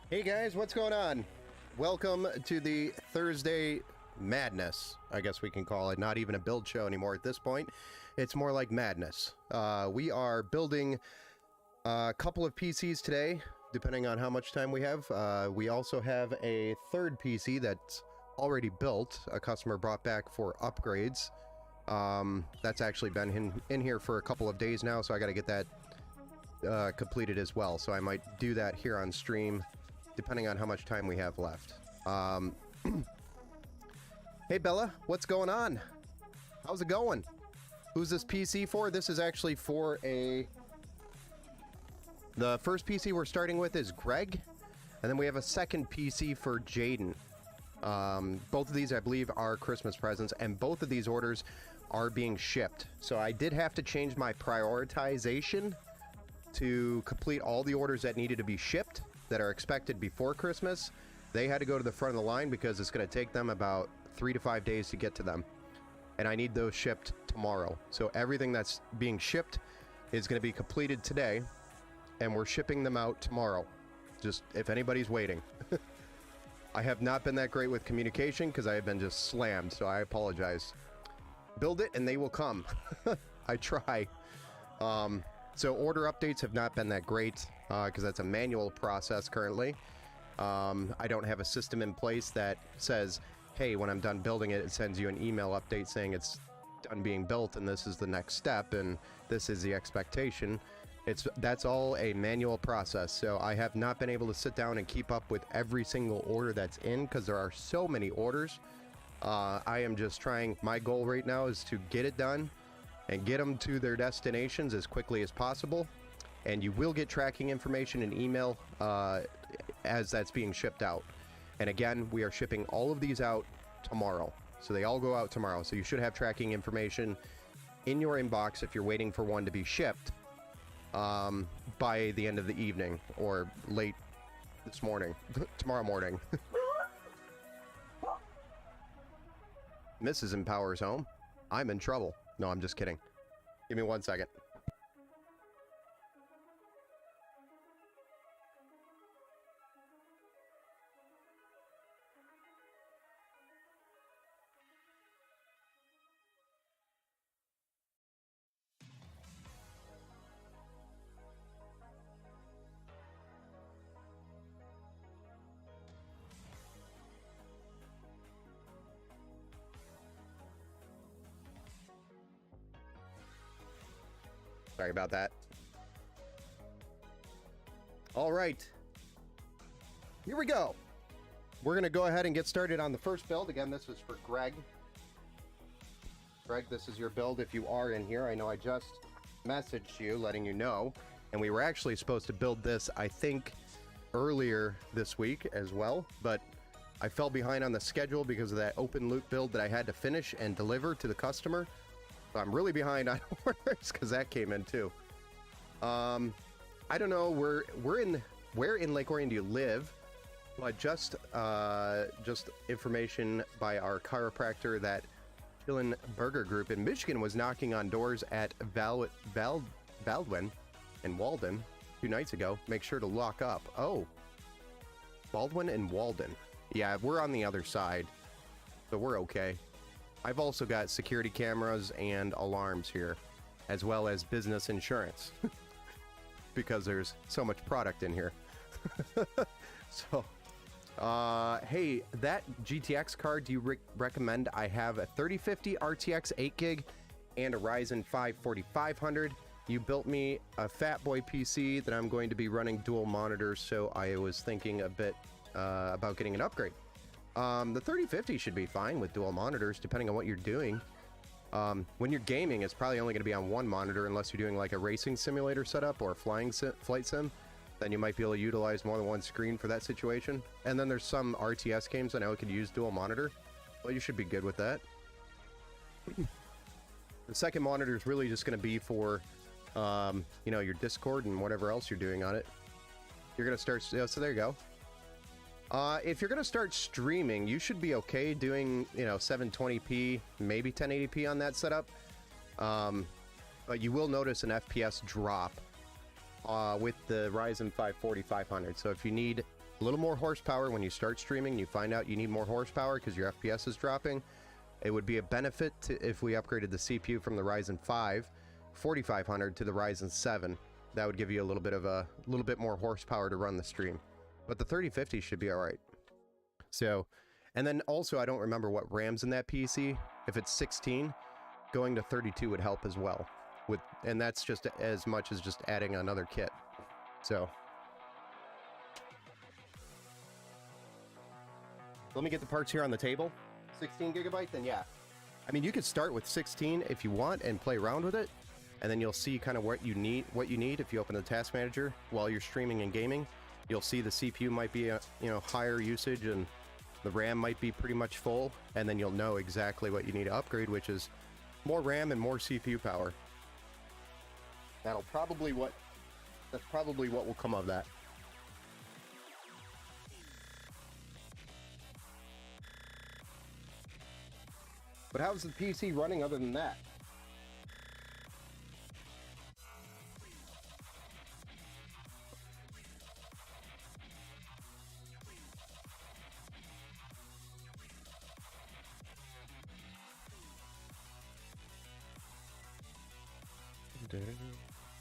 Hey guys, what's going on? Welcome to the Thursday madness, I guess we can call it. Not even a build show anymore at this point. It's more like madness. We are building a couple of PCs today, depending on how much time we have. We also have a third PC that's already built. A customer brought back for upgrades. That's actually been in here for a couple of days now, so I got to get that completed as well. So I might do that here on stream, depending on how much time we have left. Hey Bella, what's going on? How's it going? Who's this PC for? This is actually for the first PC we're starting with is Greg, and then we have a second PC for Jaden. Both of these, I believe, are Christmas presents, and both of these orders are being shipped. So I did have to change my prioritization to complete all the orders that needed to be shipped that are expected before Christmas. They had to go to the front of the line because it's going to take them about 3 to 5 days to get to them. And I need those shipped tomorrow. So everything that's being shipped is going to be completed today, and we're shipping them out tomorrow. Just if anybody's waiting. I have not been that great with communication because I have been just slammed, so I apologize. Build it and they will come. I try. So order updates have not been that great because that's a manual process currently. I don't have a system in place that says, hey, when I'm done building it, it sends you an email update saying it's done being built and this is the next step and this is the expectation. That's all a manual process, so I have not been able to sit down and keep up with every single order that's in because there are so many orders. I am just trying, my goal right now is to get it done and get them to their destinations as quickly as possible, and you will get tracking information in email as that's being shipped out. And again, we are shipping all of these out tomorrow, so they all go out tomorrow, so you should have tracking information in your inbox if you're waiting for one to be shipped by the end of the evening or late this morning, tomorrow morning. Mrs. Empower's home. I'm in trouble. No, I'm just kidding. Give me 1 second. Sorry about that. All right. Here we go. We're going to go ahead and get started on the first build. Again, this is for Greg. Greg, this is your build if you are in here. I know I just messaged you letting you know. And we were actually supposed to build this, I think, earlier this week as well. But I fell behind on the schedule because of that open loop build that I had to finish and deliver to the customer. I'm really behind on orders because that came in too. I don't know where in Lake Orion do you live, but just information by our chiropractor that Chillin' Burger Group in Michigan was knocking on doors at Baldwin and Walden 2 nights ago. Make sure to lock up. Oh, Baldwin and Walden. Yeah, we're on the other side, so we're okay. I've also got security cameras and alarms here, as well as business insurance, because there's so much product in here. So, hey, that GTX card, do you recommend I have a 3050 RTX 8 gig and a Ryzen 5 4500? You built me a fat boy PC that I'm going to be running dual monitors, so I was thinking a bit about getting an upgrade. The 3050 should be fine with dual monitors, depending on what you're doing. When you're gaming, it's probably only going to be on one monitor unless you're doing like a racing simulator setup or a flight sim. Then you might be able to utilize more than one screen for that situation. And then there's some RTS games I know could use dual monitor. Well, you should be good with that. The second monitor is really just going to be for, you know, your Discord and whatever else you're doing on it. You're going to start, so there you go. If you're going to start streaming, you should be okay doing, you know, 720p, maybe 1080p on that setup. But you will notice an FPS drop with the Ryzen 5 4500. So if you need a little more horsepower when you start streaming. You find out you need more horsepower because your FPS is dropping. It would be a benefit if we upgraded the CPU from the Ryzen 5 4500 to the Ryzen 7. That would give you a little bit more horsepower to run the stream. But the 3050 should be all right. So, and then also I don't remember what RAM's in that PC. If it's 16, going to 32 would help as well. And that's just as much as just adding another kit. So, let me get the parts here on the table. 16 gigabyte, then yeah. I mean, you could start with 16 if you want and play around with it, and then you'll see kind of what you need if you open the task manager while you're streaming and gaming. You'll see the CPU might be higher usage and the RAM might be pretty much full, and then you'll know exactly what you need to upgrade, which is more RAM and more CPU power. That's probably what will come of that. But how's the PC running other than that?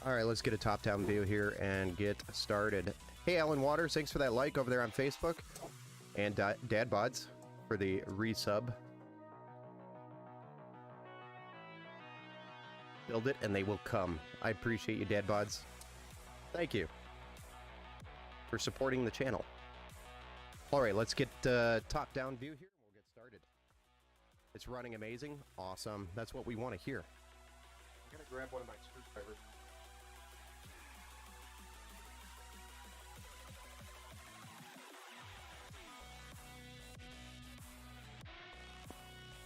All right, let's get a top-down view here and get started. Hey, Alan Waters, thanks for that like over there on Facebook. And Dad Bods for the resub. Build it and they will come. I appreciate you, Dad Bods. Thank you for supporting the channel. All right, let's get top-down view here and we'll get started. It's running amazing. Awesome. That's what we want to hear. I'm gonna grab one of my screwdrivers.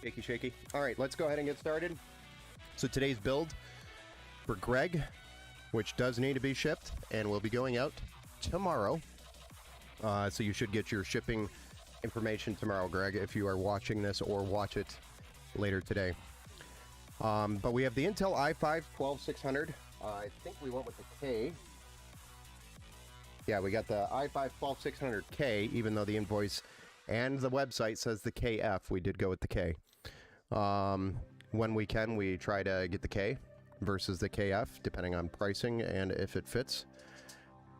Shaky, shaky. All right, let's go ahead and get started. So today's build for Greg, which does need to be shipped, and will be going out tomorrow. So you should get your shipping information tomorrow, Greg, if you are watching this or watch it later today. But we have the Intel i5 12600. I think we went with the K. Yeah, we got the i5 12600K, even though the invoice and the website says the KF. We did go with the K. When we can, we try to get the K versus the KF, depending on pricing and if it fits.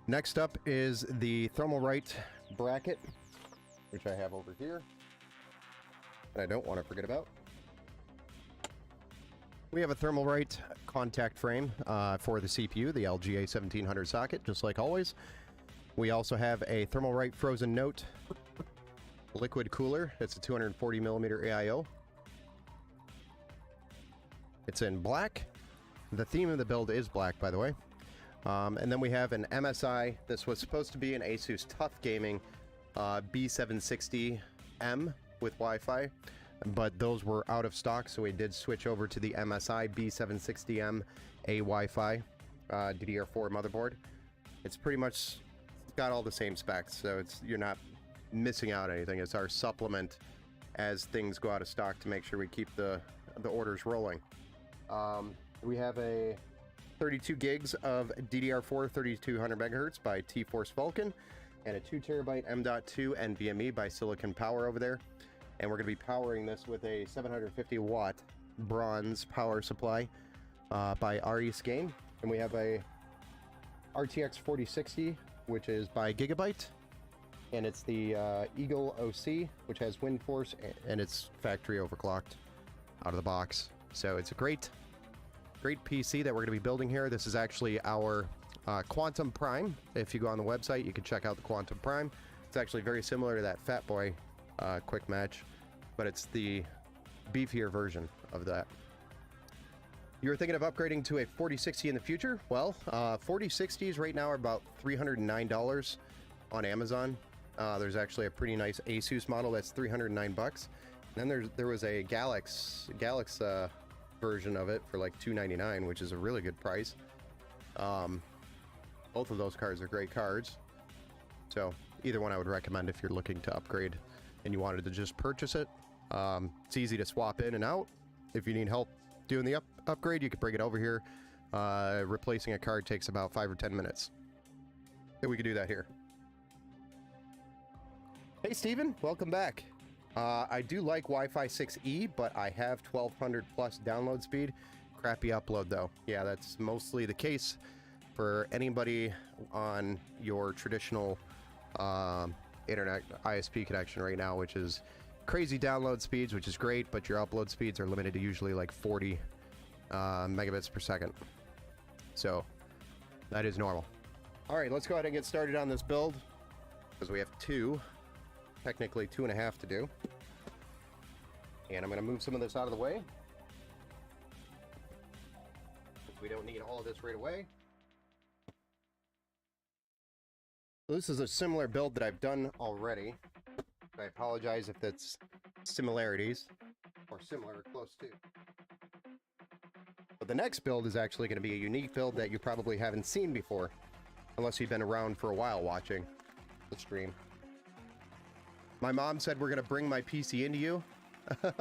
Next up is the Thermalright bracket, which I have over here, and I don't want to forget about. We have a Thermalright contact frame for the CPU, the LGA 1700 socket, just like always. We also have a Thermalright Frozen Note liquid cooler. It's a 240 millimeter AIO. It's in black. The theme of the build is black, by the way. And then we have an MSI. This was supposed to be an Asus Tough Gaming B760M with Wi-Fi, but those were out of stock, so we did switch over to the MSI B760M A Wi-Fi DDR4 motherboard. It's pretty much got all the same specs, so you're not missing out on anything. It's our supplement as things go out of stock to make sure we keep the orders rolling. We have a 32 gigs of DDR4 3200 megahertz by T-Force Vulcan, and a 2 terabyte M.2 NVMe by Silicon Power over there. And we're going to be powering this with a 750 watt bronze power supply by RE Skane. And we have a RTX 4060, which is by Gigabyte. And it's the Eagle OC, which has WindForce, and it's factory overclocked out of the box. So it's a great PC that we're going to be building here. This is actually our Quantum Prime. If you go on the website, you can check out the Quantum Prime. It's actually very similar to that Fat Boy quick match, but it's the beefier version of that. You're thinking of upgrading to a 4060 in the future? Well, 4060s right now are about $309 on Amazon. There's actually a pretty nice Asus model that's $309. And then there was a Galax version of it for like $299, which is a really good price. Both of those cards are great cards. So either one I would recommend if you're looking to upgrade and you wanted to just purchase it. It's easy to swap in and out. If you need help doing the upgrade, you can bring it over here. Replacing a card takes about 5 or 10 minutes. And we can do that here. Hey, Steven, welcome back. I do like Wi-Fi 6E, but I have 1200 plus download speed. Crappy upload, though. Yeah, that's mostly the case for anybody on your traditional internet ISP connection right now, which is crazy download speeds, which is great, but your upload speeds are limited to usually like 40 megabits per second. So that is normal. All right, let's go ahead and get started on this build because we have technically 2.5 to do. And I'm going to move some of this out of the way. We don't need all of this right away. So this is a similar build that I've done already. I apologize if that's similarities, or similar or close to. But the next build is actually going to be a unique build that you probably haven't seen before, unless you've been around for a while watching the stream. My mom said we're going to bring my PC into you.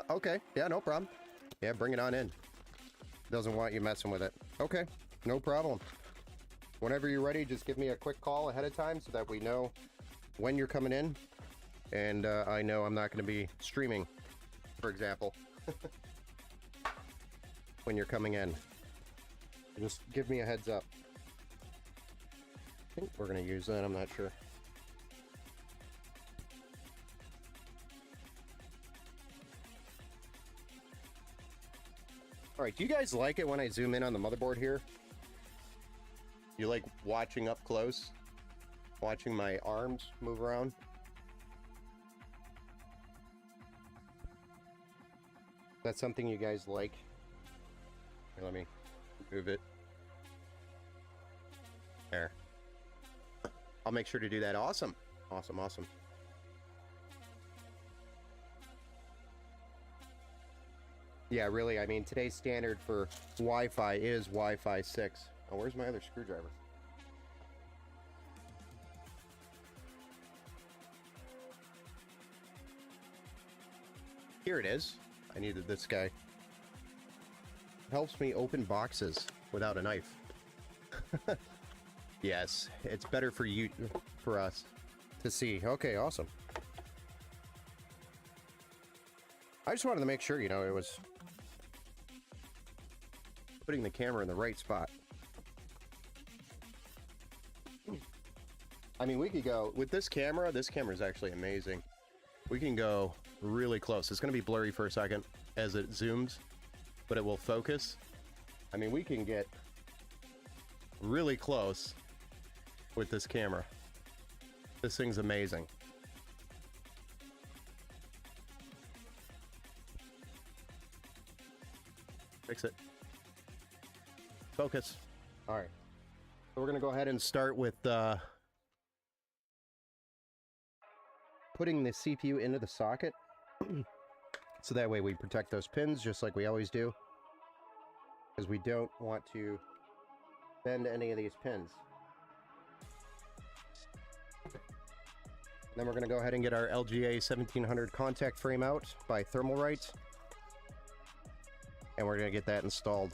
Okay, yeah, no problem. Yeah, bring it on in. Doesn't want you messing with it. Okay, no problem. Whenever you're ready, just give me a quick call ahead of time so that we know when you're coming in. And I know I'm not going to be streaming, for example, when you're coming in. Just give me a heads up. I think we're going to use that, I'm not sure. Alright, do you guys like it when I zoom in on the motherboard here? You like watching up close? Watching my arms move around? That's something you guys like? Here, let me move it. There. I'll make sure to do that. Awesome. Awesome, awesome. Yeah, really, I mean, today's standard for Wi-Fi is Wi-Fi 6. Oh, where's my other screwdriver? Here it is. I needed this guy. It helps me open boxes without a knife. Yes, it's better for you, for us to see. Okay, awesome. I just wanted to make sure, you know, it was putting the camera in the right spot. I mean, we could go with this camera is actually amazing. We can go really close. It's going to be blurry for a second as it zooms, but it will focus. I mean, we can get really close with this camera. This thing's amazing. Fix it. Focus. All right. So we're going to go ahead and start with putting the CPU into the socket. So that way we protect those pins just like we always do. Because we don't want to bend any of these pins. Then we're going to go ahead and get our LGA 1700 contact frame out by Thermalright. And we're going to get that installed.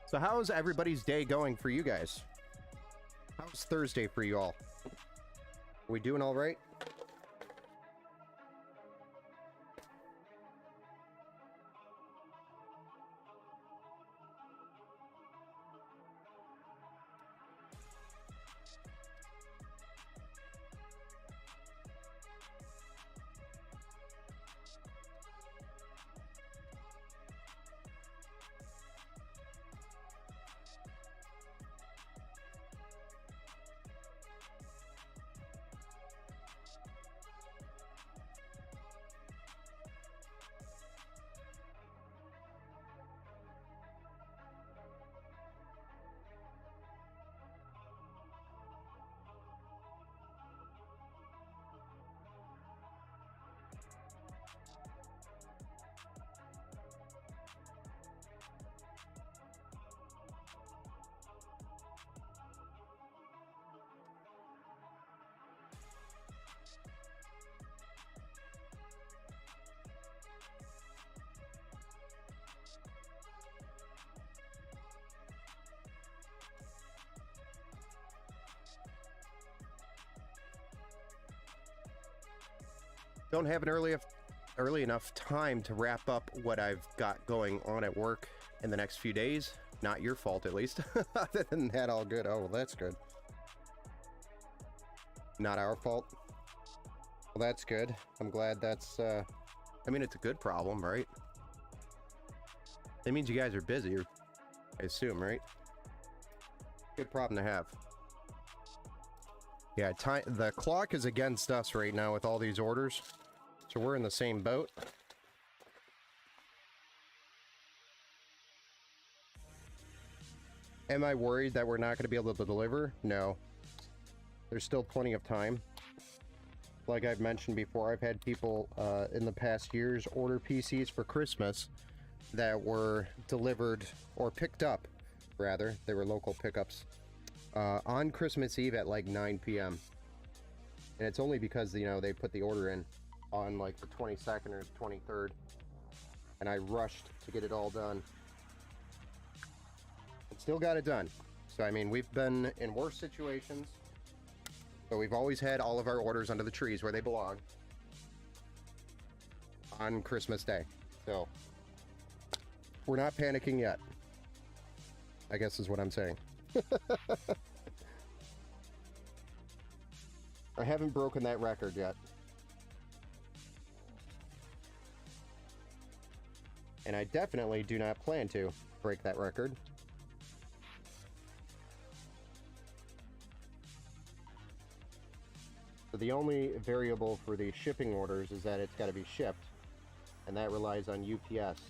So how's everybody's day going for you guys? How's Thursday for you all? Are we doing all right? don't have an early enough time to wrap up what I've got going on at work in the next few days. Not your fault, at least. Other than that, all good. Oh, well, that's good. Not our fault. Well, that's good. I'm glad that's, I mean, it's a good problem, right? It means you guys are busy, I assume, right? Good problem to have. Yeah, the clock is against us right now with all these orders. So we're in the same boat. Am I worried that we're not going to be able to deliver? No. There's still plenty of time. Like I've mentioned before, I've had people in the past years order PCs for Christmas that were delivered, or picked up, rather. They were local pickups on Christmas Eve at like 9 p.m. And it's only because, you know, they put the order in on like the 22nd or 23rd. And I rushed to get it all done. And still got it done. So, I mean, we've been in worse situations. But we've always had all of our orders under the trees where they belong on Christmas Day. So, we're not panicking yet, I guess is what I'm saying. I haven't broken that record yet. And I definitely do not plan to break that record. So the only variable for the shipping orders is that it's got to be shipped, and that relies on UPS.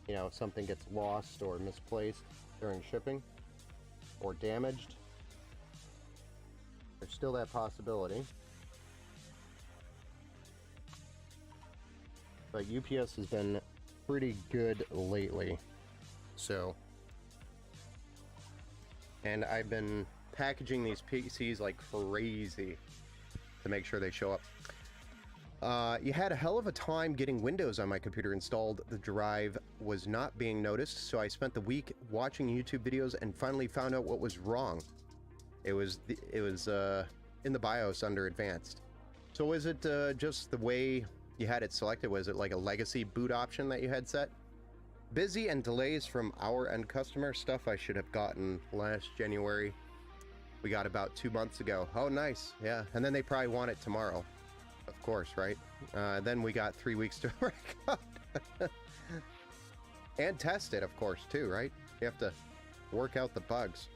You know, if something gets lost or misplaced during shipping or damaged, there's still that possibility. But UPS has been pretty good lately. So, and I've been packaging these PCs like crazy to make sure they show up. You had a hell of a time getting Windows on my computer installed. The drive was not being noticed, so I spent the week watching YouTube videos and finally found out what was wrong. It was in the BIOS under advanced. So is it just the way you had it selected? Was it like a legacy boot option that you had set? Busy and delays from our end customer. Stuff I should have gotten last January. We got about 2 months ago. Oh, nice. Yeah. And then they probably want it tomorrow. Of course, right? Then we got 3 weeks to work out. And test it, of course, too, right? You have to work out the bugs.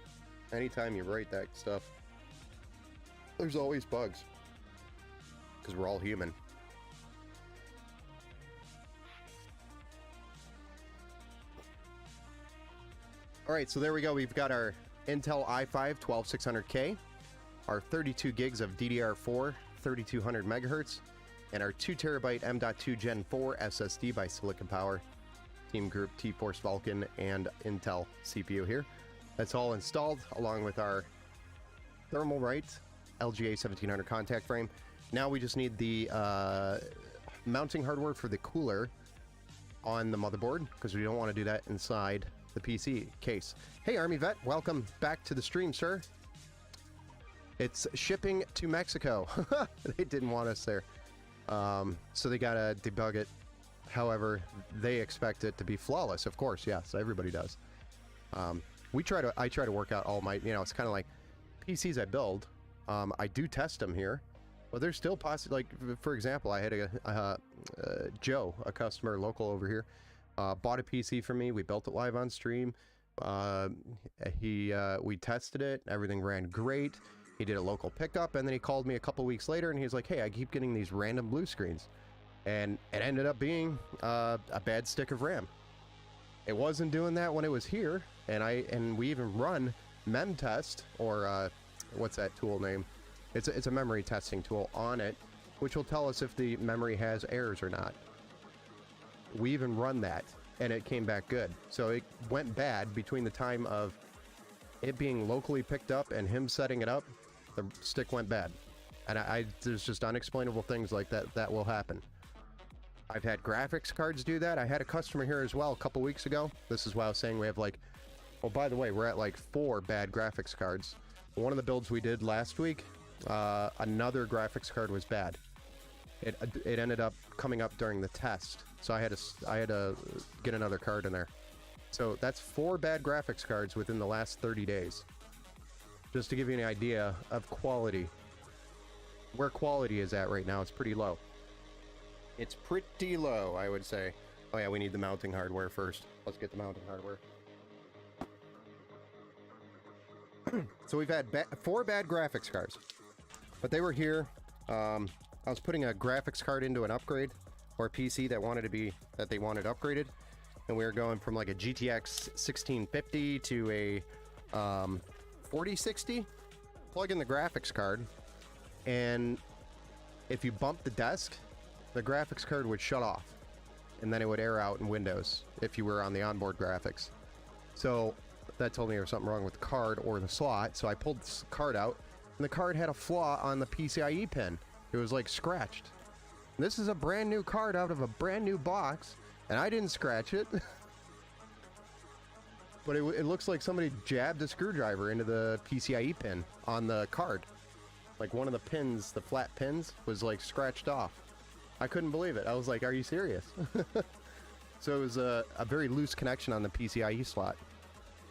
Anytime you write that stuff, there's always bugs. Because we're all human. All right, so there we go. We've got our Intel i5 12600K, our 32 gigs of DDR4, 3200 megahertz, and our 2 terabyte M.2 Gen 4 SSD by Silicon Power, Team Group T-Force Vulcan, and Intel CPU here. That's all installed along with our Thermalright LGA 1700 contact frame. Now we just need the mounting hardware for the cooler on the motherboard, because we don't want to do that inside the PC case. Hey Army Vet, welcome back to the stream, sir. It's shipping to Mexico. They didn't want us there. So they gotta debug it. However, they expect it to be flawless, of course. Yes, everybody does. I try to work out all my, you know, it's kind of like PCs I build. I do test them here, but there's still like, for example, I had Joe, a customer local over here, bought a PC for me. We built it live on stream. We tested it. Everything ran great. He did a local pickup, and then he called me a couple weeks later, and he was like, hey, I keep getting these random blue screens. And it ended up being a bad stick of RAM. It wasn't doing that when it was here, and we even run memtest, or what's that tool name? It's a memory testing tool on it, which will tell us if the memory has errors or not. We even run that, and it came back good. So it went bad between the time of it being locally picked up and him setting it up. The stick went bad, and there's just unexplainable things like that will happen. I've had graphics cards do that. I had a customer here as well a couple weeks ago. This is why I was saying we have like, oh, by the way, we're at like 4 bad graphics cards. One of the builds we did last week, another graphics card was bad. it ended up coming up during the test, so I had to get another card in there. So that's 4 bad graphics cards within the last 30 days. Just to give you an idea of quality. Where quality is at right now, it's pretty low. It's pretty low, I would say. Oh yeah, we need the mounting hardware first. Let's get the mounting hardware. So we've had 4 bad graphics cards, but they were here. I was putting a graphics card into an upgrade, or a PC that they wanted upgraded, and we were going from like a GTX 1650 to a 4060. Plug in the graphics card, and if you bump the desk, the graphics card would shut off, and then it would air out in Windows if you were on the onboard graphics. So that told me there was something wrong with the card or the slot, so I pulled the card out, and the card had a flaw on the PCIe pin. It was like scratched. And this is a brand new card out of a brand new box, and I didn't scratch it. But it looks like somebody jabbed a screwdriver into the PCIe pin on the card. Like one of the pins, the flat pins, was like scratched off. I couldn't believe it. I was like, are you serious? So it was a very loose connection on the PCIe slot.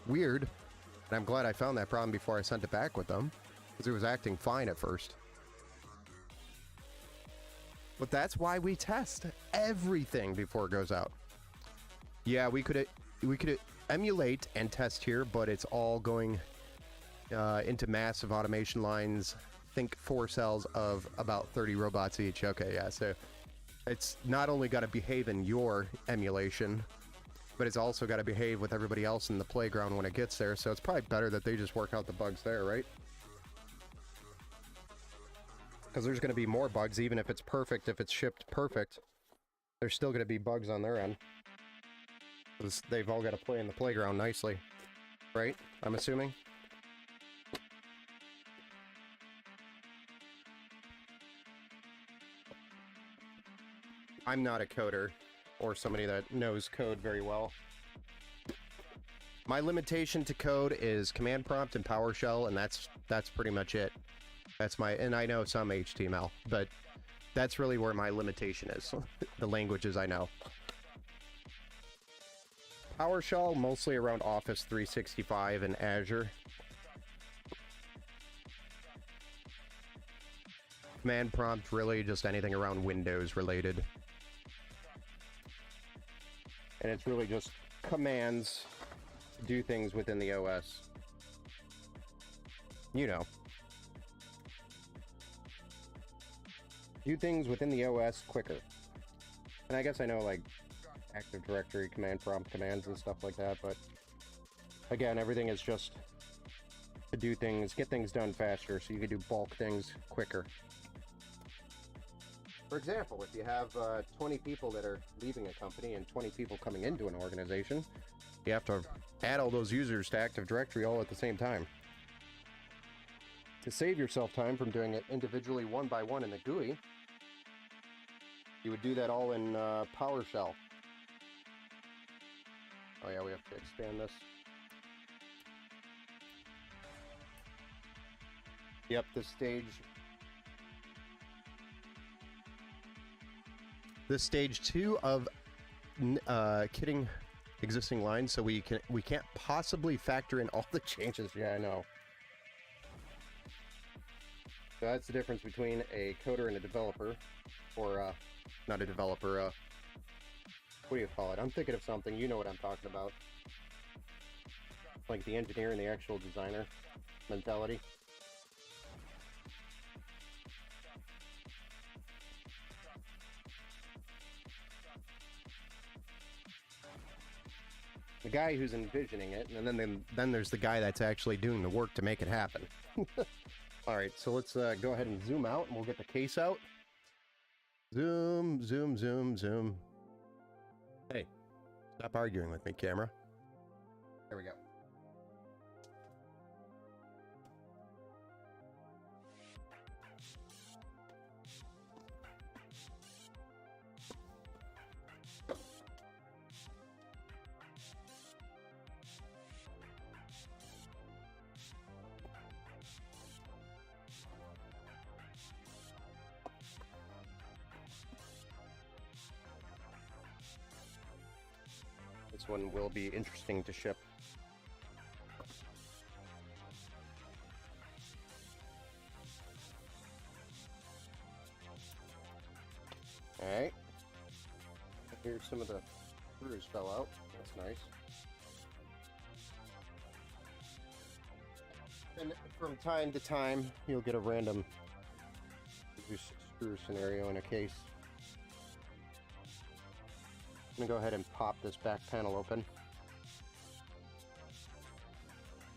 Weird. And I'm glad I found that problem before I sent it back with them, because it was acting fine at first. But that's why we test everything before it goes out. Yeah, we could emulate and test here, but it's all going into massive automation lines. Think 4 cells of about 30 robots each. Okay, yeah, so it's not only got to behave in your emulation, but it's also got to behave with everybody else in the playground when it gets there, so it's probably better that they just work out the bugs there, right? Because there's going to be more bugs, even if it's perfect, if it's shipped perfect. There's still going to be bugs on their end. Because they've all got to play in the playground nicely. Right? I'm assuming? I'm not a coder, or somebody that knows code very well. My limitation to code is command prompt and PowerShell, and that's pretty much it. That's and I know some HTML, but that's really where my limitation is. The languages I know. PowerShell, mostly around Office 365 and Azure. Command prompt, really just anything around Windows related. And it's really just commands to do things within the OS. You know. Do things within the OS quicker. And I guess I know, like, Active Directory command prompt commands and stuff like that, but again, everything is just to do things, get things done faster, so you can do bulk things quicker. For example, if you have 20 people that are leaving a company and 20 people coming into an organization, you have to add all those users to Active Directory all at the same time. To save yourself time from doing it individually one by one in the GUI, you would do that all in PowerShell. Oh yeah, we have to expand this. Yep, this stage 2 of kitting existing lines, so we can't possibly factor in all the changes. Yeah, I know. So that's the difference between a coder and a developer, or not a developer. What do you call it? I'm thinking of something. You know what I'm talking about. Like the engineer and the actual designer mentality. The guy who's envisioning it, and then there's the guy that's actually doing the work to make it happen. Alright, so let's go ahead and zoom out, and we'll get the case out. Zoom, zoom, zoom, zoom. Hey, stop arguing with me, camera. There we go. This one will be interesting to ship. Alright. Here's some of the screws fell out. That's nice. And from time to time, you'll get a random screw scenario in a case. I'm gonna go ahead and pop this back panel open.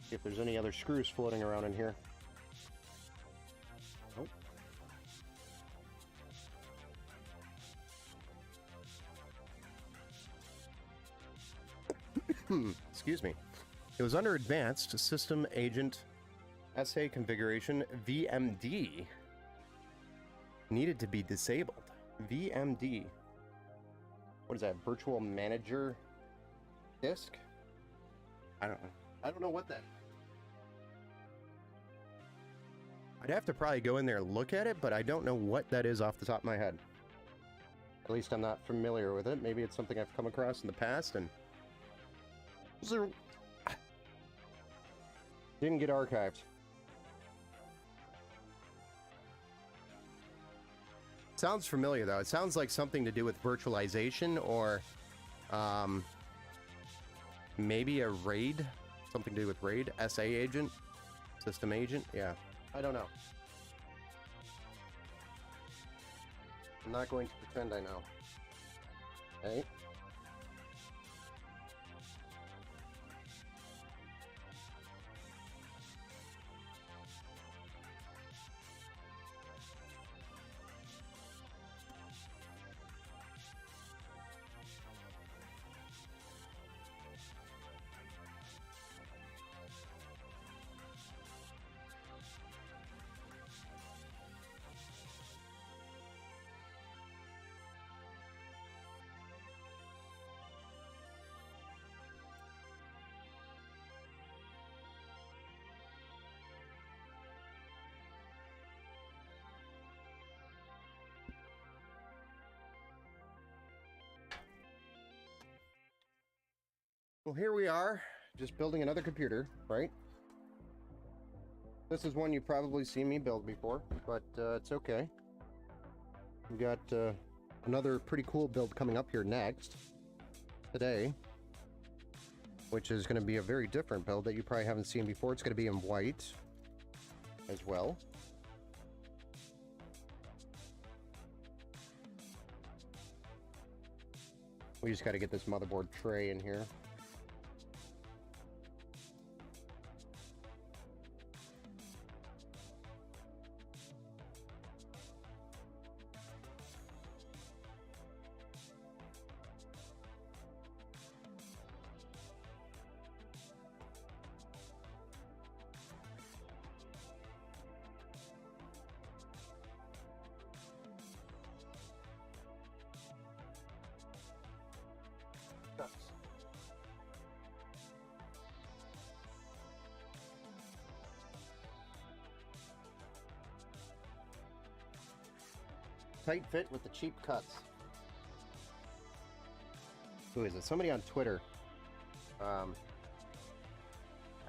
See if there's any other screws floating around in here. Nope. Excuse me. It was under Advanced System Agent SA Configuration VMD. Needed to be disabled. VMD. What is that? Virtual Manager Disk? I don't know what that. I'd have to probably go in there and look at it, but I don't know what that is off the top of my head. At least I'm not familiar with it. Maybe it's something I've come across in the past and didn't get archived. Sounds familiar though. It sounds like something to do with virtualization or maybe a RAID. Something to do with RAID. SA agent? System agent? Yeah. I don't know. I'm not going to pretend I know. Okay. Well, here we are, just building another computer, right? This is one you've probably seen me build before, but it's okay. We got another pretty cool build coming up here next, today, which is going to be a very different build that you probably haven't seen before. It's going to be in white as well. We just got to get this motherboard tray in here. Tight fit with the cheap cuts. Who is it? Somebody on Twitter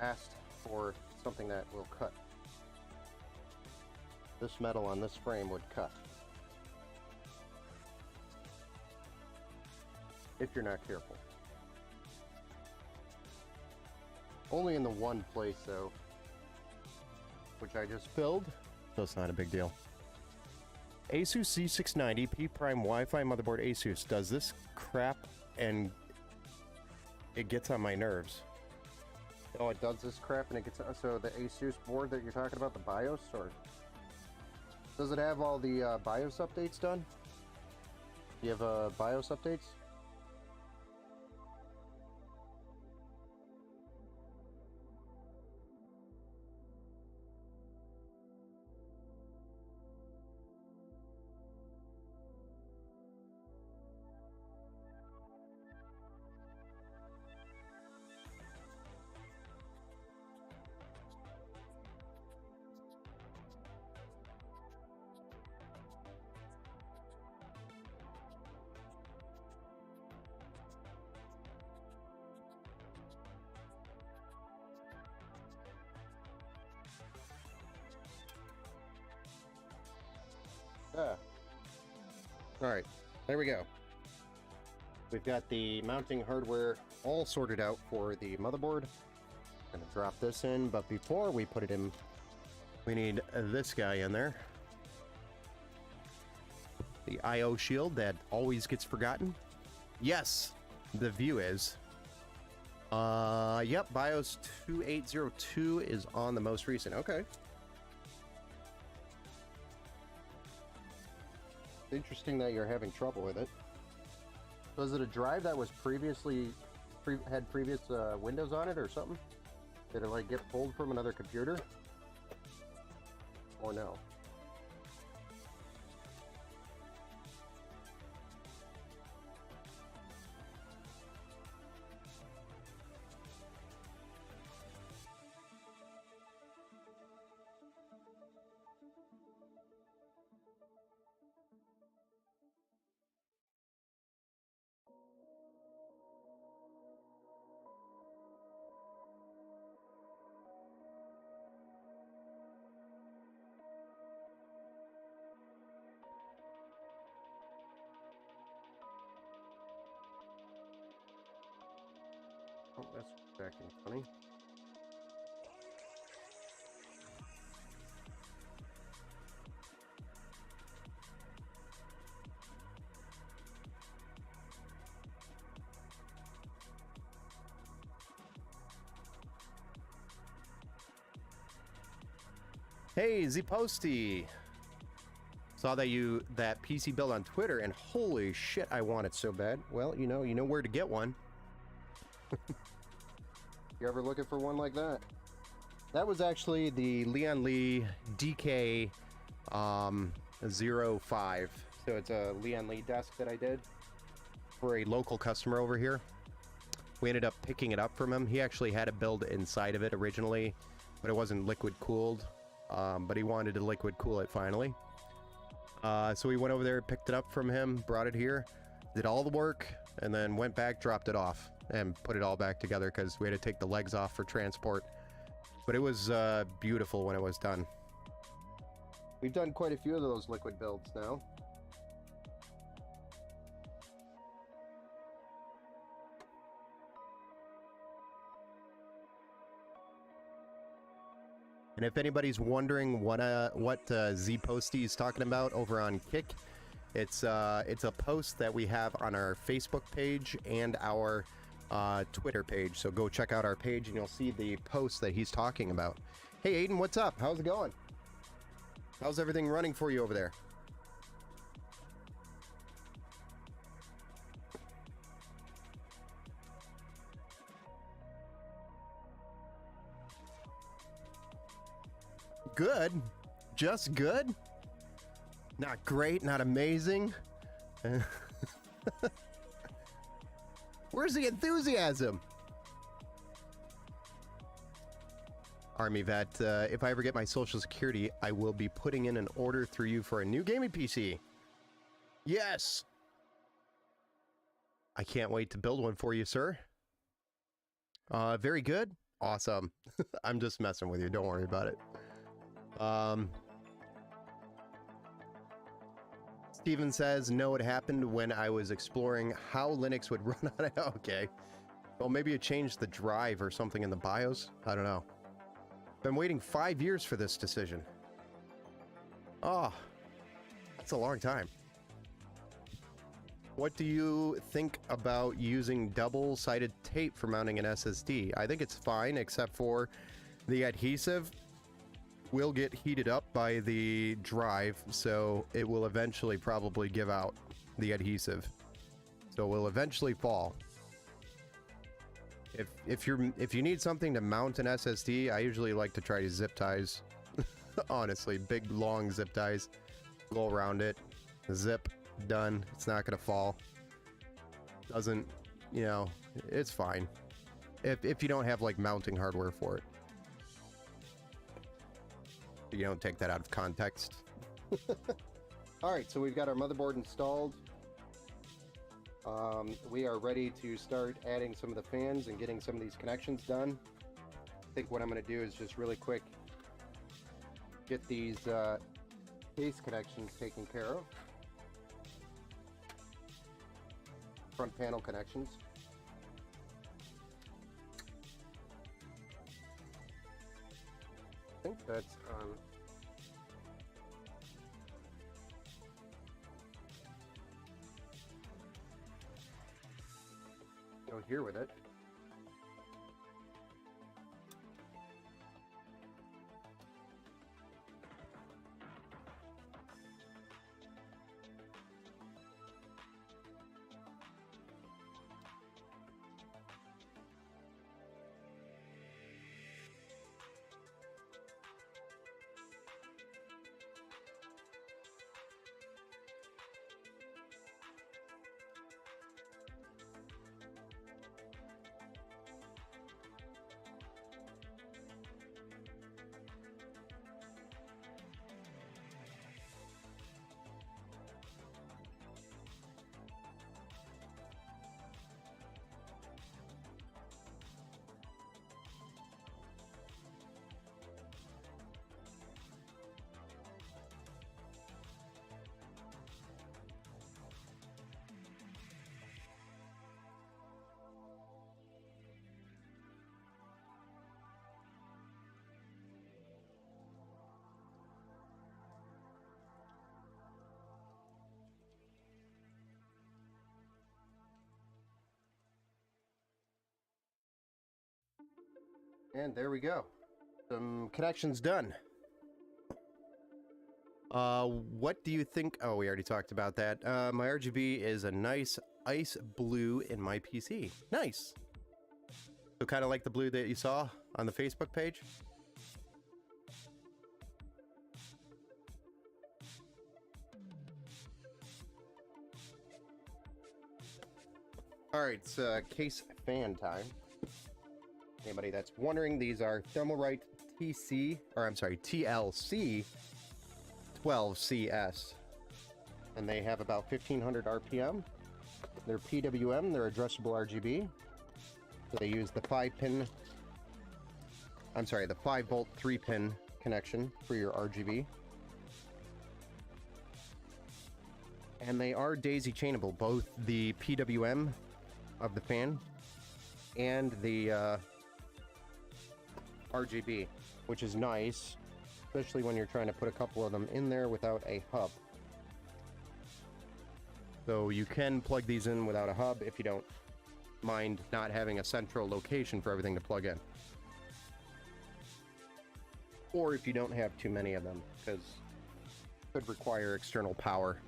asked for something that will cut. This metal on this frame would cut. If you're not careful. Only in the one place though, which I just filled, so it's not a big deal. Asus Z690 P Prime Wi-Fi motherboard. Asus does this crap and it gets on my nerves. Oh, it does this crap and it gets so the Asus board that you're talking about, the BIOS, or does it have all the BIOS updates done? Do you have BIOS updates? Ah. All right, there we go. We've got the mounting hardware all sorted out for the motherboard. Gonna drop this in, but before we put it in, we need this guy in there. The I/O shield that always gets forgotten. Yes, the view is. Yep, BIOS 2802 is on the most recent. Okay. Interesting that you're having trouble with it. Was it a drive that was previously had previous Windows on it or something? Did it like get pulled from another computer? Or no? Oh, that's acting funny. Hey, Zposty! Saw that that PC build on Twitter, and holy shit, I want it so bad. Well, you know where to get one. You ever looking for one like that? That was actually the Lian Li DK 05. So it's a Lian Li desk that I did for a local customer over here. We ended up picking it up from him. He actually had a build inside of it originally, but it wasn't liquid cooled. But he wanted to liquid cool it finally. So we went over there, picked it up from him, brought it here, did all the work, and then went back, dropped it off, and put it all back together because we had to take the legs off for transport. But it was beautiful when it was done. We've done quite a few of those liquid builds now. And if anybody's wondering what Zposty is talking about over on Kick, it's a post that we have on our Facebook page and our Twitter page. So go check out our page and you'll see the post that he's talking about. Hey Aiden, what's up? How's it going? How's everything running for you over there? Good. Just good? Not great, not amazing. Where's the enthusiasm? Army Vet, if I ever get my Social Security, I will be putting in an order through you for a new gaming PC. Yes! I can't wait to build one for you, sir. Very good. Awesome. I'm just messing with you. Don't worry about it. Steven says, no, it happened when I was exploring how Linux would run on it. Okay. Well, maybe it changed the drive or something in the BIOS. I don't know. Been waiting 5 years for this decision. Oh, that's a long time. What do you think about using double-sided tape for mounting an SSD? I think it's fine, except for the adhesive will get heated up by the drive, so it will eventually probably give out the adhesive. So it will eventually fall. If you need something to mount an SSD, I usually like to try zip ties. Honestly, big long zip ties. Go around it. Zip. Done. It's not gonna fall. Doesn't, you know, it's fine. If you don't have like mounting hardware for it. You don't take that out of context. Alright, so we've got our motherboard installed. We are ready to start adding some of the fans and getting some of these connections done. I think what I'm going to do is just really quick get these Case connections taken care of. Front panel connections. I think that's on. Go here with it. And there we go. Some connections done. What do you think? Oh, we already talked about that. My RGB is a nice ice blue in my PC. Nice. So kind of like the blue that you saw on the Facebook page. All right, it's case fan time. Anybody that's wondering, these are Thermalright TLC 12CS. And they have about 1500 RPM. They're PWM, they're addressable RGB. So they use the 5 volt 3-pin connection for your RGB. And they are daisy chainable, both the PWM of the fan and the RGB, which is nice, especially when you're trying to put a couple of them in there without a hub. So you can plug these in without a hub if you don't mind not having a central location for everything to plug in. Or if you don't have too many of them, because it could require external power.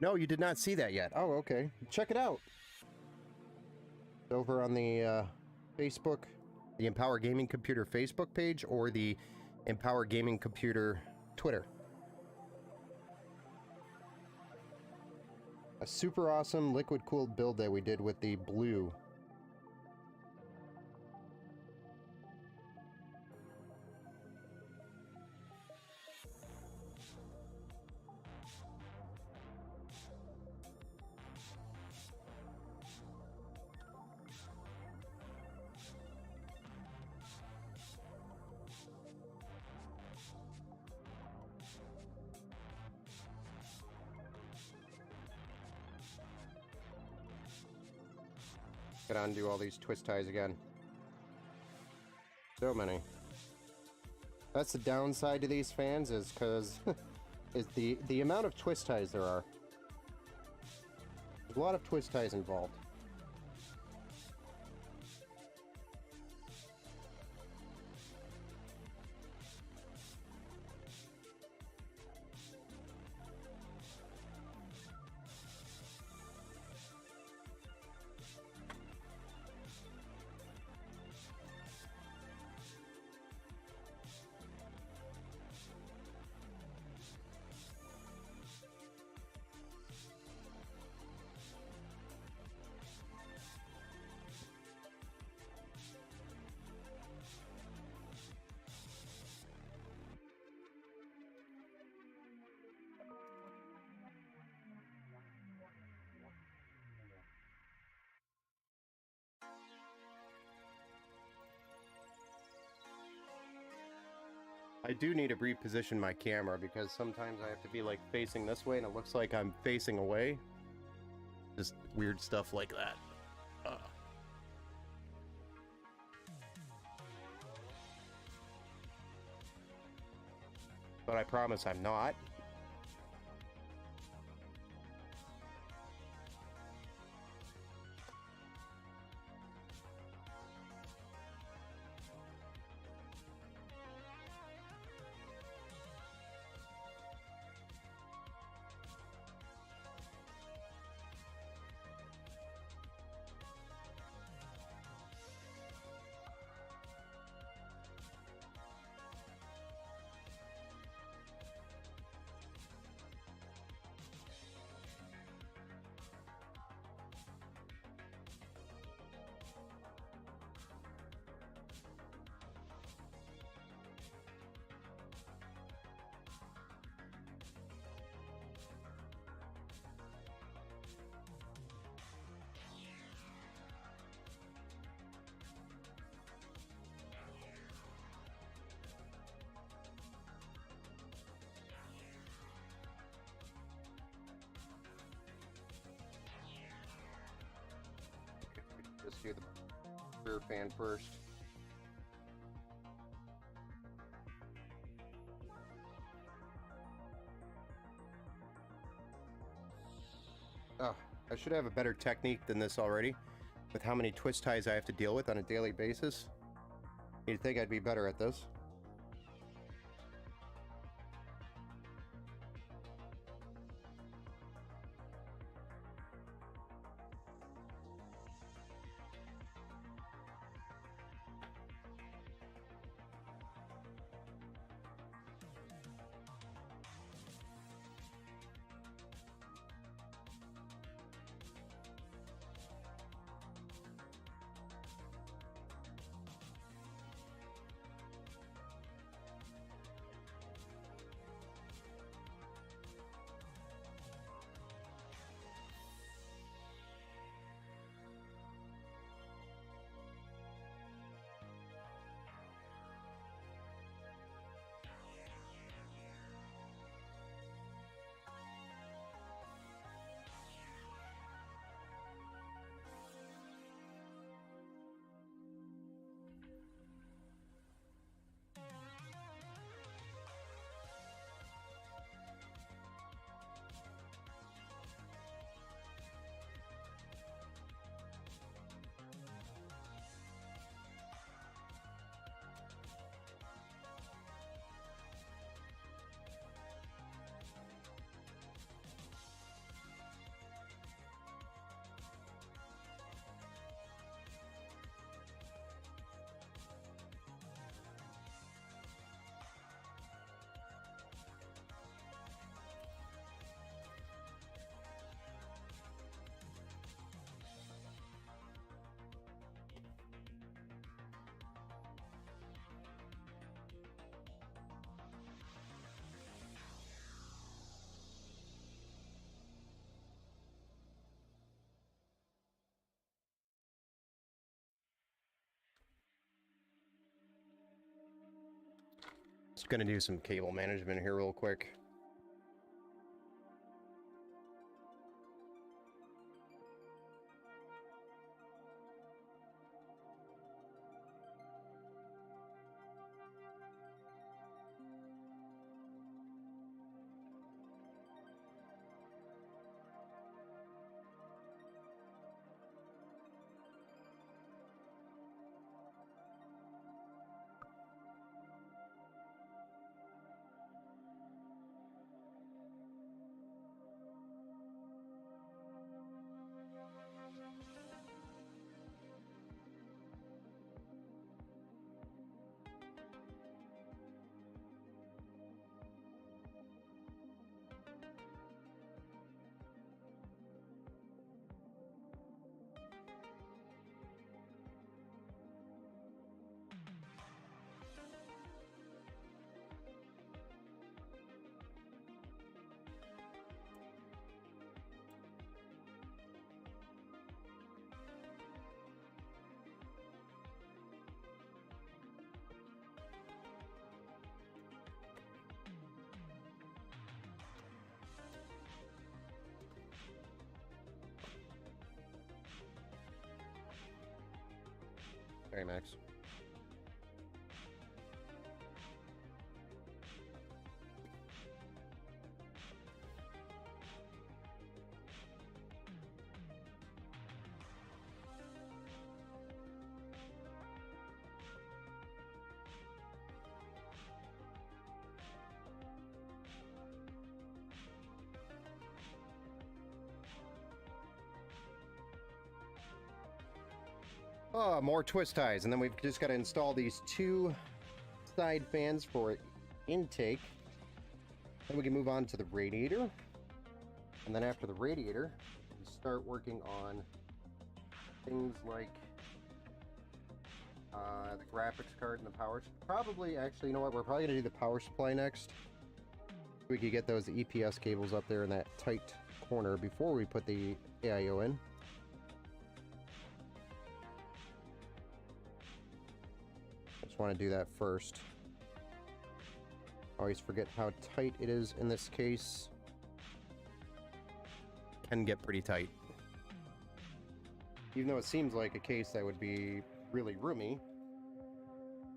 No, you did not see that yet. Oh, okay. Check it out. It's over on the Facebook, the Empower Gaming Computer Facebook page, or the Empower Gaming Computer Twitter. A super awesome liquid cooled build that we did with the blue. Gotta undo all these twist ties again. So many. That's the downside to these fans, is because is the amount of twist ties there are. There's a lot of twist ties involved. I do need to reposition my camera because sometimes I have to be like facing this way and it looks like I'm facing away. Just weird stuff like that. But I promise I'm not. Just do the rear fan first. Oh, I should have a better technique than this already, with how many twist ties I have to deal with on a daily basis. You'd think I'd be better at this. Just gonna do some cable management here real quick. Hey, Max. Oh, more twist ties, and then we've just got to install these two side fans for intake. Then we can move on to the radiator, and then after the radiator, we start working on things like the graphics card and the power. Probably, actually, you know what? We're probably gonna do the power supply next. We could get those EPS cables up there in that tight corner before we put the AIO in. Want to do that first. Always forget how tight it is in this case. Can get pretty tight. Even though it seems like a case that would be really roomy,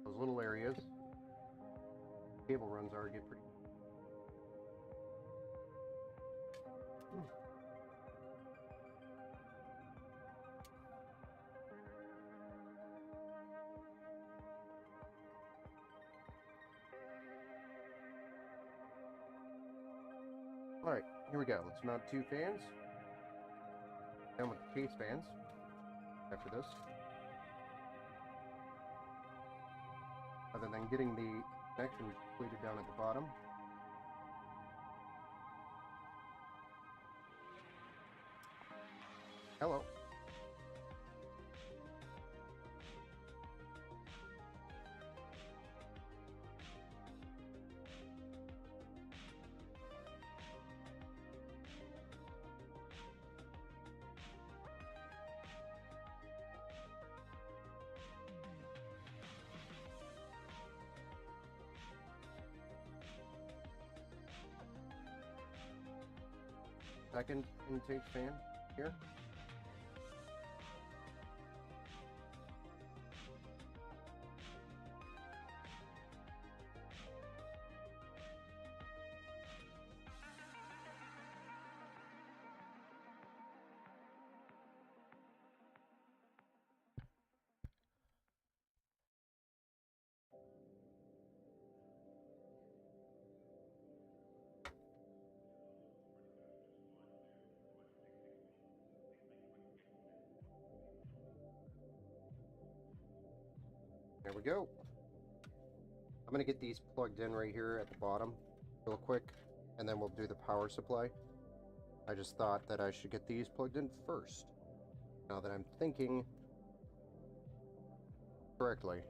those little areas, cable runs are get pretty. Alright, here we go. Let's mount two fans. Down with the case fans after this. Other than getting the connection completed down at the bottom. Hello. Second intake fan here. There we go. I'm gonna get these plugged in right here at the bottom real quick, and then we'll do the power supply. I just thought that I should get these plugged in first, now that I'm thinking correctly.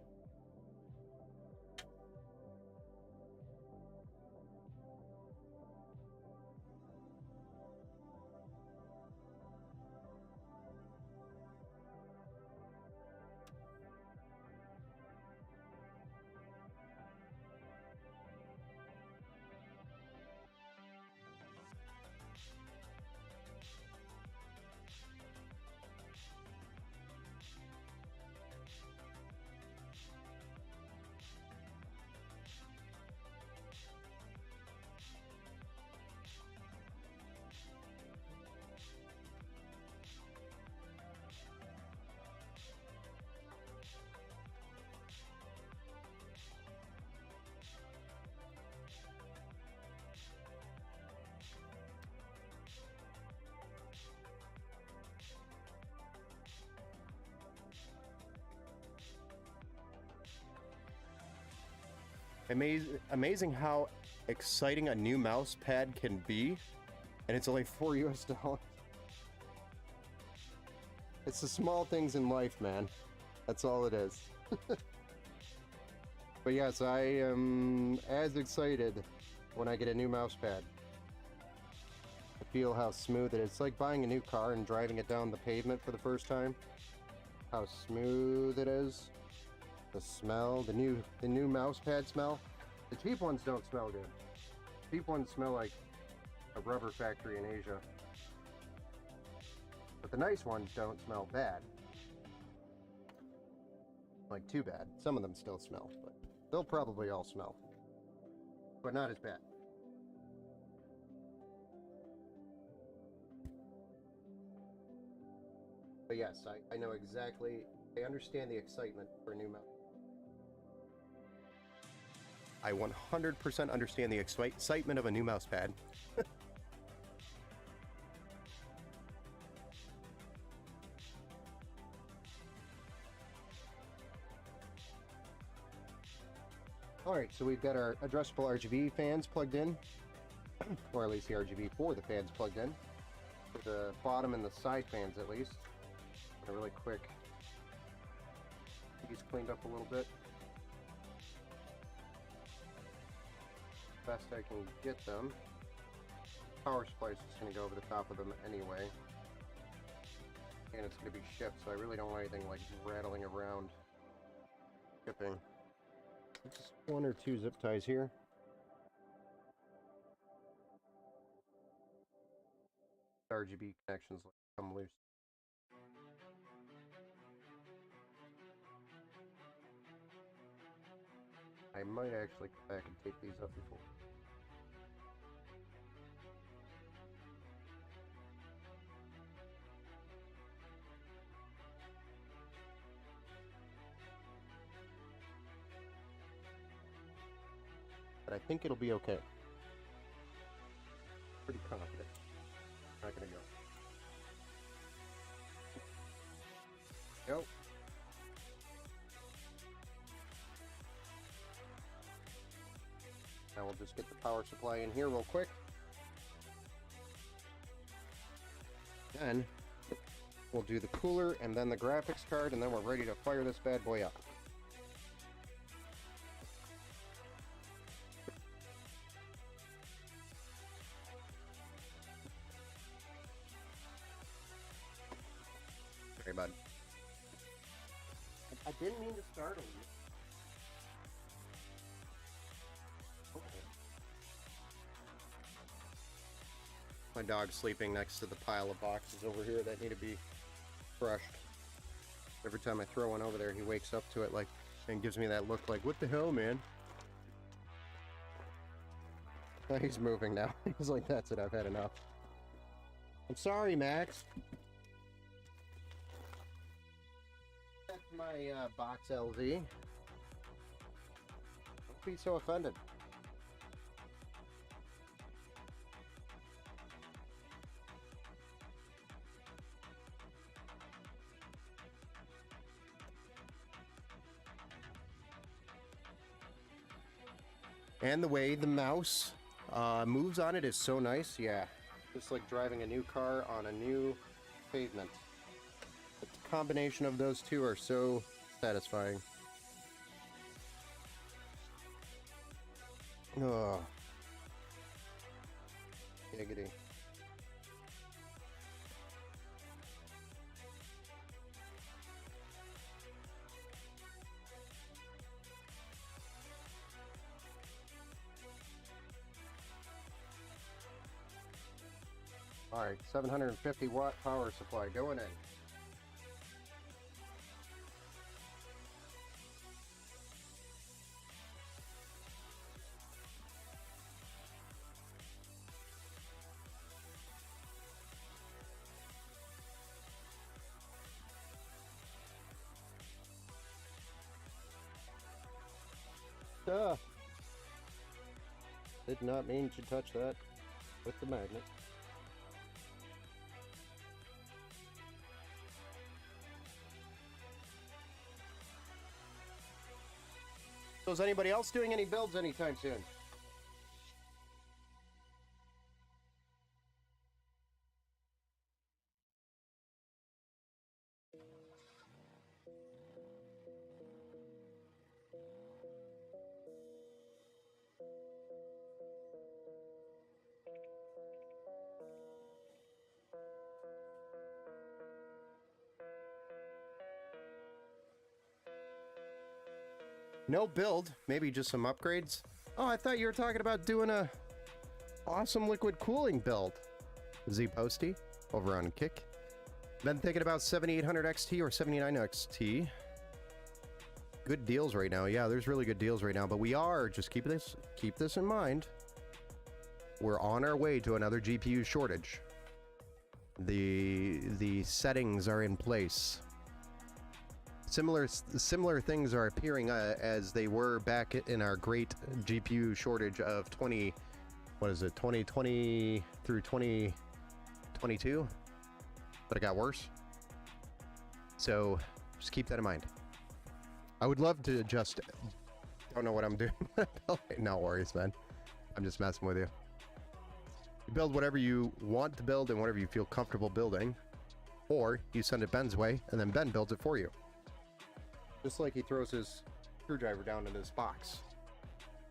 Amazing how exciting a new mouse pad can be, and it's only $4 US. It's the small things in life, man. That's all it is. But yes, I am as excited when I get a new mouse pad. I feel how smooth it is. It's like buying a new car and driving it down the pavement for the first time. How smooth it is. The smell, the new mouse pad smell. The cheap ones don't smell good. Cheap ones smell like a rubber factory in Asia. But the nice ones don't smell bad. like too bad. Some of them still smell, but they'll probably all smell. But not as bad. But yes, I know exactly, I understand the excitement for a new mouse. I 100% understand the excitement of a new mouse pad. Alright, so we've got our addressable RGB fans plugged in, or at least the RGB for the fans plugged in, for the bottom and the side fans at least. A really quick, these cleaned up a little bit. Best I can get them. Power supply is just going to go over the top of them anyway. And it's going to be shipped, so I really don't want anything like rattling around shipping. Just 1 or 2 zip ties here. RGB connections come loose. I might actually come back and take these up before. But I think it'll be okay. Pretty confident. Not gonna go. Go. Now we'll just get the power supply in here real quick. Then we'll do the cooler and then the graphics card, and then we're ready to fire this bad boy up. Sorry, bud. I didn't mean to startle you. My dog's sleeping next to the pile of boxes over here that need to be brushed. Every time I throw one over there, he wakes up to it like and gives me that look like, what the hell, man? He's moving now. He's like, that's it, I've had enough. I'm sorry, Max. That's my box LZ. Don't be so offended. And the way the mouse moves on it is so nice, yeah. Just like driving a new car on a new pavement. The combination of those two are so satisfying. Oh. Giggity. Alright, 750 watt power supply going in. Duh. Did not mean to touch that with the magnet. So is anybody else doing any builds anytime soon? No build, maybe just some upgrades. Oh, I thought you were talking about doing a awesome liquid cooling build. Z Posty over on Kick. Been thinking about 7800 XT or 79 XT. good deals right now. Yeah, there's really good deals right now, but we are, just keep this in mind. We're on our way to another GPU shortage. The settings are in place. Similar things are appearing as they were back in our great GPU shortage of 2020 through 2022, but it got worse. So just keep that in mind. I would love to just, don't know what I'm doing. No worries, man. I'm just messing with you. You build whatever you want to build and whatever you feel comfortable building, or you send it Ben's way and then Ben builds it for you. Just like he throws his screwdriver down in this box.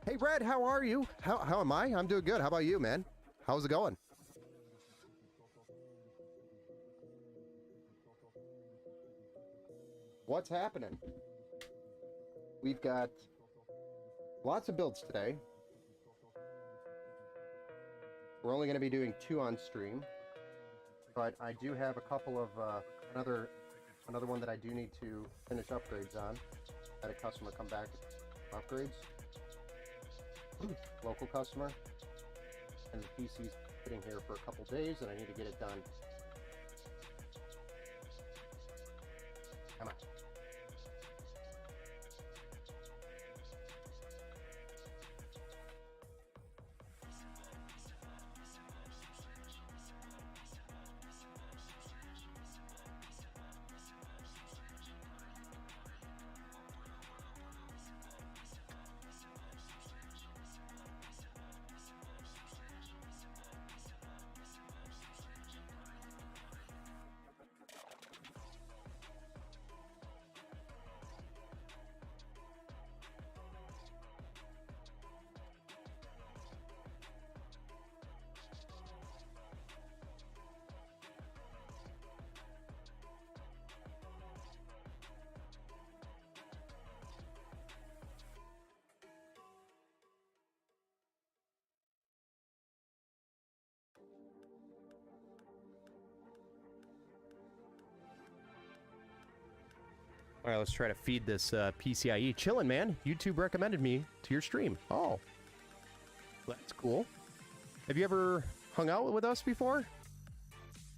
Hey, Red, how are you? How am I? I'm doing good. How about you, man? How's it going? What's happening? We've got lots of builds today. We're only going to be doing 2 on stream, but I do have a couple of another one that I do need to finish upgrades on. Had a customer come back upgrades, local customer, and the PC's sitting here for a couple days, and I need to get it done. Come on. All right, let's try to feed this PCIe. Chillin', man. YouTube recommended me to your stream. Oh, that's cool. Have you ever hung out with us before?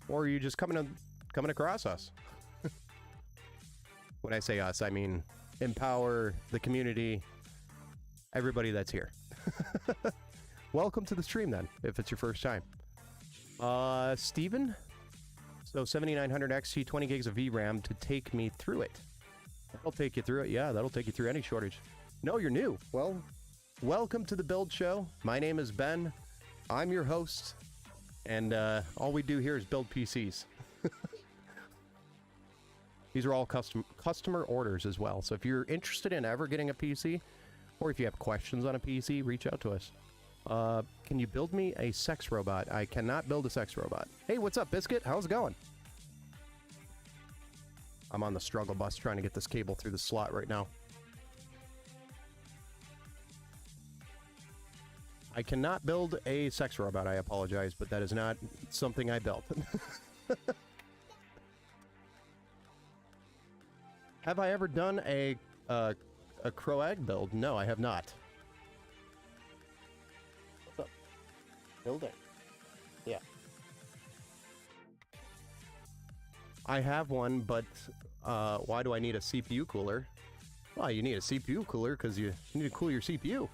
Or are you just coming across us? When I say us, I mean Empower, the community, everybody that's here. Welcome to the stream, then, if it's your first time. Steven? So 7900 XT, 20 gigs of VRAM to take me through it. That'll take you through it. Yeah, that'll take you through any shortage. No, you're new. Well, welcome to the Build Show. My name is Ben. I'm your host. And all we do here is build PCs. These are all customer orders as well. So if you're interested in ever getting a PC, or if you have questions on a PC, reach out to us. Can you build me a sex robot? I cannot build a sex robot. Hey, what's up, Biscuit? How's it going? I'm on the struggle bus trying to get this cable through the slot right now. I cannot build a sex robot, I apologize, but that is not something I built. Have I ever done a Croag build? No, I have not. What's up? Building. Yeah. I have one, but why do I need a CPU cooler? Well, you need a CPU cooler because you need to cool your CPU.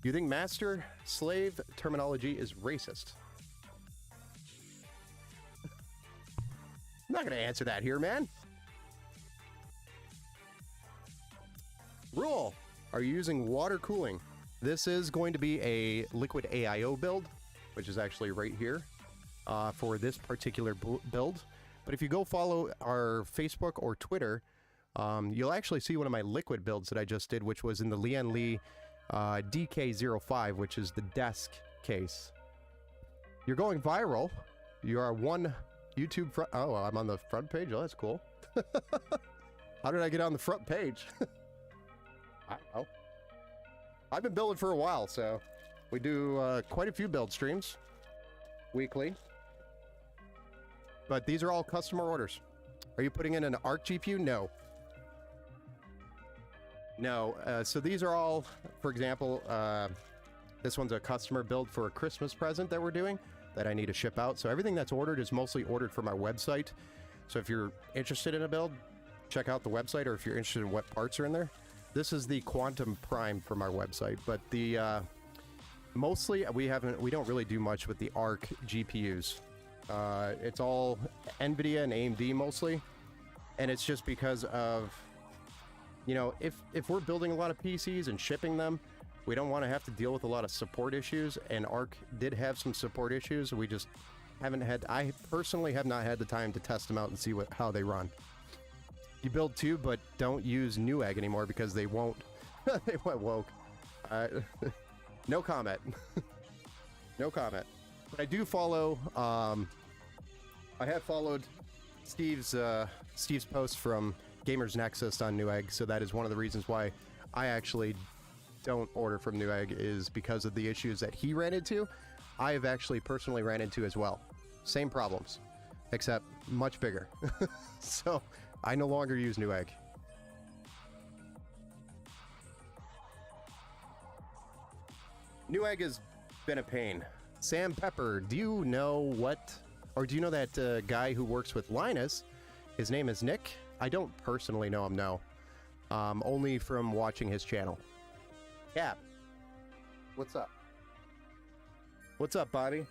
You think master-slave terminology is racist? I'm not going to answer that here, man. Rule, are you using water cooling? This is going to be a liquid AIO build, which is actually right here for this particular build. But if you go follow our Facebook or Twitter, you'll actually see one of my liquid builds that I just did, which was in the Lian Li DK05, which is the desk case. You're going viral. You are one YouTube front. Oh, I'm on the front page. Oh, that's cool. How did I get on the front page? I don't know. I've been building for a while, so we do quite a few build streams weekly. But these are all customer orders. Are you putting in an ARC GPU? No. No, so these are all, for example, this one's a customer build for a Christmas present that we're doing that I need to ship out. So everything that's ordered is mostly ordered from our website. So if you're interested in a build, check out the website, or if you're interested in what parts are in there. This is the Quantum Prime from our website, but the mostly we don't really do much with the ARC GPUs. It's all NVIDIA and AMD mostly, and it's just because of, you know, if we're building a lot of PCs and shipping them, we don't want to have to deal with a lot of support issues, and ARC did have some support issues. We just haven't had, I personally have not had the time to test them out and see how they run. You build two, but don't use Newegg anymore because they won't, they went woke. No comment. No comment. But I do follow, I have followed Steve's post from Gamers Nexus on Newegg, so that is one of the reasons why I actually don't order from Newegg, is because of the issues that he ran into. I have actually personally ran into as well. Same problems, except much bigger. So I no longer use Newegg. Newegg has been a pain. Sam Pepper, do you know that guy who works with Linus? His name is Nick. I don't personally know him, no. Only from watching his channel. Cap, what's up? What's up, Bobby?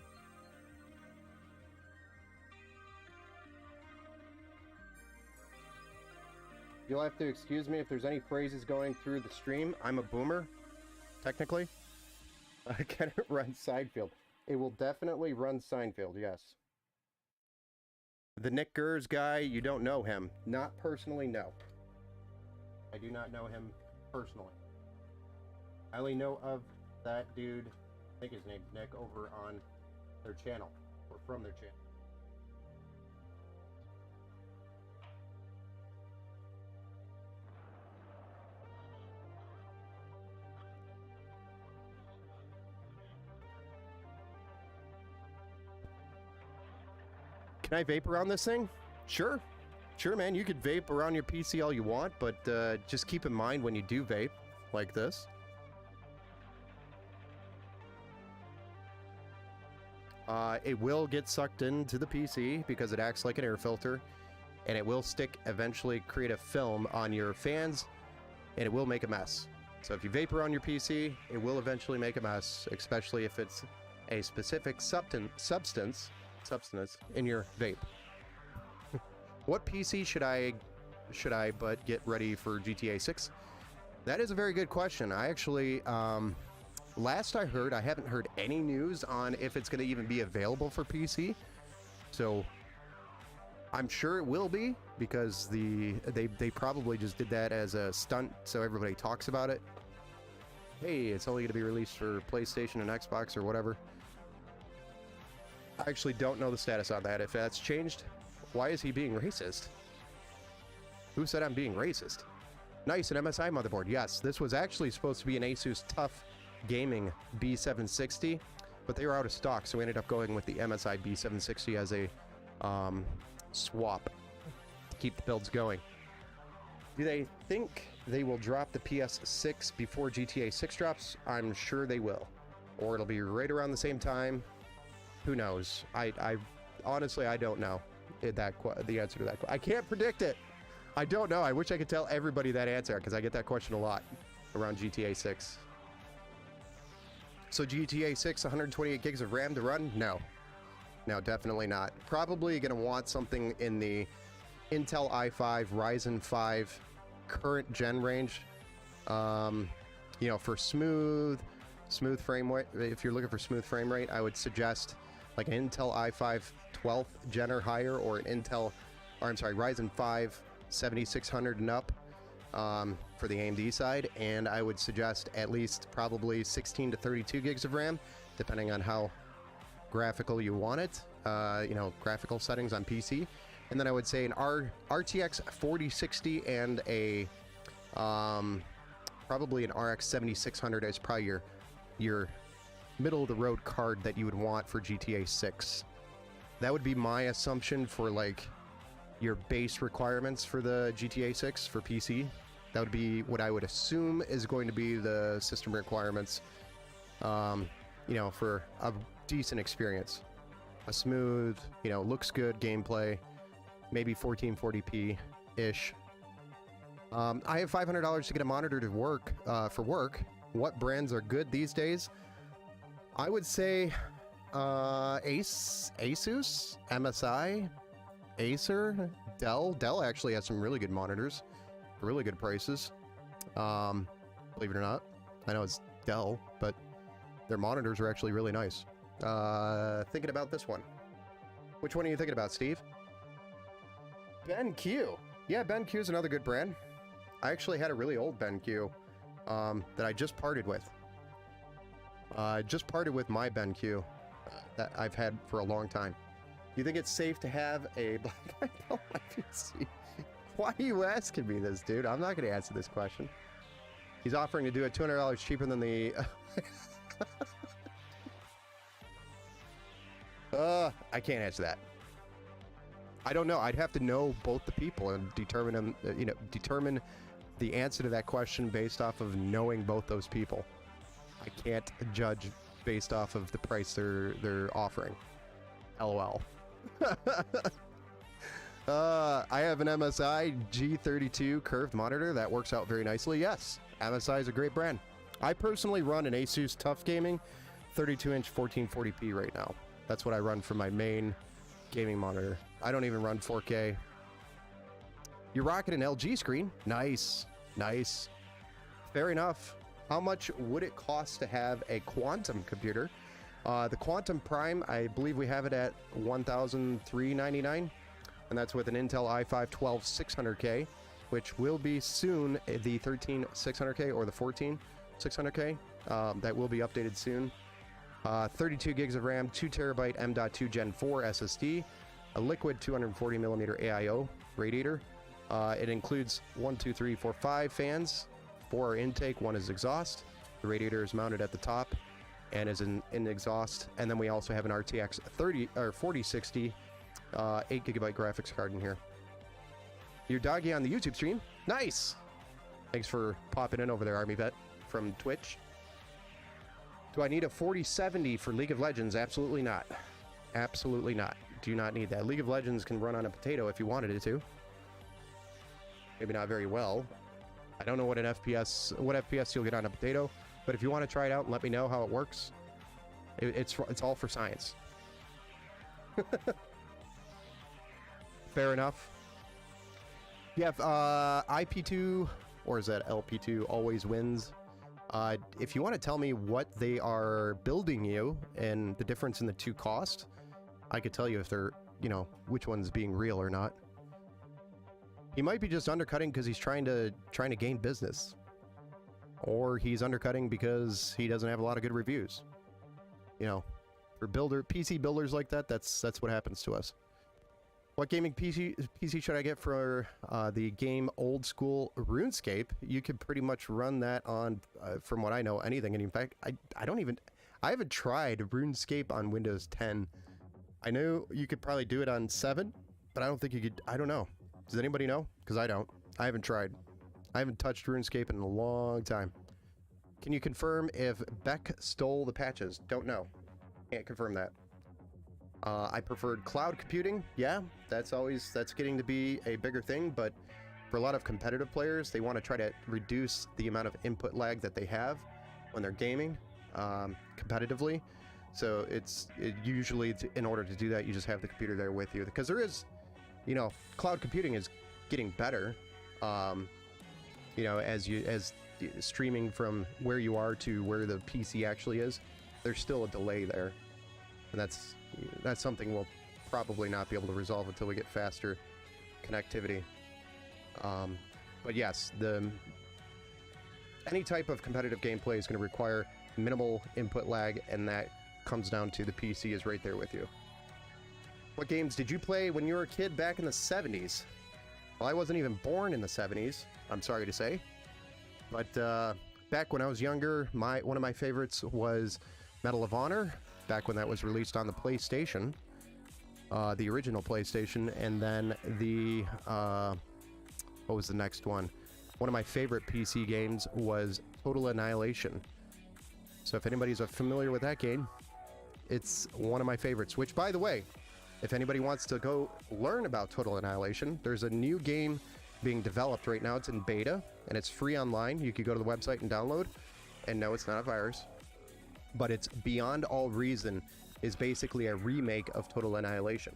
You'll have to excuse me if there's any phrases going through the stream. I'm a boomer, technically. Can it run Seinfeld? It will definitely run Seinfeld, yes. The Nick Gers guy, you don't know him. Not personally, no. I do not know him personally. I only know of that dude, I think his name's Nick, over on their channel, or from their channel. Can I vape around this thing? Sure. Sure, man, you could vape around your PC all you want, but just keep in mind when you do vape, like this. It will get sucked into the PC because it acts like an air filter, and it will eventually create a film on your fans, and it will make a mess. So if you vape around your PC, it will eventually make a mess, especially if it's a specific substance in your vape. What PC should I but get ready for GTA 6? That is a very good question. I actually, last I heard, I haven't heard any news on if it's going to even be available for PC. So I'm sure it will be, because they probably just did that as a stunt so everybody talks about it. Hey, it's only going to be released for PlayStation and Xbox or whatever. I actually don't know the status on that. If that's changed, why is he being racist? Who said I'm being racist? Nice, an MSI motherboard. Yes, this was actually supposed to be an Asus TUF Gaming B760, but they were out of stock, so we ended up going with the MSI B760 as a swap to keep the builds going. Do they think they will drop the PS6 before GTA 6 drops? I'm sure they will. Or it'll be right around the same time. Who knows? I honestly, I don't know the answer to that. I can't predict it. I don't know. I wish I could tell everybody that answer, because I get that question a lot around GTA 6. So GTA 6, 128 gigs of RAM to run? No. No, definitely not. Probably going to want something in the Intel i5, Ryzen 5 current gen range. You know, for smooth frame rate. If you're looking for smooth frame rate, I would suggest like an Intel i5 12th gen or higher, or an Ryzen 5 7600 and up for the AMD side, and I would suggest at least probably 16 to 32 gigs of RAM, depending on how graphical you want it, you know, graphical settings on PC. And then I would say an RTX 4060 and a probably an RX 7600 is probably your middle of the road card that you would want for GTA 6. That would be my assumption for like your base requirements for the GTA 6 for PC. That would be what I would assume is going to be the system requirements, you know, for a decent experience. A smooth, you know, looks good gameplay, maybe 1440p-ish. I have $500 to get a monitor to work, for work. What brands are good these days? I would say Asus, MSI, Acer, Dell. Dell actually has some really good monitors, really good prices. Believe it or not, I know it's Dell, but their monitors are actually really nice. Thinking about this one. Which one are you thinking about, Steve? BenQ. Yeah, BenQ is another good brand. I actually had a really old BenQ that I just parted with. I just parted with my BenQ that I've had for a long time. You think it's safe to have a Black Belt PC? Why are you asking me this, dude? I'm not going to answer this question. He's offering to do it $200 cheaper than the... I can't answer that. I don't know. I'd have to know both the people and determine, determine the answer to that question based off of knowing both those people. I can't judge based off of the price they're offering. LOL. I have an MSI G32 curved monitor that works out very nicely. Yes, MSI is a great brand. I personally run an Asus TUF Gaming 32-inch 1440p right now. That's what I run for my main gaming monitor. I don't even run 4K. You're rocking an LG screen. Nice. Nice. Fair enough. How much would it cost to have a Quantum computer? The Quantum Prime, I believe we have it at $1,399, and that's with an Intel i5-12 600K, which will be soon the 13 600K or the 14 600K. That will be updated soon. 32 gigs of RAM, 2 terabyte M.2 Gen 4 SSD, a liquid 240 millimeter AIO radiator. It includes 5 fans. 4 are intake, 1 is exhaust. The radiator is mounted at the top and is in exhaust. And then we also have an RTX 4060 8 gigabyte graphics card in here. Your doggy on the YouTube stream. Nice. Thanks for popping in over there, Army Vet from Twitch. Do I need a 4070 for League of Legends? Absolutely not. Absolutely not. Do not need that. League of Legends can run on a potato if you wanted it to. Maybe not very well. I don't know what FPS you'll get on a potato, but if you want to try it out and let me know how it works, it's all for science. Fair enough. Yeah, IP2, or is that LP2, always wins. If you want to tell me what they are building you and the difference in the two cost, I could tell you if they're, which one's being real or not. He might be just undercutting because he's trying to gain business, or he's undercutting because he doesn't have a lot of good reviews. For PC builders like that, that's what happens to us. What gaming PC should I get for the game Old School RuneScape? You could pretty much run that on, from what I know, anything. And in fact, I haven't tried RuneScape on Windows 10. I know you could probably do it on 7, but I don't think you could. I don't know. Does anybody know? Because I don't. I haven't tried. I haven't touched RuneScape in a long time. Can you confirm if Beck stole the patches? Don't know. Can't confirm that. I preferred cloud computing. Yeah, that's getting to be a bigger thing, but for a lot of competitive players, they want to try to reduce the amount of input lag that they have when they're gaming competitively. So usually in order to do that, you just have the computer there with you, because there is, cloud computing is getting better. As streaming from where you are to where the PC actually is, there's still a delay there, and that's something we'll probably not be able to resolve until we get faster connectivity. But yes, any type of competitive gameplay is going to require minimal input lag, and that comes down to the PC is right there with you. What games did you play when you were a kid back in the 70s? Well, I wasn't even born in the 70s, I'm sorry to say. But back when I was younger, one of my favorites was Medal of Honor, back when that was released on the PlayStation, the original PlayStation, and then what was the next one? one of my favorite PC games was Total Annihilation. So if anybody's familiar with that game, it's one of my favorites. Which, by the way, if anybody wants to go learn about Total Annihilation, there's a new game being developed right now. It's in beta, and it's free online. You could go to the website and download. And no, it's not a virus. But it's Beyond All Reason is basically a remake of Total Annihilation.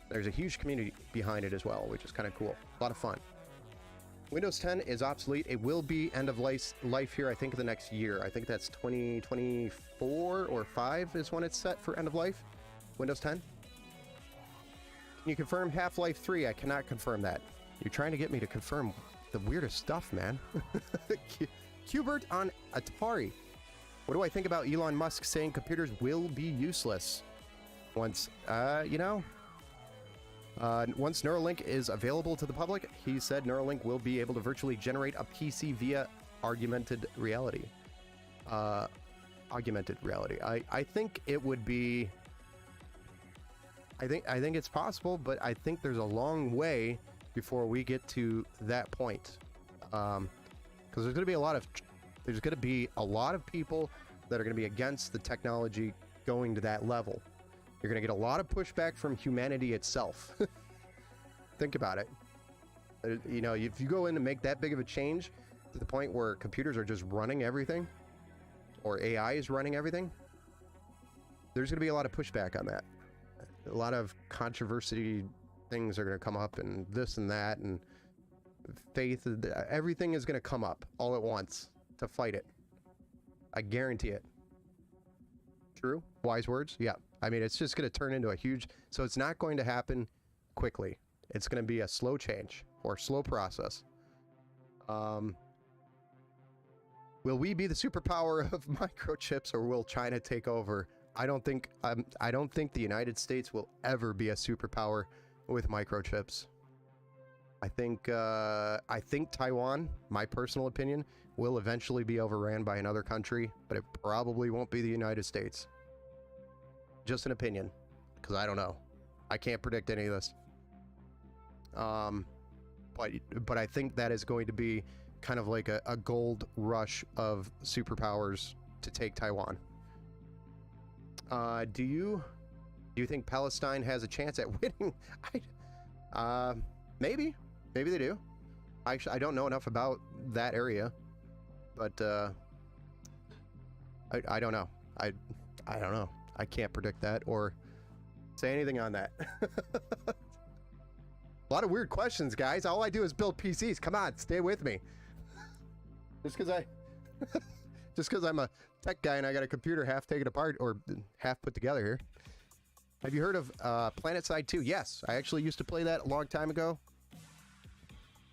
There's a huge community behind it as well, which is kind of cool. A lot of fun. Windows 10 is obsolete. It will be end of life here, I think, the next year. I think that's 2024 or 5 is when it's set for end of life. Windows 10. Can you confirm Half-Life 3? I cannot confirm that. You're trying to get me to confirm the weirdest stuff, man. Qbert on Atari. What do I think about Elon Musk saying computers will be useless? Once Neuralink is available to the public, he said Neuralink will be able to virtually generate a PC via augmented reality. I think it would be... I think it's possible, but I think there's a long way before we get to that point. Because there's going to be a lot of people that are going to be against the technology going to that level. You're going to get a lot of pushback from humanity itself. Think about it. You know, if you go in to make that big of a change to the point where computers are just running everything, or AI is running everything, there's going to be a lot of pushback on that. A lot of controversy things are going to come up, and this and that, and faith, everything is going to come up all at once to fight it. I guarantee it. True? Wise words? Yeah. I mean, it's just going to turn into a huge... So it's not going to happen quickly. It's going to be a slow change or slow process. Will we be the superpower of microchips, or will China take over? I don't think the United States will ever be a superpower with microchips. I think Taiwan, my personal opinion, will eventually be overran by another country, but it probably won't be the United States. Just an opinion, because I don't know. I can't predict any of this. But I think that is going to be kind of like a gold rush of superpowers to take Taiwan. Do you think Palestine has a chance at winning? Maybe they do. Actually, I don't know enough about that area, but I don't know. I don't know. I can't predict that or say anything on that. A lot of weird questions, guys. All I do is build PCs. Come on, stay with me. Just because I'm a tech guy and I got a computer half taken apart or half put together here. Have you heard of PlanetSide 2? Yes, I actually used to play that a long time ago.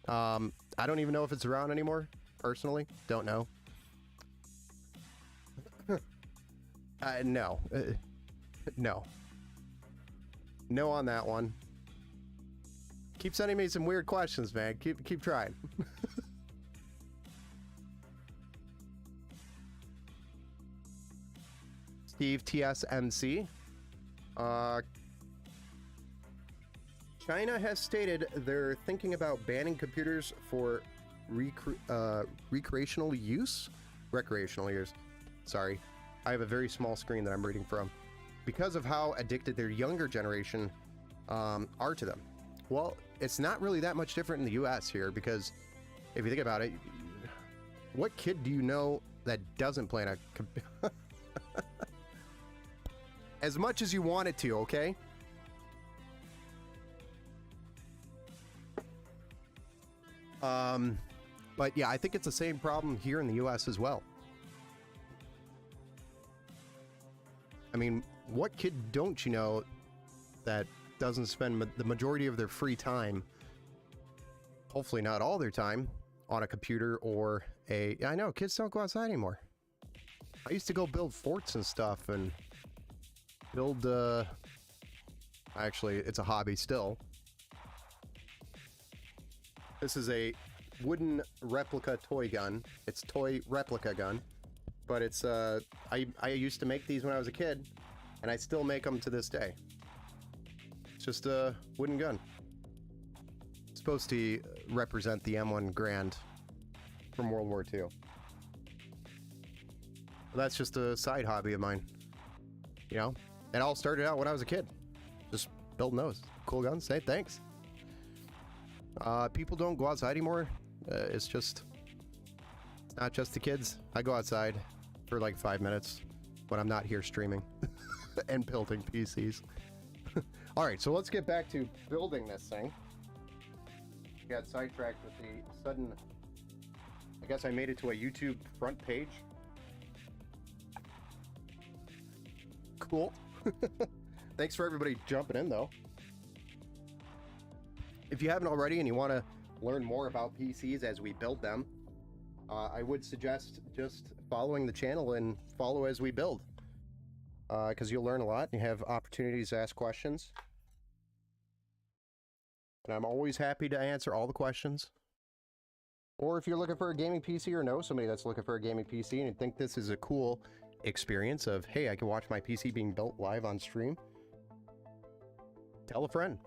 I don't even know if it's around anymore, personally. Don't know. No. No. No on that one. Keep sending me some weird questions, man. Keep trying. Steve TSMC. China has stated they're thinking about banning computers for recreational use. Sorry. I have a very small screen that I'm reading from. Because of how addicted their younger generation are to them. Well, it's not really that much different in the US here, because if you think about it, what kid do you know that doesn't play on a computer? As much as you want it to, okay? But yeah, I think it's the same problem here in the US as well. I mean, what kid don't you know that doesn't spend the majority of their free time, hopefully not all their time, on a computer or a... I know, kids don't go outside anymore. I used to go build forts and stuff and build, actually, it's a hobby still. This is a wooden replica toy gun. It's toy replica gun. But it's, I used to make these when I was a kid, and I still make them to this day. It's just a wooden gun. It's supposed to represent the M1 Garand from World War II. That's just a side hobby of mine. You know? It all started out when I was a kid. Just building those. Cool guns. Hey, thanks. People don't go outside anymore. It's not just the kids. I go outside for like 5 minutes when I'm not here streaming and building PCs. All right, so let's get back to building this thing. Got sidetracked with the sudden... I guess I made it to a YouTube front page. Cool. Thanks for everybody jumping in, though. If you haven't already and you want to learn more about PCs as we build them, I would suggest just following the channel and follow as we build. Because you'll learn a lot and you have opportunities to ask questions. And I'm always happy to answer all the questions. Or if you're looking for a gaming PC or know somebody that's looking for a gaming PC and you think this is a cool experience of, hey, I can watch my PC being built live on stream, tell a friend.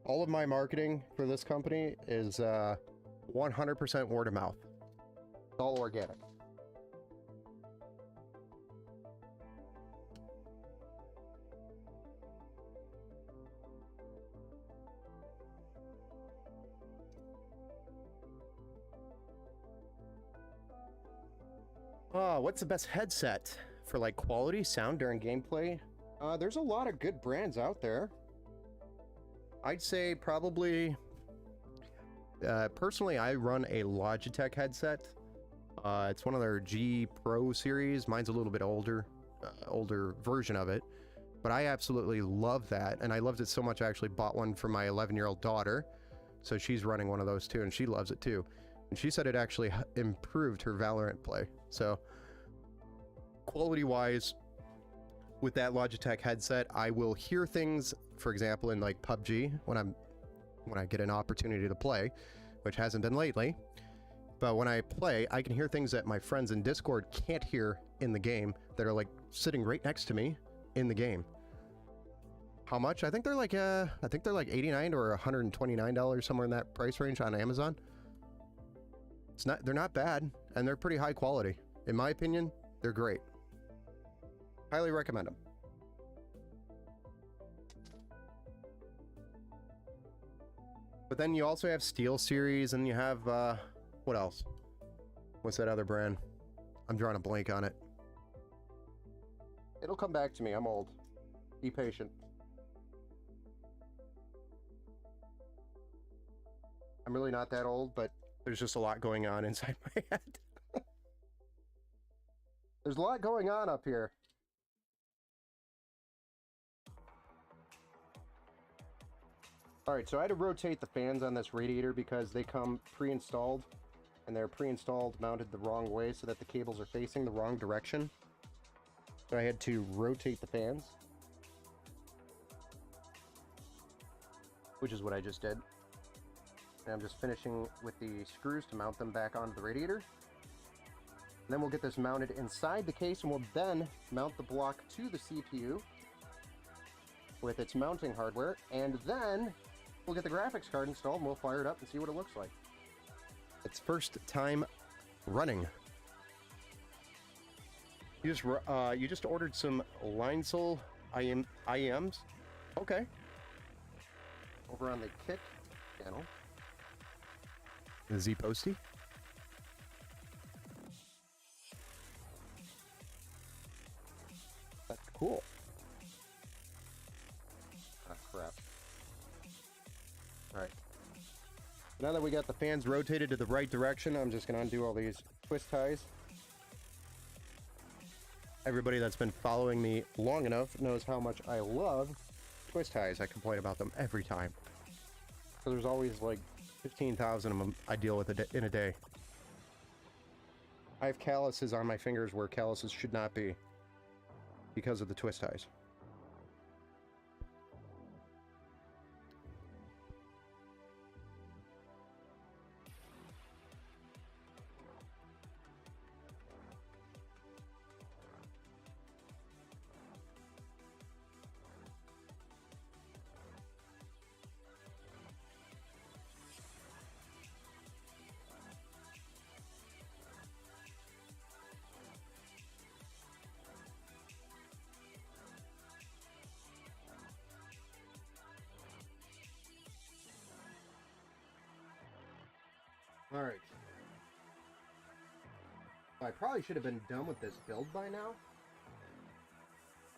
All of my marketing for this company is 100% word of mouth. It's all organic. What's the best headset for like quality sound during gameplay? There's a lot of good brands out there. I'd say probably, personally, I run a Logitech headset. It's one of their G Pro series. Mine's a little bit older version of it, but I absolutely love that. And I loved it so much, I actually bought one for my 11-year-old daughter. So she's running one of those too, and she loves it too. And she said it actually improved her Valorant play. So quality-wise, with that Logitech headset, I will hear things, for example, in like PUBG when I get an opportunity to play, which hasn't been lately. But when I play, I can hear things that my friends in Discord can't hear in the game that are like sitting right next to me in the game. How much? I think they're like $89 or $129, somewhere in that price range on Amazon. They're not bad, and they're pretty high quality. In my opinion, they're great. Highly recommend them. But then you also have SteelSeries, and you have, what else? What's that other brand? I'm drawing a blank on it. It'll come back to me. I'm old. Be patient. I'm really not that old, but there's just a lot going on inside my head. There's a lot going on up here. Alright, so I had to rotate the fans on this radiator because they come pre-installed, and they're pre-installed mounted the wrong way so that the cables are facing the wrong direction. So I had to rotate the fans, which is what I just did. And I'm just finishing with the screws to mount them back onto the radiator. And then we'll get this mounted inside the case, and we'll then mount the block to the CPU with its mounting hardware, and then we'll get the graphics card installed and we'll fire it up and see what it looks like. It's first time running. You just ordered some Linesel IEMs? Okay. Over on the Kit channel. The Z Posty. That's cool. Ah, crap. Alright. Now that we got the fans rotated to the right direction, I'm just going to undo all these twist ties. Everybody that's been following me long enough knows how much I love twist ties. I complain about them every time. So there's always like 15,000 of them I deal with in a day. I have calluses on my fingers where calluses should not be because of the twist ties. Alright. I probably should have been done with this build by now.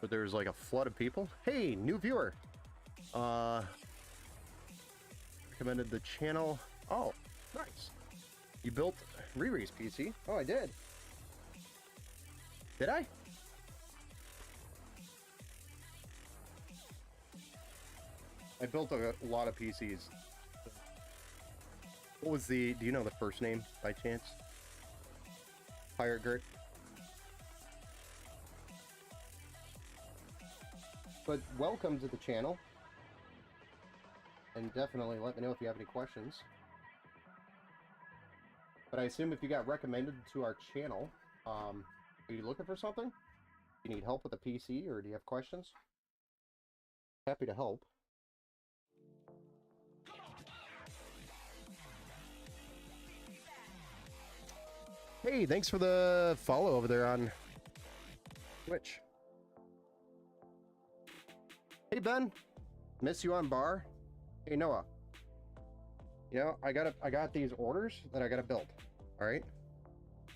But there's like a flood of people. Hey, new viewer. Recommended the channel. Oh, nice. You built Riri's PC? Oh, I did. Did I? I built a lot of PCs. What was the... Do you know the first name, by chance? Pirate Gert? But welcome to the channel. And definitely let me know if you have any questions. But I assume if you got recommended to our channel, are you looking for something? Do you need help with a PC, or do you have questions? Happy to help. Hey, thanks for the follow over there on Twitch. Hey, Ben. Miss you on bar. Hey, Noah. You know, I got these orders that I gotta build. All right?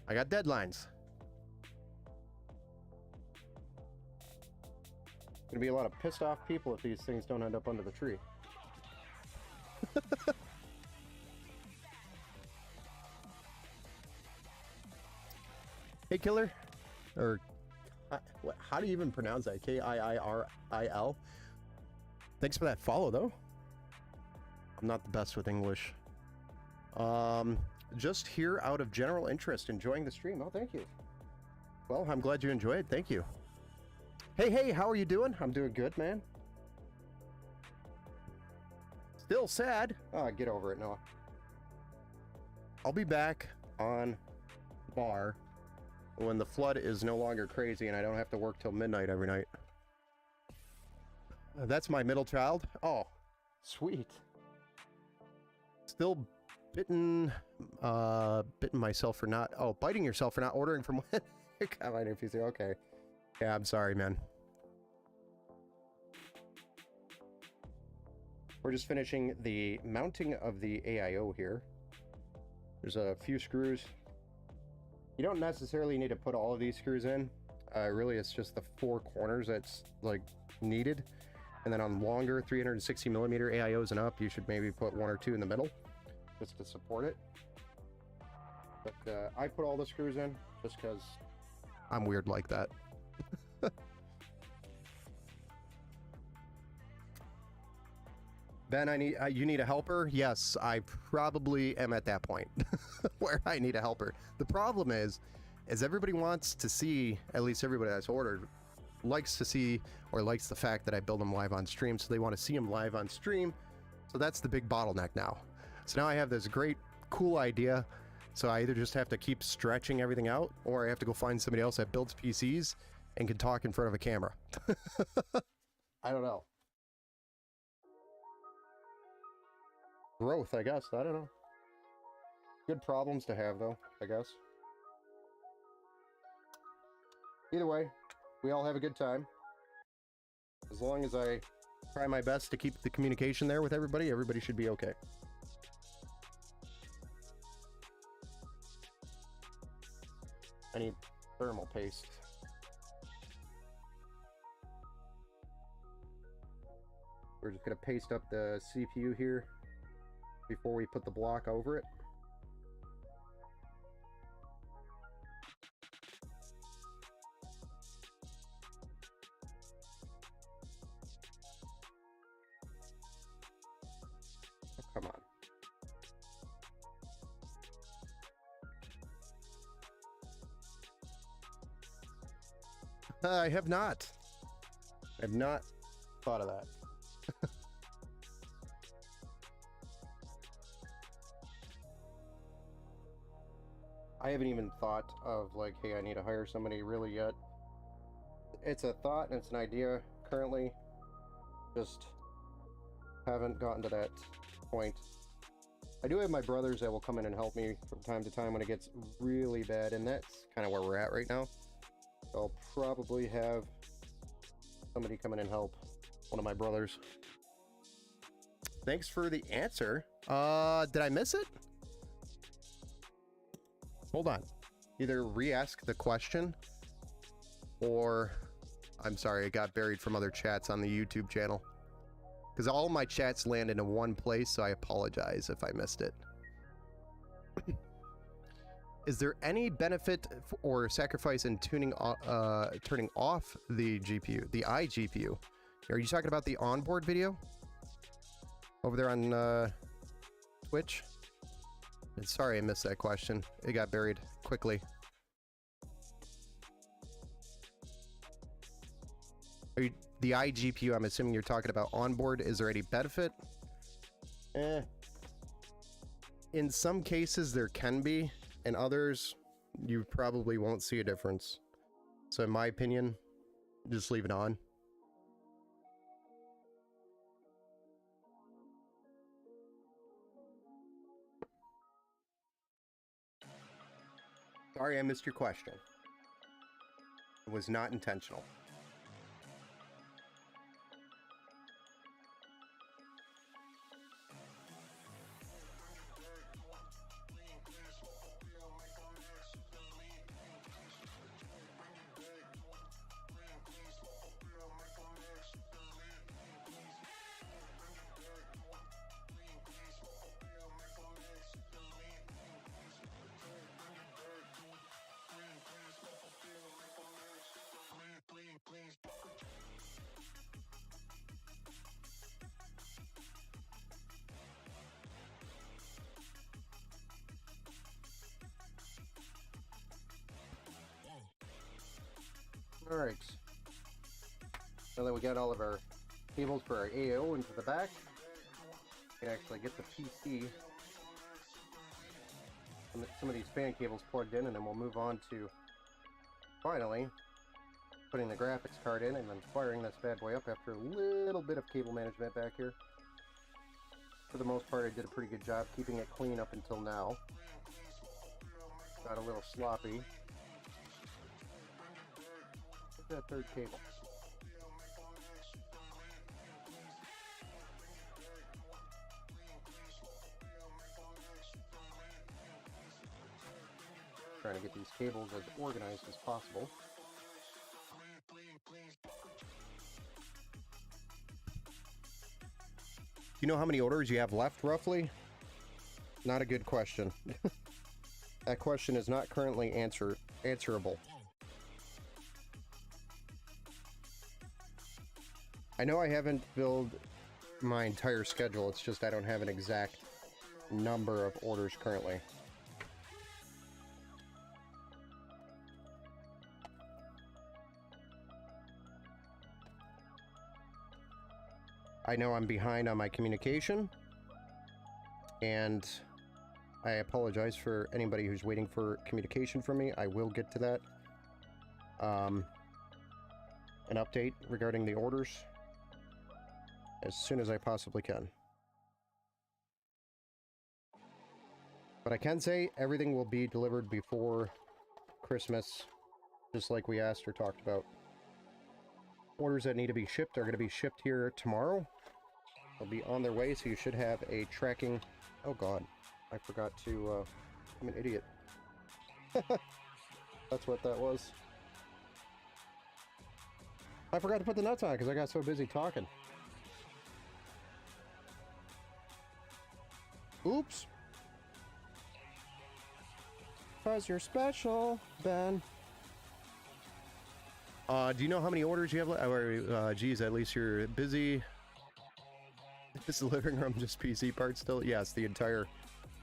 I got deadlines. Gonna be a lot of pissed off people if these things don't end up under the tree. Hey, Killer. Or, how do you even pronounce that? Kiiril? Thanks for that follow, though. I'm not the best with English. Just here out of general interest, enjoying the stream. Oh, thank you. Well, I'm glad you enjoyed. Thank you. Hey, how are you doing? I'm doing good, man. Still sad. Get over it, Noah. I'll be back on bar when the flood is no longer crazy and I don't have to work till midnight every night. That's my middle child. Oh, sweet. Still bitten myself for not... Oh, biting yourself for not ordering from when you're commenting if you say, okay. Yeah, I'm sorry, man. We're just finishing the mounting of the AIO here. There's a few screws. You don't necessarily need to put all of these screws in. Really, it's just the four corners that's like needed. And then on longer 360 millimeter AIOs and up, you should maybe put one or two in the middle just to support it. But I put all the screws in just because I'm weird like that. Ben, you need a helper? Yes, I probably am at that point where I need a helper. The problem is everybody wants to see, at least everybody that's ordered, likes to see or likes the fact that I build them live on stream, so they want to see them live on stream. So that's the big bottleneck now. So now I have this great, cool idea. So I either just have to keep stretching everything out, or I have to go find somebody else that builds PCs and can talk in front of a camera. I don't know. Growth, I guess. I don't know. Good problems to have, though, I guess. Either way, we all have a good time. As long as I try my best to keep the communication there with everybody, everybody should be okay. I need thermal paste. We're just going to paste up the CPU here before we put the block over it. Oh, come on. I have not. I have not thought of that. I haven't even thought of like, hey, I need to hire somebody really yet. It's a thought and it's an idea currently. Just haven't gotten to that point. I do have my brothers that will come in and help me from time to time when it gets really bad, and that's kind of where we're at right now. I'll probably have somebody come in and help one of my brothers. Thanks for the answer. Did I miss it? Hold on. Either re-ask the question, or... I'm sorry, it got buried from other chats on the YouTube channel. Because all my chats land into one place, so I apologize if I missed it. Is there any benefit or sacrifice in turning off the GPU, the iGPU? Are you talking about the onboard video? Over there on Twitch? And sorry I missed that question. It got buried quickly. Are you, the iGPU, I'm assuming you're talking about onboard. Is there any benefit? In some cases there can be. In others, you probably won't see a difference. So in my opinion, just leave it on. Sorry I missed your question. It was not intentional. Alright. Now that we got all of our cables for our AO into the back, we can actually get the PC and some of these fan cables plugged in, and then we'll move on to finally putting the graphics card in and then firing this bad boy up after a little bit of cable management back here. For the most part, I did a pretty good job keeping it clean up until now. Got a little sloppy. That third cable. Trying to get these cables as organized as possible. Do you know how many orders you have left, roughly? Not a good question. That question is not currently answerable. I know I haven't filled my entire schedule, it's just I don't have an exact number of orders currently. I know I'm behind on my communication, and I apologize for anybody who's waiting for communication from me. I will get to that. An update regarding the orders as soon as I possibly can. But I can say everything will be delivered before Christmas, just like we asked or talked about. Orders that need to be shipped are going to be shipped here tomorrow. They'll be on their way, so you should have a tracking... Oh god, I forgot to... I'm an idiot. That's what that was. I forgot to put the nuts on because I got so busy talking. Oops. Cause you're special, Ben. Do you know how many orders you have left? Geez, at least you're busy. Is the living room just PC parts still? Yes, the entire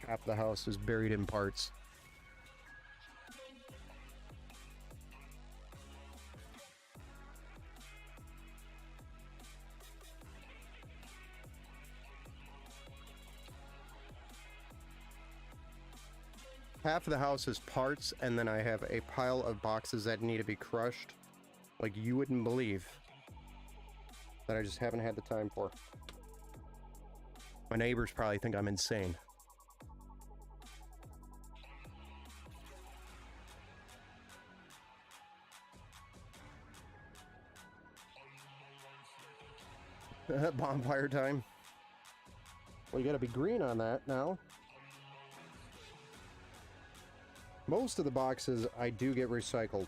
half of the house is buried in parts. Half of the house is parts, and then I have a pile of boxes that need to be crushed. Like you wouldn't believe. That I just haven't had the time for. My neighbors probably think I'm insane. Bonfire time. Well, you gotta be green on that now. Most of the boxes I do get recycled,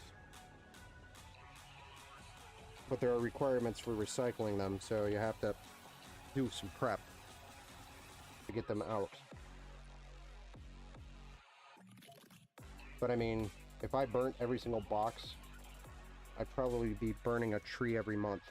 but there are requirements for recycling them, so you have to do some prep to get them out. But I mean, if I burnt every single box, I'd probably be burning a tree every month.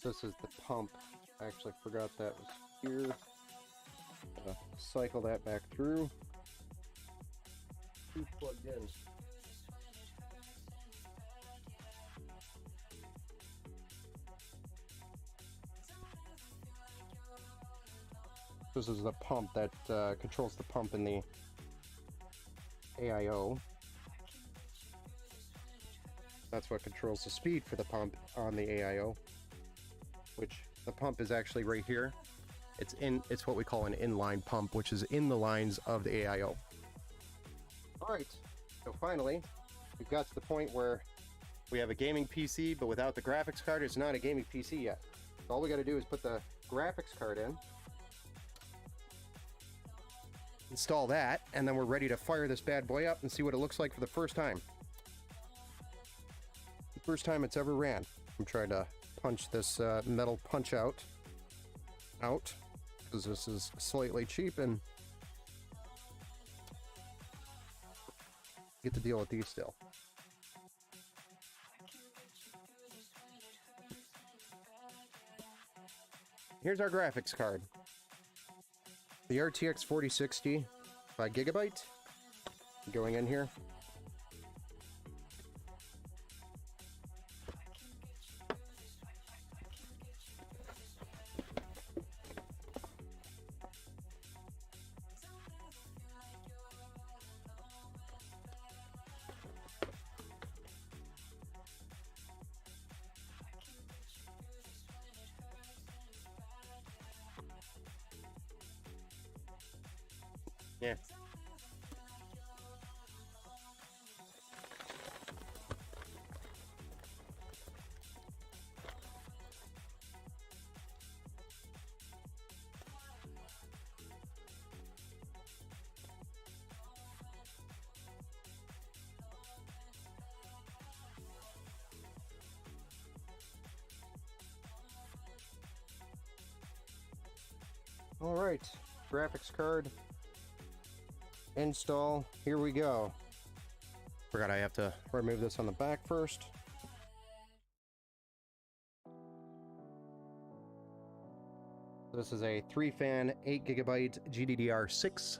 This is the pump. I actually forgot that was here. Cycle that back through. Plugged in. This is the pump that controls the pump in the AIO. That's what controls the speed for the pump on the AIO, which the pump is actually right here. It's what we call an inline pump, which is in the lines of the AIO. All right, so finally, we've got to the point where we have a gaming PC, but without the graphics card, it's not a gaming PC yet. So all we got to do is put the graphics card in, install that, and then we're ready to fire this bad boy up and see what it looks like for the first time. The first time it's ever ran. I'm trying to punch this metal punch out, because this is slightly cheap and get to deal with these still. Here's our graphics card. The RTX 4060 5GB going in here. Yeah. All right, graphics card install. Here we go. Forgot I have to remove this on the back first. This is a 3-fan 8GB GDDR6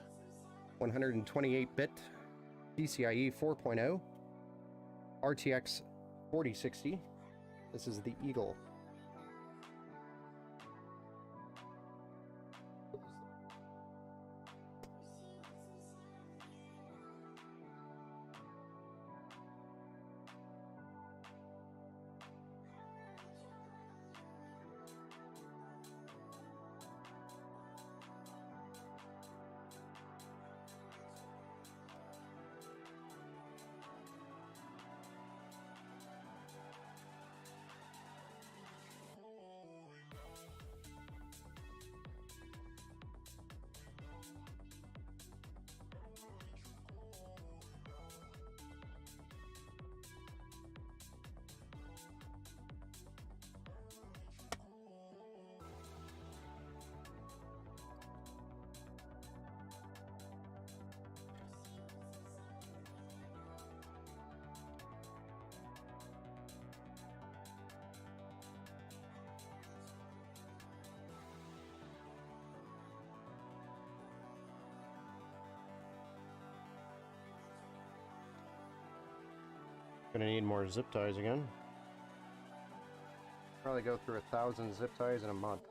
128-bit PCIe 4.0 RTX 4060. This is the Eagle. Gonna need more zip ties again. Probably go through 1,000 zip ties in a month.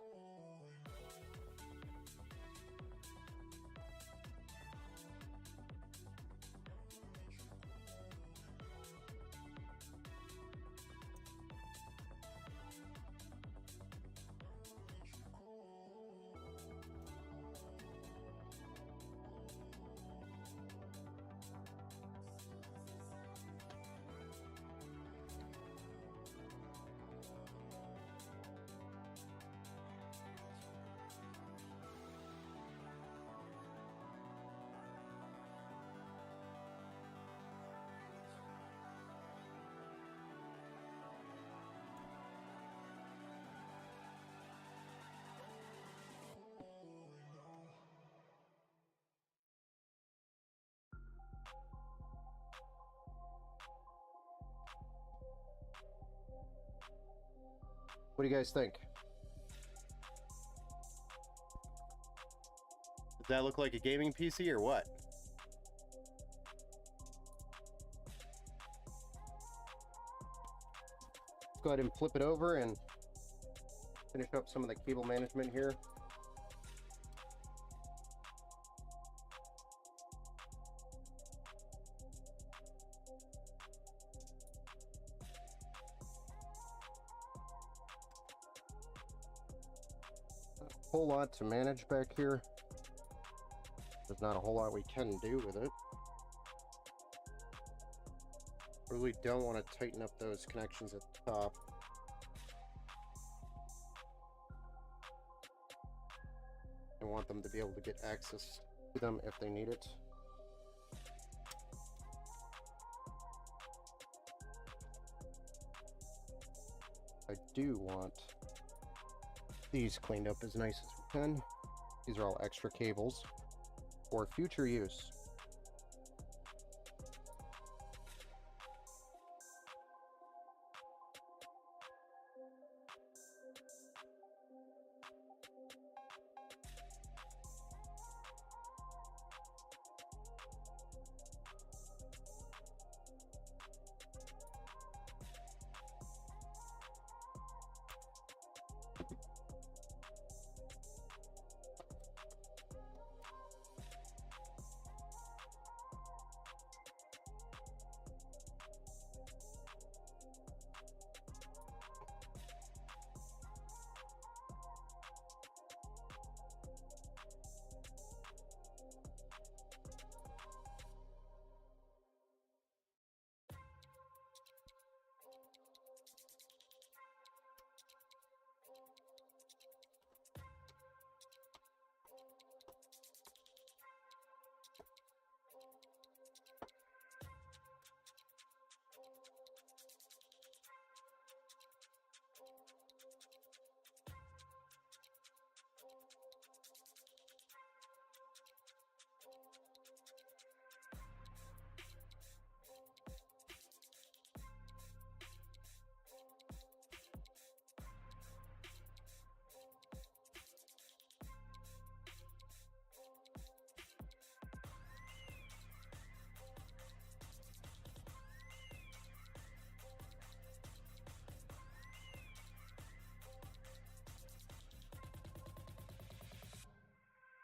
What do you guys think? Does that look like a gaming PC or what? Let's go ahead and flip it over and finish up some of the cable management here. Whole lot to manage back here. There's not a whole lot we can do with it. Really don't want to tighten up those connections at the top. I want them to be able to get access to them if they need it. I do want these cleaned up as nice as we can. These are all extra cables for future use.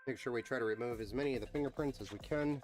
Make sure we try to remove as many of the fingerprints as we can.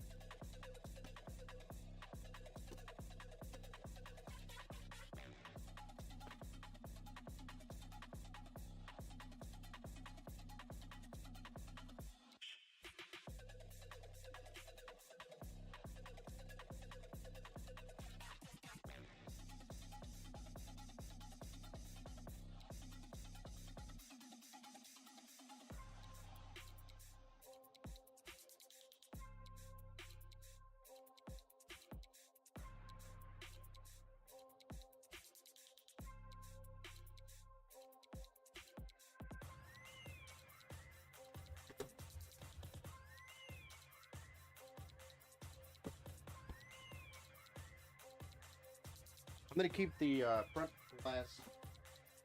I'm going to keep the front glass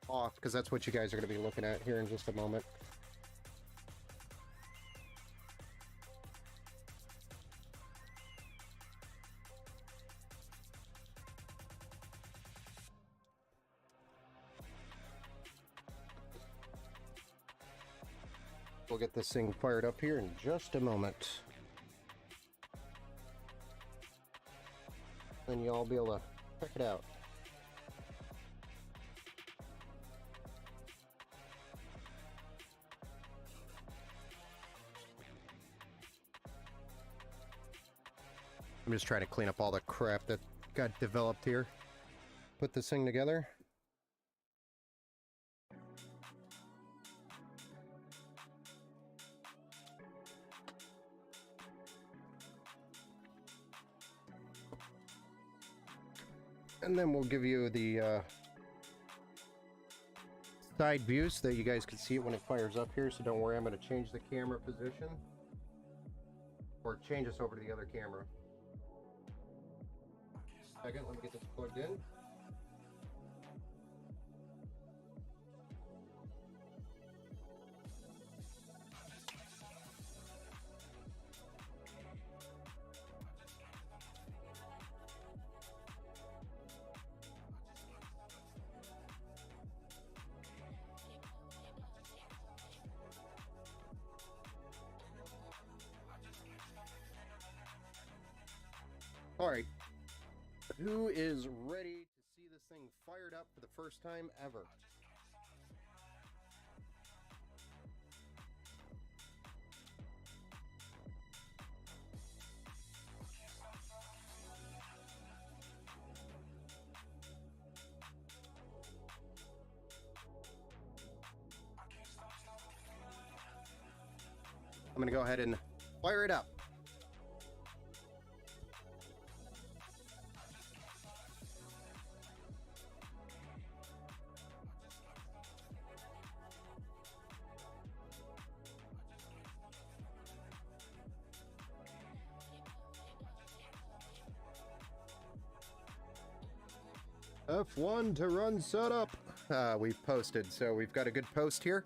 off because that's what you guys are going to be looking at here in just a moment. We'll get this thing fired up here in just a moment. Then you'll all be able to check it out. I'm just trying to clean up all the crap that got developed here. Put this thing together. And then we'll give you the side view so that you guys can see it when it fires up here. So don't worry, I'm going to change the camera position. Or change us over to the other camera. Second, let me get this plugged in. All right. Who is ready to see this thing fired up for the first time ever? I'm going to go ahead and fire it up. F1 to run setup. We've posted, so we've got a good post here,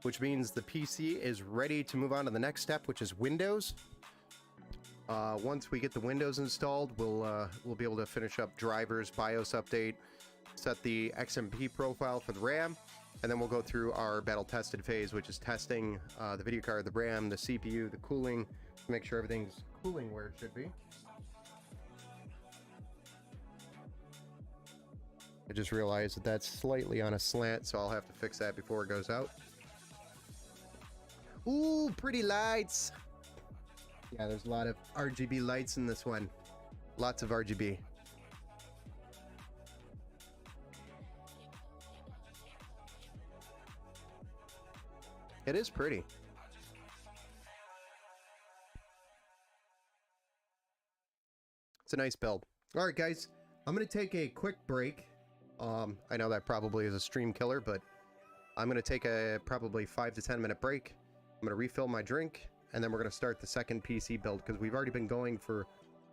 which means the PC is ready to move on to the next step, which is Windows. Once we get the Windows installed, we'll be able to finish up drivers, BIOS update, set the XMP profile for the RAM, and then we'll go through our battle tested phase, which is testing the video card, the RAM, the CPU, the cooling, to make sure everything's cooling where it should be. I just realized that that's slightly on a slant, so I'll have to fix that before it goes out. Ooh, pretty lights. Yeah, there's a lot of RGB lights in this one. Lots of RGB. It is pretty. It's a nice build. All right, guys, I'm going to take a quick break. I know that probably is a stream killer, but I'm going to take a probably 5 to 10 minute break. I'm going to refill my drink, and then we're going to start the second PC build, because we've already been going for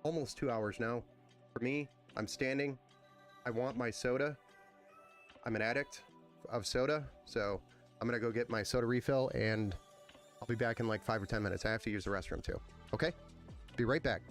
almost 2 hours now. For me, I'm standing. I want my soda. I'm an addict of soda, so I'm going to go get my soda refill, and I'll be back in like 5 or 10 minutes. I have to use the restroom too. Okay? Be right back.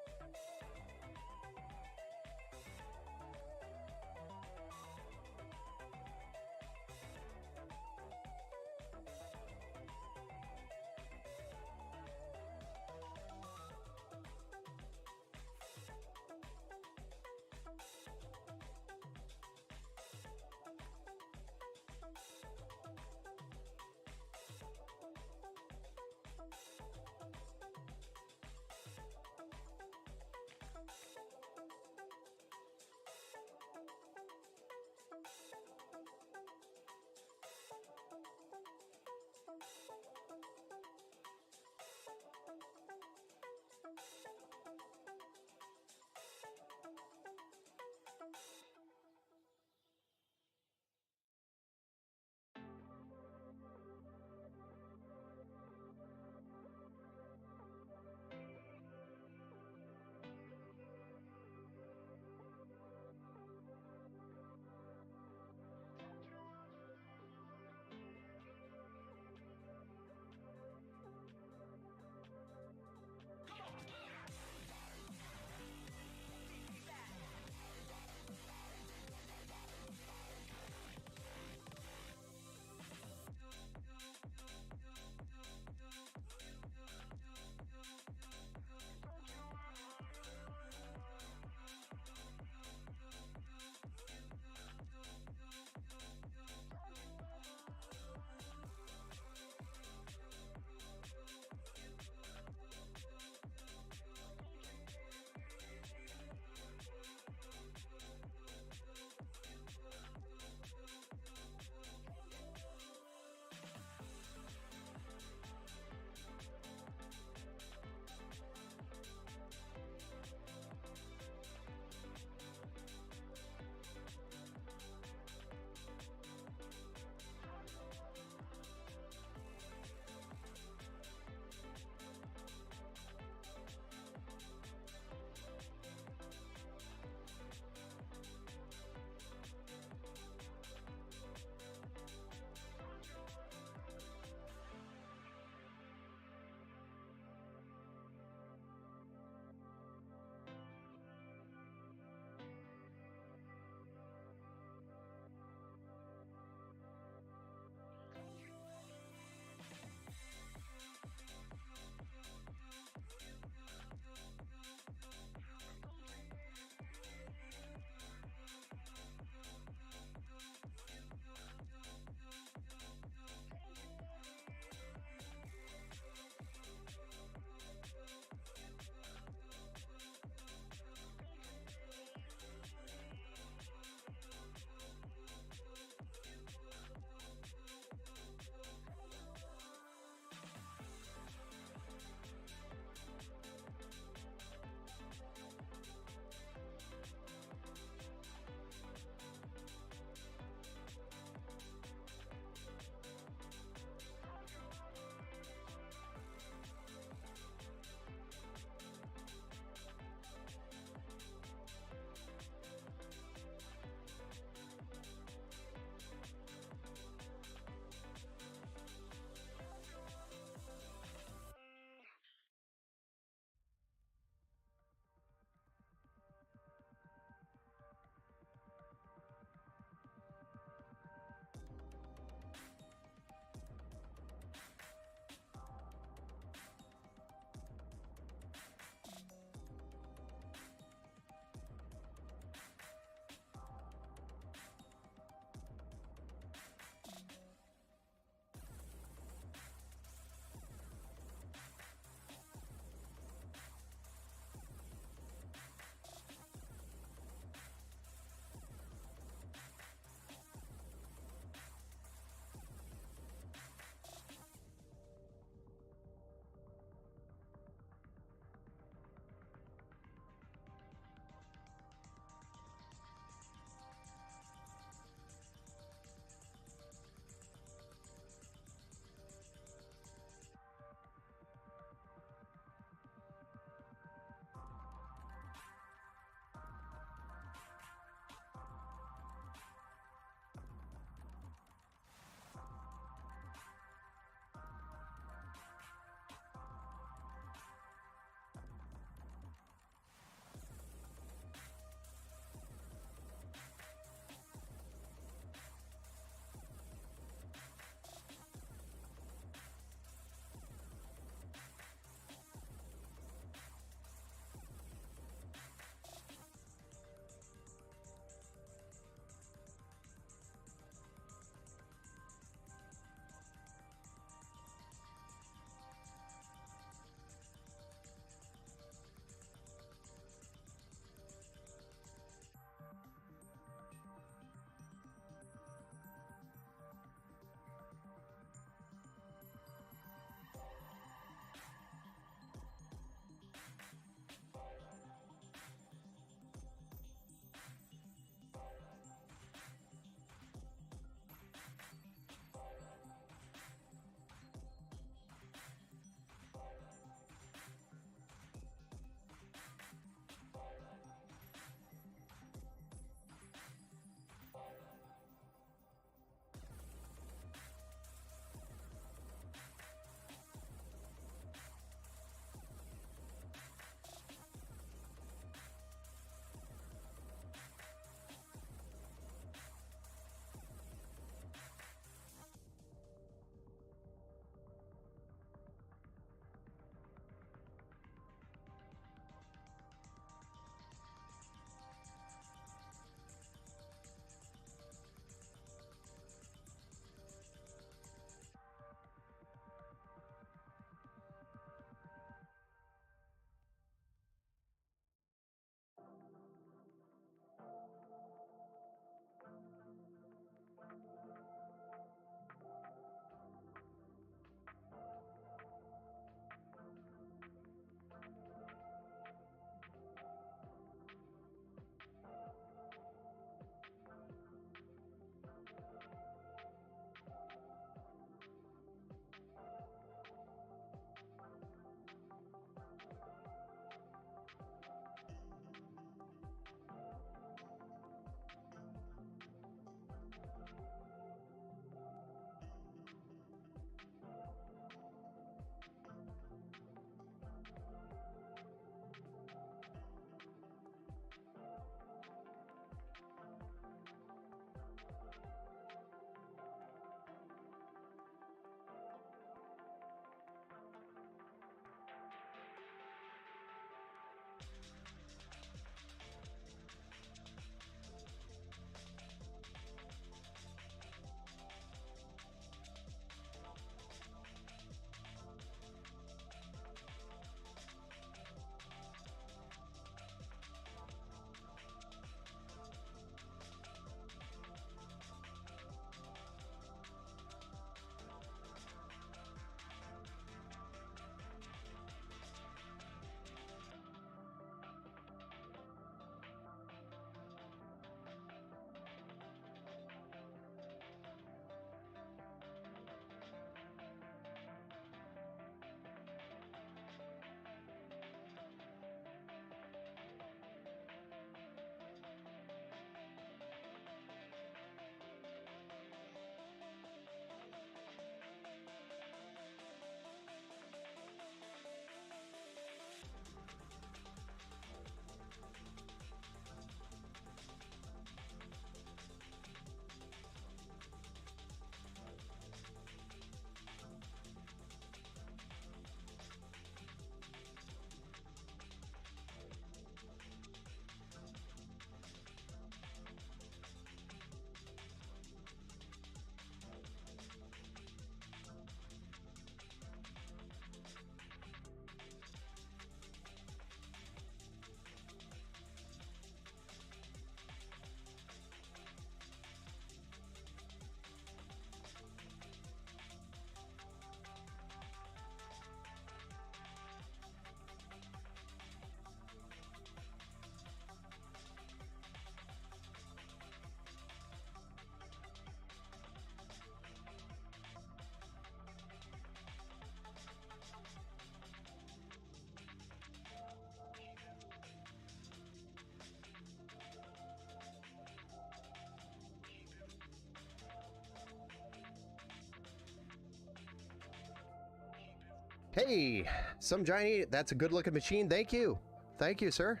Hey, some giant. That's a good-looking machine. Thank you. Thank you, sir.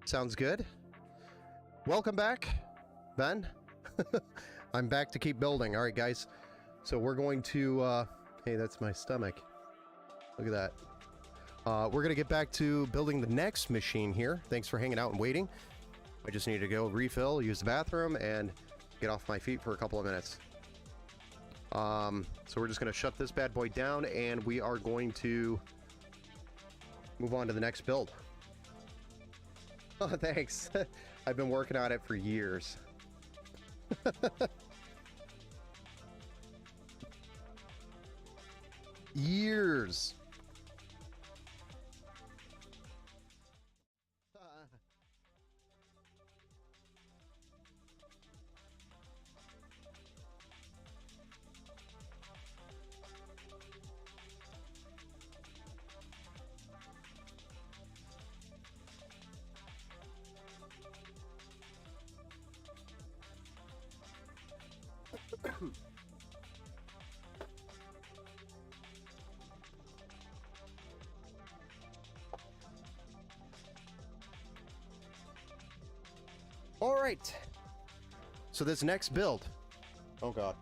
Sounds good. Welcome back, Ben. I'm back to keep building. All right, guys. So we're going to... hey, that's my stomach. Look at that. We're going to get back to building the next machine here. Thanks for hanging out and waiting. I just need to go refill, use the bathroom, and get off my feet for a couple of minutes. So we're just going to shut this bad boy down, and we are going to move on to the next build. Oh, thanks. I've been working on it for years. Years. All right. So this next build. Oh God.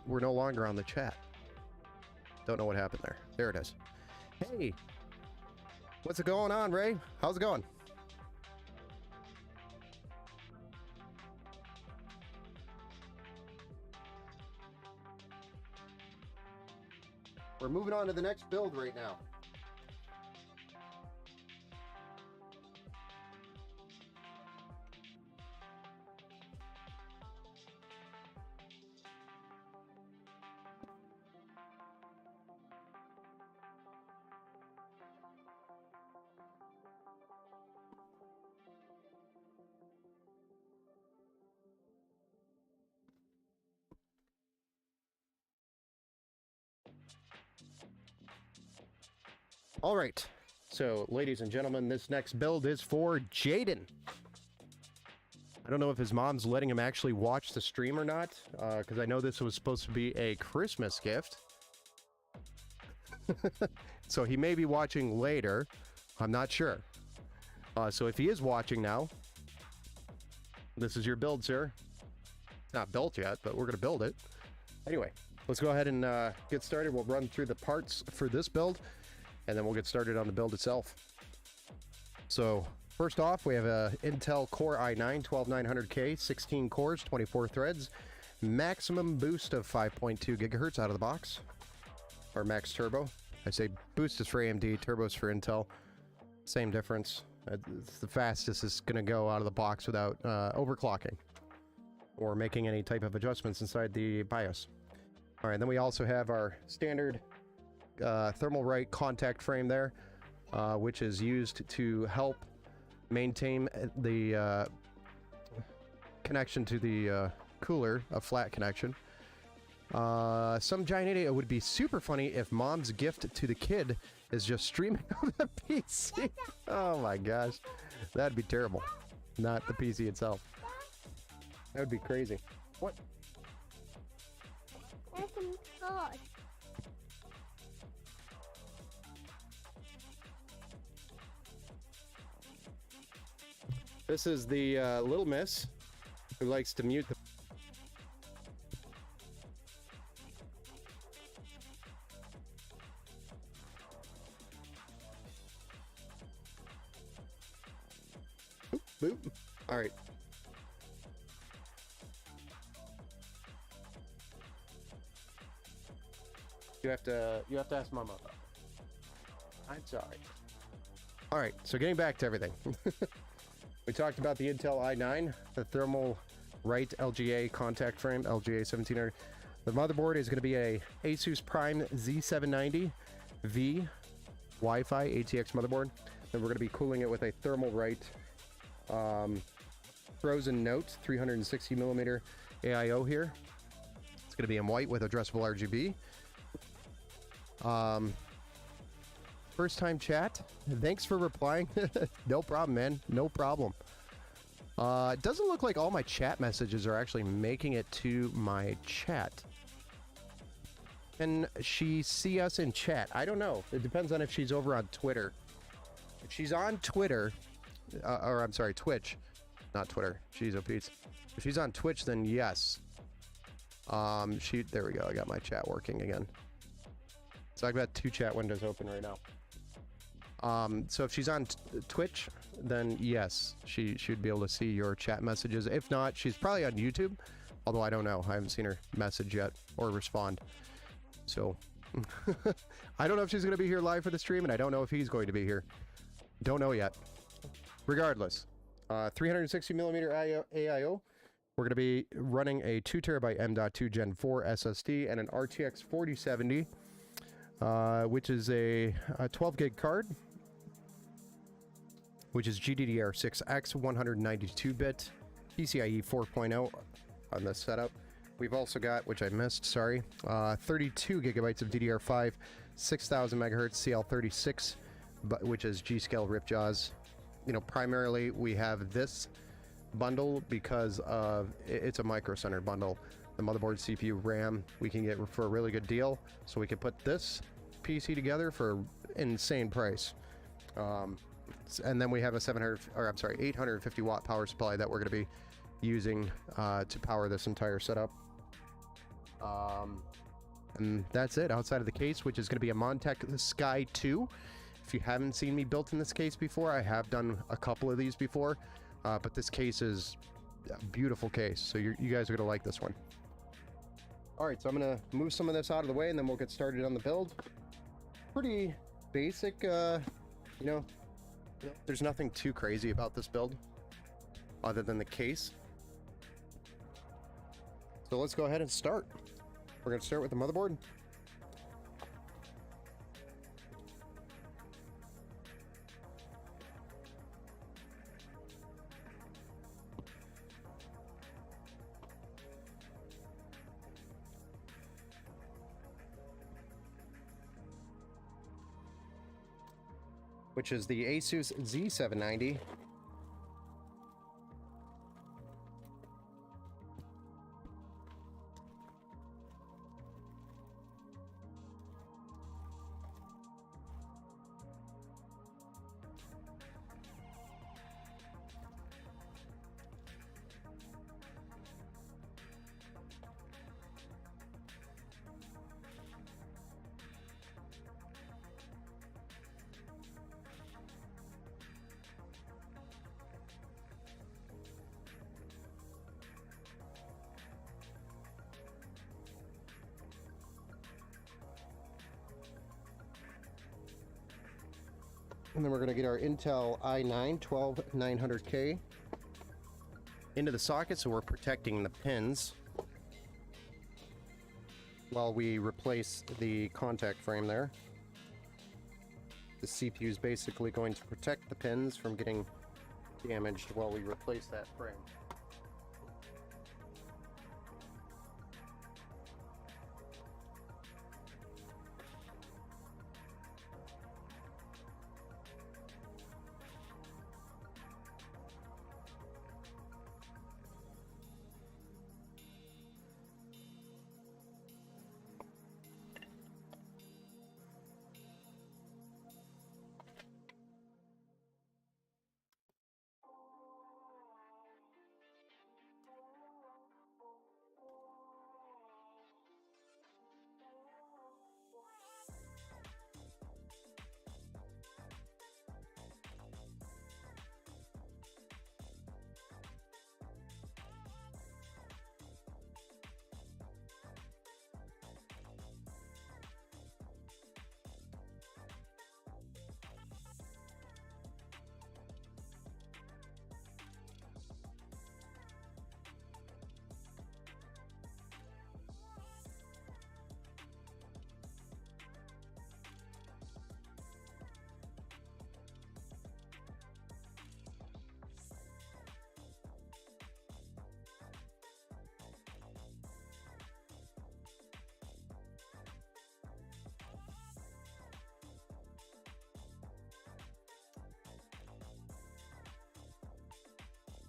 We're no longer on the chat. Don't know what happened there. There it is. Hey. What's it going on, Ray? How's it going? We're moving on to the next build right now. All right, so ladies and gentlemen, this next build is for Jaden. I don't know if his mom's letting him actually watch the stream or not, because I know this was supposed to be a Christmas gift. So he may be watching later. I'm not sure. So if he is watching now, this is your build, sir. It's not built yet, but we're going to build it. Anyway, let's go ahead and get started. We'll run through the parts for this build, and then we'll get started on the build itself. So first off, we have a Intel Core i9 12900K, 16 cores, 24 threads, maximum boost of 5.2 gigahertz out of the box, or max turbo. I say boost is for AMD, turbo is for Intel. Same difference. It's the fastest it's going to go out of the box without overclocking or making any type of adjustments inside the BIOS. All right, then we also have our standard Thermalright contact frame there, which is used to help maintain the connection to the cooler, a flat connection. Some giant idiot, it would be super funny if mom's gift to the kid is just streaming on the PC. Oh my gosh, that'd be terrible. Not the PC itself. That would be crazy. What? That's some cars. This is the little miss who likes to mute the... Boop. All right. You have to ask Mama. I'm sorry. All right. So getting back to everything. We talked about the Intel i9, the Thermalright LGA contact frame, LGA 1700. The motherboard is going to be a Asus Prime Z790V Wi-Fi ATX motherboard. Then we're going to be cooling it with a Thermalright Frozen Note 360mm AIO here. It's going to be in white with addressable RGB. First time chat. Thanks for replying. No problem, man. No problem. It doesn't look like all my chat messages are actually making it to my chat. Can she see us in chat? I don't know. It depends on if she's over on Twitter. If she's on Twitter, or I'm sorry, Twitch, not Twitter. Jeez, oh Pete. If she's on Twitch, then yes. There we go. I got my chat working again. So I've got 2 chat windows open right now. So if she's on Twitch, then yes, she should be able to see your chat messages. If not, she's probably on YouTube. Although I don't know. I haven't seen her message yet or respond. So I don't know if she's going to be here live for the stream, and I don't know if he's going to be here. Don't know yet. Regardless, 360 millimeter AIO. We're going to be running a 2 terabyte M.2 Gen 4 SSD and an RTX 4070, which is a 12 gig card, which is GDDR6X 192-bit PCIe 4.0 on this setup. We've also got, which I missed, sorry, 32 gigabytes of DDR5, 6000 megahertz CL36, which is G-Scale Ripjaws. You know, primarily we have this bundle because of it's a Micro Center bundle. The motherboard, CPU, RAM, we can get for a really good deal. So we can put this PC together for an insane price. And then we have a 850 watt power supply that we're going to be using to power this entire setup. And that's it outside of the case, which is going to be a Montech Sky 2. If you haven't seen me built in this case before, I have done a couple of these before, but this case is a beautiful case, so you guys are going to like this one. All right, so I'm going to move some of this out of the way, and then we'll get started on the build. Pretty basic, you know, there's nothing too crazy about this build other than the case. So let's go ahead and start. We're going to start with the motherboard. Which is the Asus Z790. And then we're going to get our Intel i9 12900K into the socket, so we're protecting the pins while we replace the contact frame there. The CPU is basically going to protect the pins from getting damaged while we replace that frame.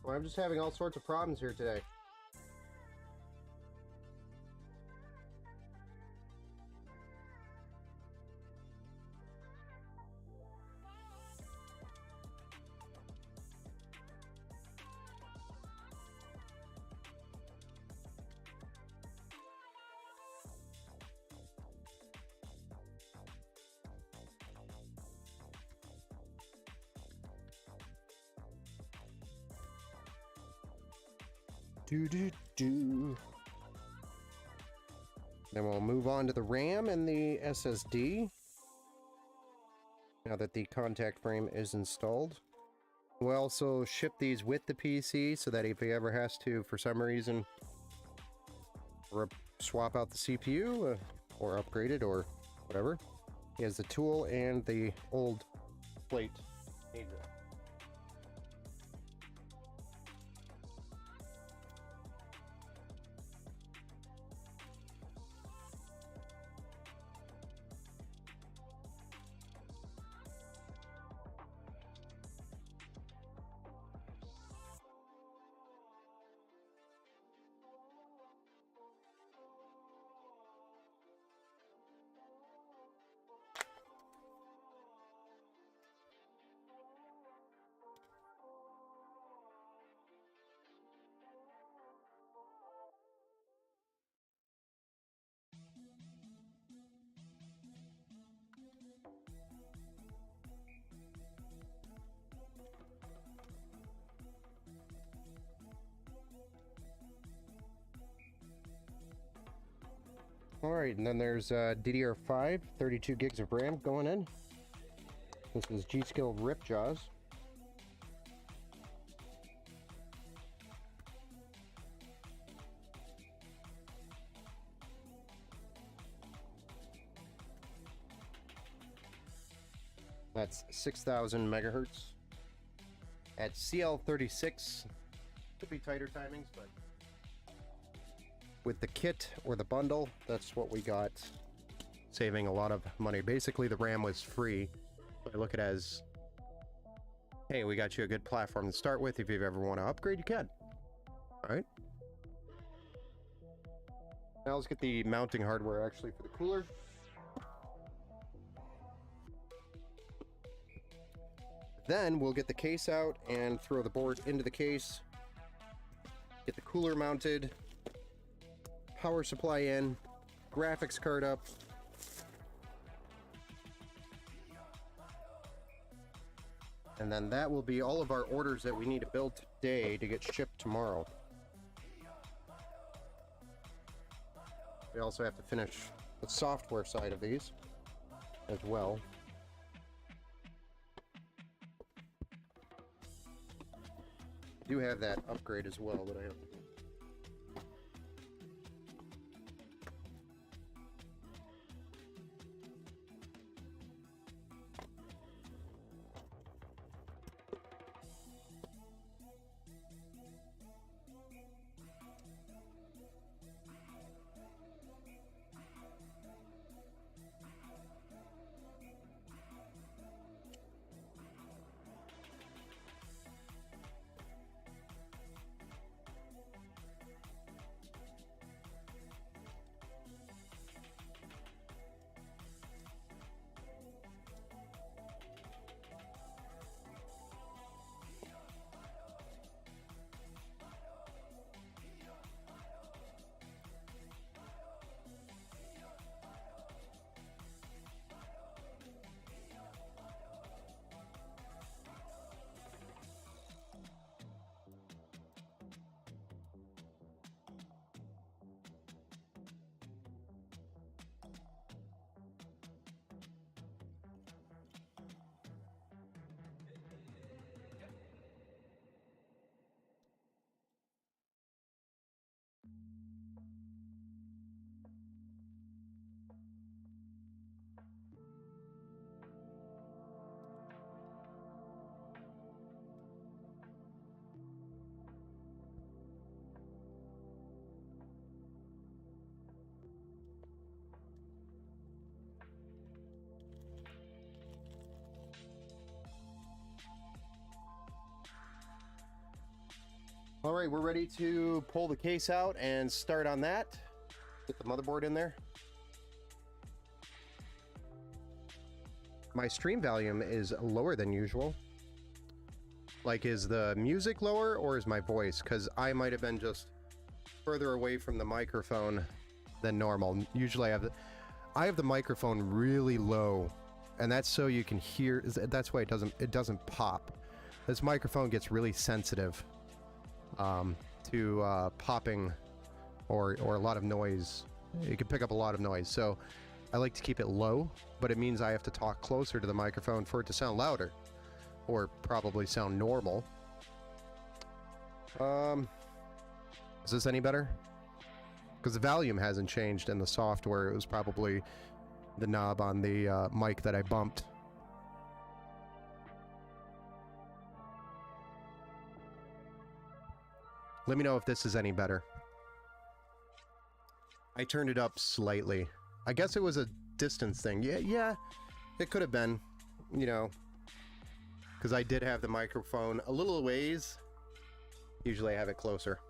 Well, I'm just having all sorts of problems here today. Then we'll move on to the RAM and the SSD. Now that the contact frame is installed. We'll also ship these with the PC so that if he ever has to, for some reason, swap out the CPU or upgrade it or whatever, he has the tool and the old plate. Alright, and then there's DDR5, 32 gigs of RAM going in. This is G.Skill Ripjaws. That's 6,000 megahertz. At CL36, could be tighter timings, but with the kit or the bundle, that's what we got, saving a lot of money. Basically, the RAM was free. I look at it as, hey, we got you a good platform to start with. If you ever want to upgrade, you can. All right. Now let's get the mounting hardware actually for the cooler. Then we'll get the case out and throw the board into the case. Get the cooler mounted. Power supply in. Graphics card up. And then that will be all of our orders that we need to build today to get shipped tomorrow. We also have to finish the software side of these as well. I do have that upgrade as well that I have to do. All right, we're ready to pull the case out and start on that. Get the motherboard in there. My stream volume is lower than usual. Like, is the music lower or is my voice? Because I might have been just further away from the microphone than normal. Usually I have the microphone really low, and that's so you can hear. That's why it doesn't pop. This microphone gets really sensitive. to popping or a lot of noise. It can pick up a lot of noise. So I like to keep it low, but it means I have to talk closer to the microphone for it to sound louder, or probably sound normal. Is this any better? Because the volume hasn't changed in the software. It was probably the knob on the mic that I bumped. Let me know if this is any better. I turned it up slightly. I guess it was a distance thing. Yeah, it could have been, you know, because I did have the microphone a little ways. Usually I have it closer.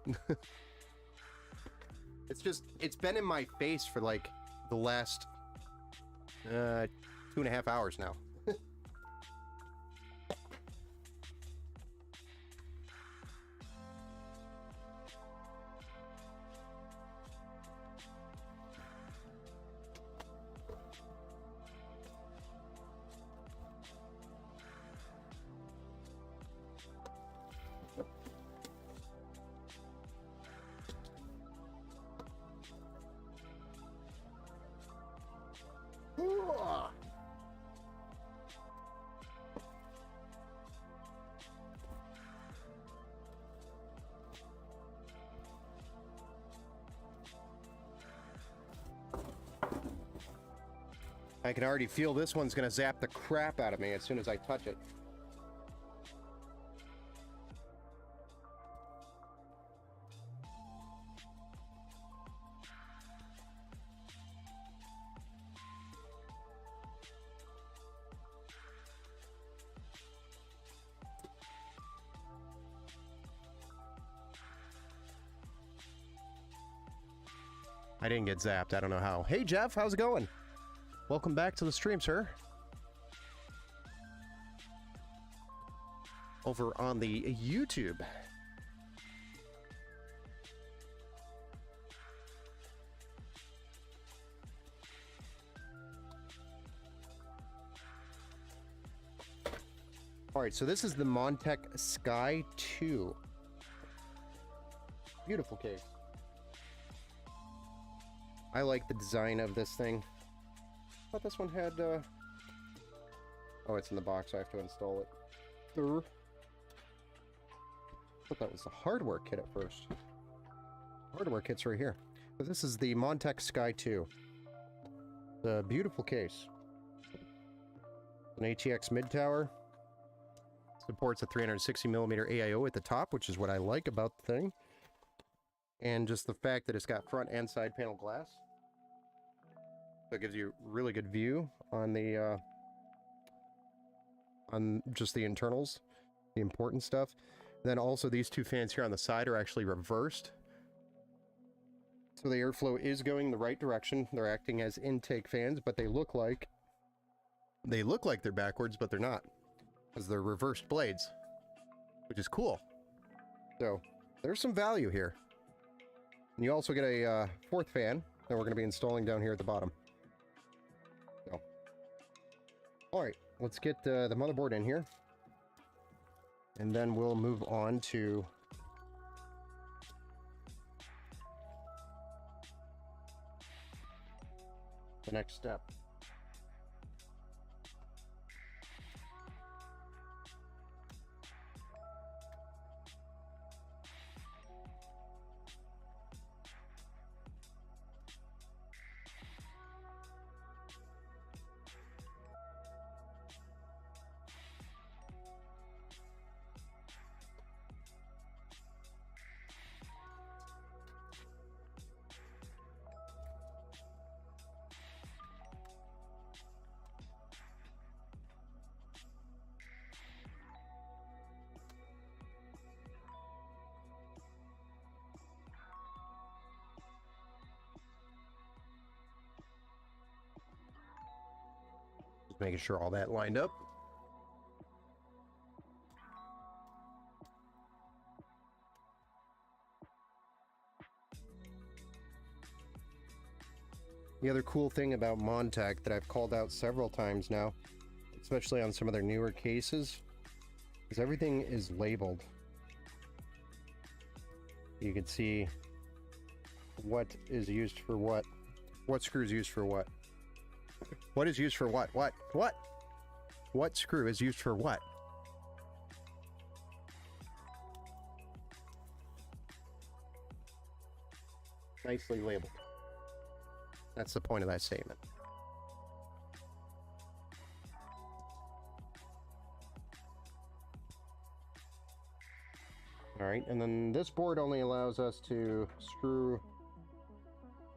It's been in my face for like the last 2.5 hours now. I can already feel this one's gonna zap the crap out of me as soon as I touch it. I didn't get zapped. I don't know how. Hey, Jeff, how's it going? Welcome back to the stream, sir. Over on the YouTube. All right, so this is the Montech Sky 2. Beautiful case. I like the design of this thing. I thought this one had, oh, it's in the box, so I have to install it. I thought that was the hardware kit at first. Hardware kit's right here. But this is the Montech Sky 2. The beautiful case. An ATX mid-tower. Supports a 360mm AIO at the top, which is what I like about the thing. And just the fact that it's got front and side panel glass. So it gives you a really good view on the on just the internals, the important stuff. Then also these two fans here on the side are actually reversed. So the airflow is going the right direction. They're acting as intake fans, but they look like they're backwards, but they're not, because they're reversed blades, which is cool. So there's some value here. And you also get a fourth fan that we're going to be installing down here at the bottom. So, all right, let's get the motherboard in here, and then we'll move on to the next step. Just making sure all that lined up. The other cool thing about Montech that I've called out several times now, especially on some of their newer cases, is everything is labeled. You can see what is used for what. What screw is used for what? What is used for what? What screw is used for what? Nicely labeled. That's the point of that statement. All right, and then this board only allows us to screw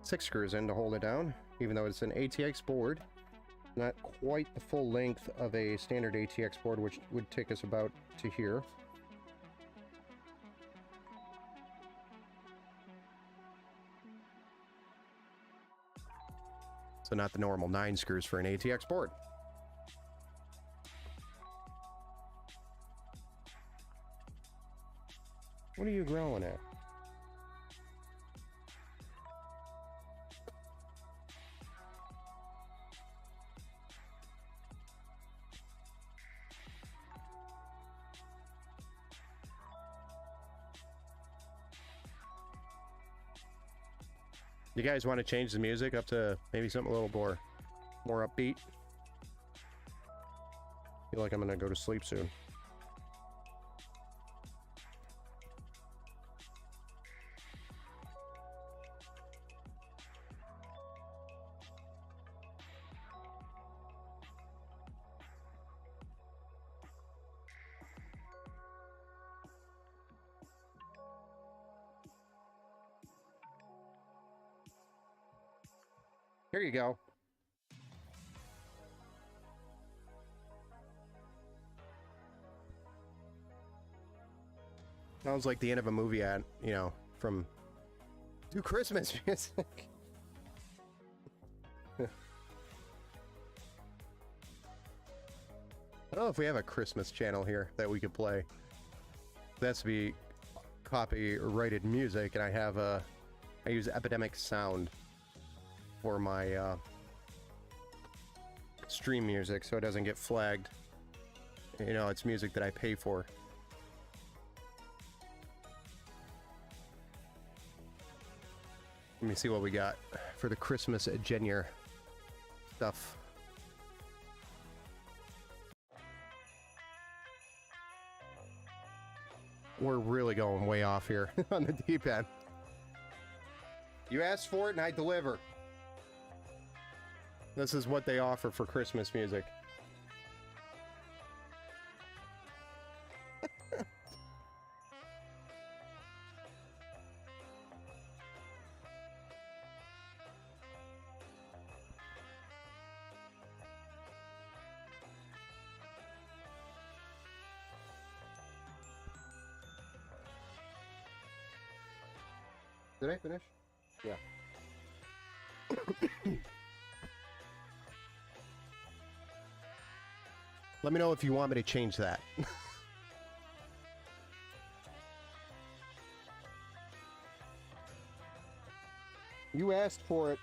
6 screws in to hold it down, even though it's an ATX board. Not quite the full length of a standard ATX board, which would take us about to here. So not the normal 9 screws for an ATX board. What are you growling at? You guys want to change the music up to maybe something a little more upbeat? Feel like I'm gonna go to sleep soon. Here you go. Sounds like the end of a movie ad, you know, from Do Christmas music. I don't know if we have a Christmas channel here that we could play. That's to be copyrighted music, and I use Epidemic Sound for my stream music, so it doesn't get flagged. You know, it's music that I pay for. Let me see what we got for the Christmas Genier stuff. We're really going way off here on the deep end. You asked for it and I deliver. This is what they offer for Christmas music. Did I finish? Yeah. Let me know if you want me to change that. You asked for it.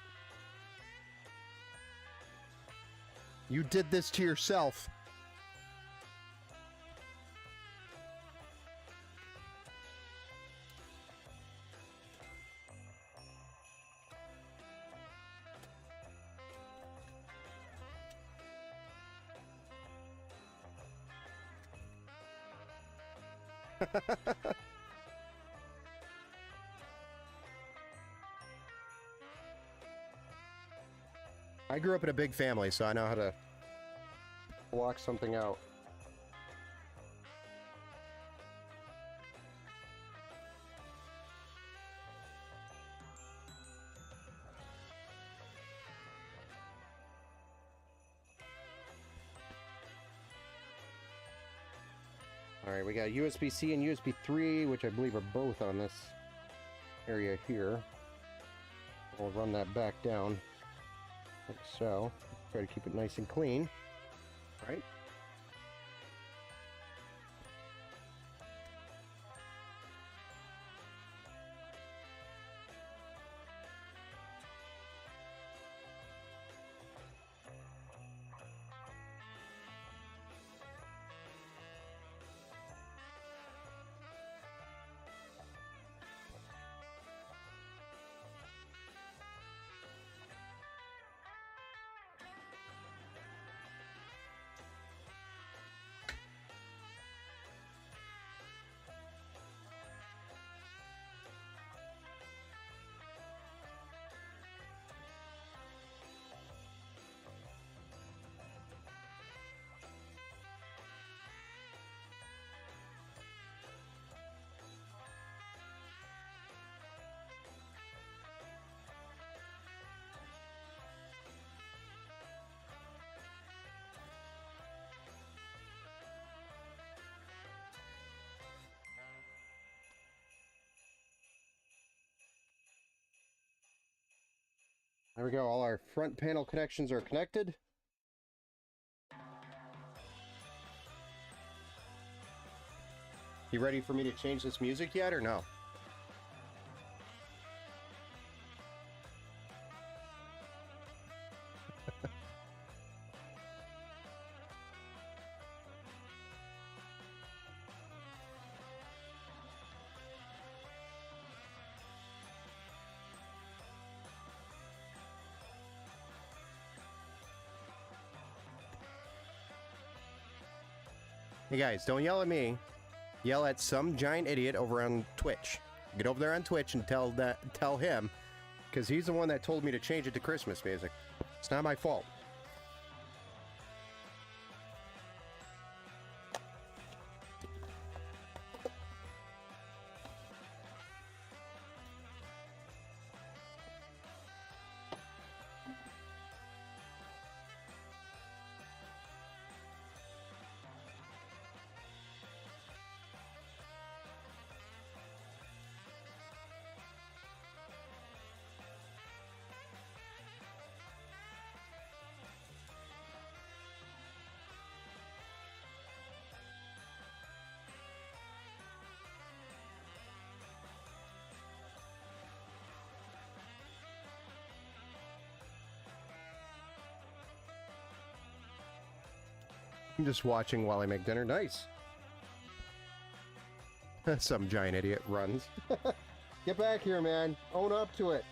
You did this to yourself. I grew up in a big family, so I know how to block something out. Alright, we got USB-C and USB 3, which I believe are both on this area here. We'll run that back down, like so. Try to keep it nice and clean. Alright. There we go. All our front panel connections are connected. You ready for me to change this music yet or no? Hey guys, don't yell at me. Yell at some giant idiot over on Twitch. Get over there on Twitch and tell him, because he's the one that told me to change it to Christmas music. It's not my fault. I'm just watching while I make dinner. Nice. Some giant idiot runs. Get back here, man. Own up to it.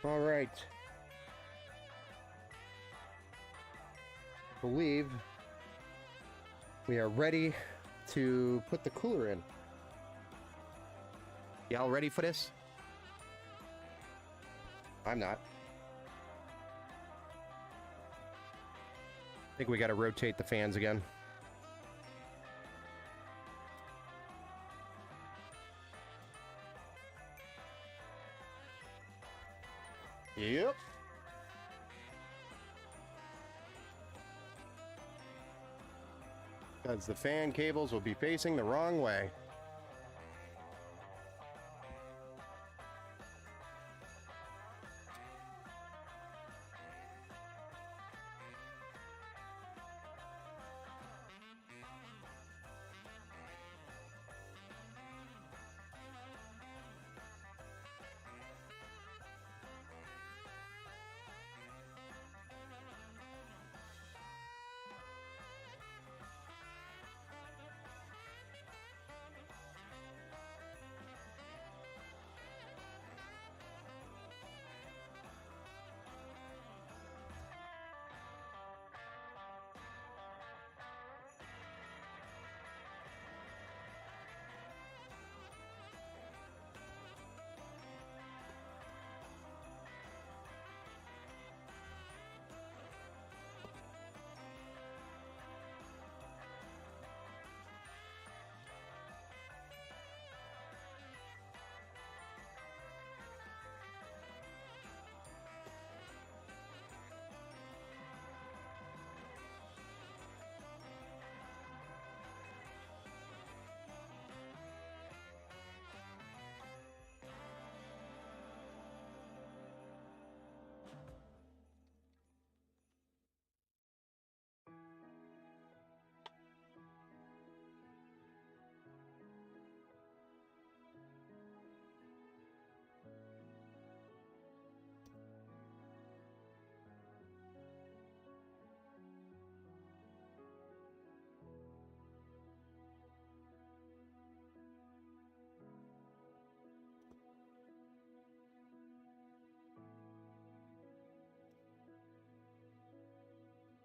All right. I believe we are ready to put the cooler in. Y'all ready for this? I'm not. I think we got to rotate the fans again. Yep. Because the fan cables will be facing the wrong way.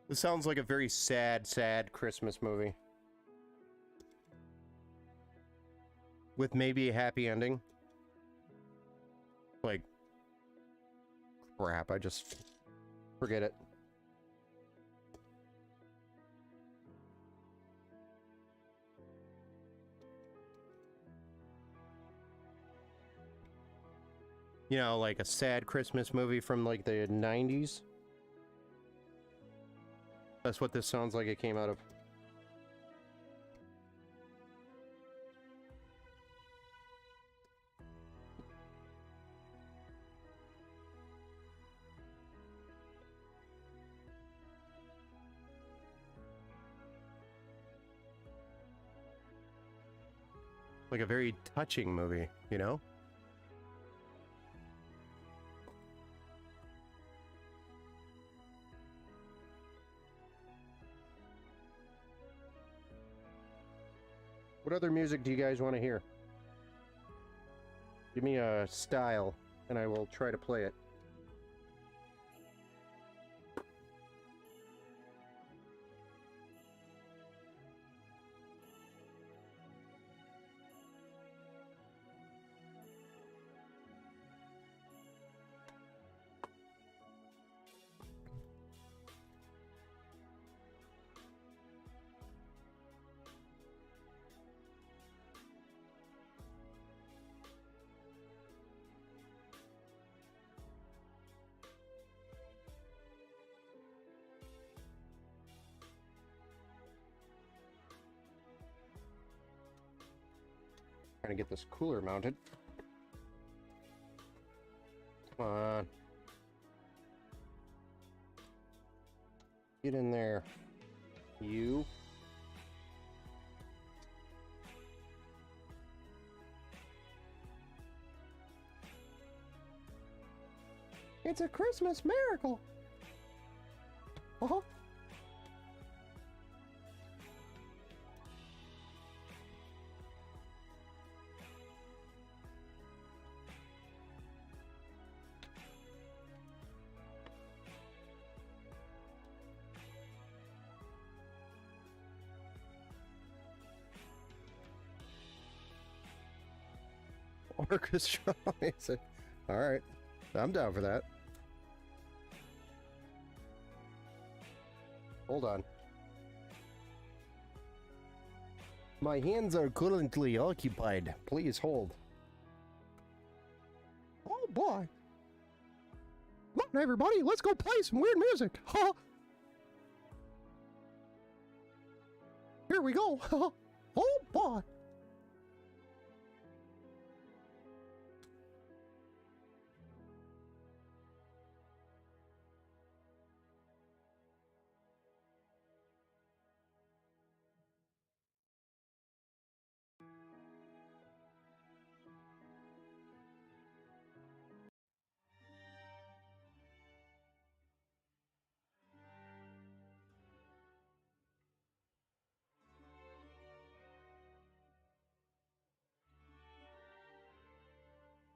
This sounds like a very sad, sad Christmas movie. with maybe a happy ending. Like, crap, I just forget it. You know, like a sad Christmas movie from like the 90s. That's what this sounds like it came out of. Like a very touching movie, you know? What other music do you guys want to hear? Give me a style, and I will try to play it. Trying to get this cooler mounted. Come on. Get in there. You. It's a Christmas miracle. Uh-huh. Orchestra music. All right, I'm down for that. Hold on. My hands are currently occupied. Please hold. Oh boy. Come on, everybody, let's go play some weird music. Huh? Here we go. Oh boy.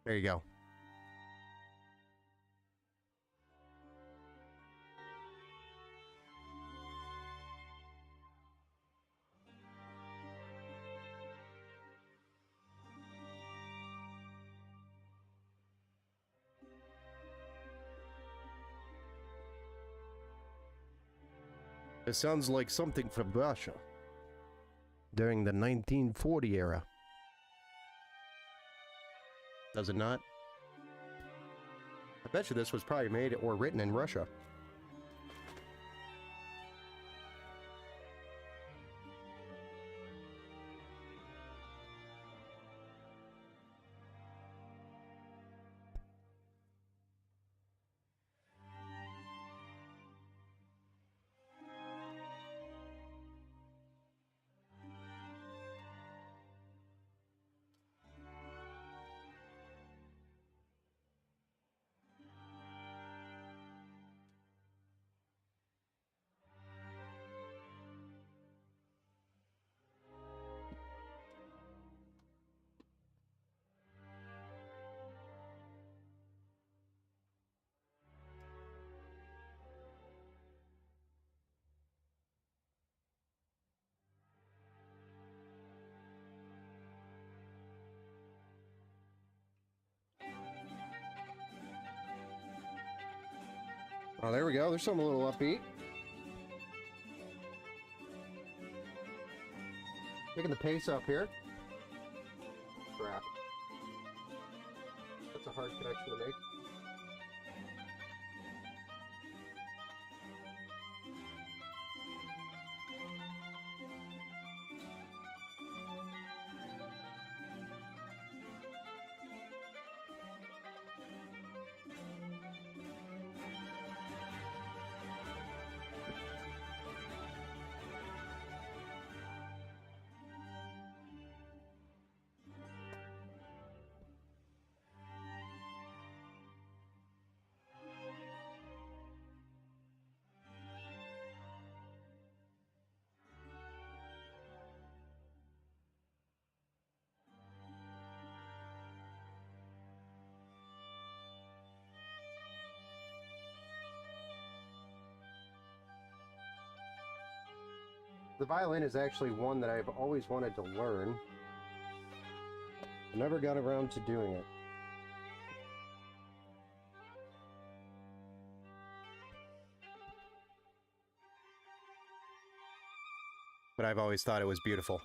There you go. It sounds like something from Russia during the 1940 era. Does it not? I bet you this was probably made or written in Russia. Oh, there we go. There's something a little upbeat. Picking the pace up here. Crap. That's a hard connection to make. The violin is actually one that I've always wanted to learn. I never got around to doing it. But I've always thought it was beautiful.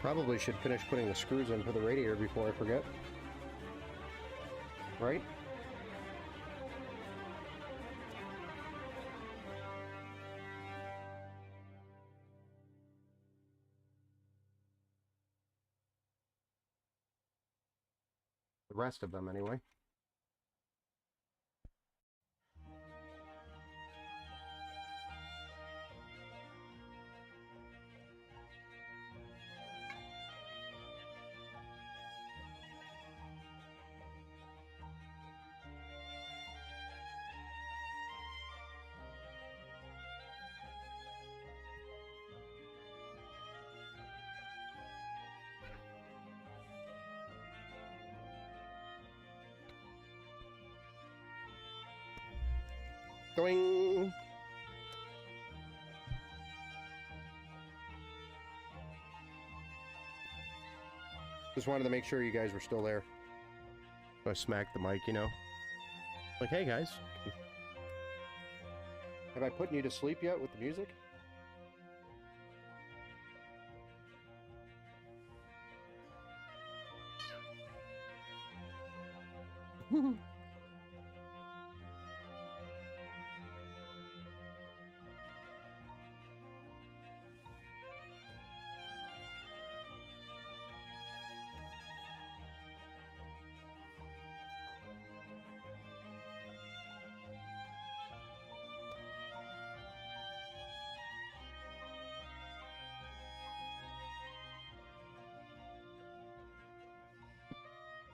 Probably should finish putting the screws in for the radiator before I forget. Right? The rest of them, anyway. Going. Just wanted to make sure you guys were still there. So I smacked the mic, you know. Like, hey guys. Have I put you to sleep yet with the music?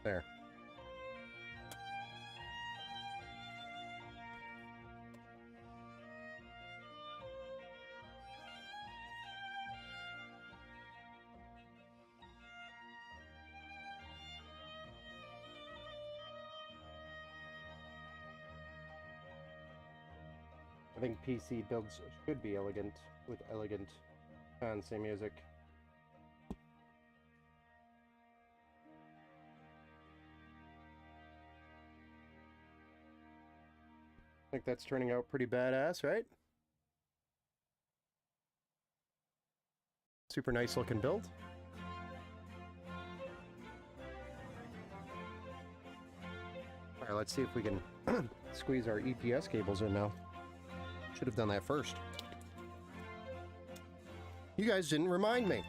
There. I think PC builds should be elegant with elegant fancy music. I think that's turning out pretty badass, right? Super nice looking build. All right, let's see if we can squeeze our EPS cables in now. Should have done that first. You guys didn't remind me.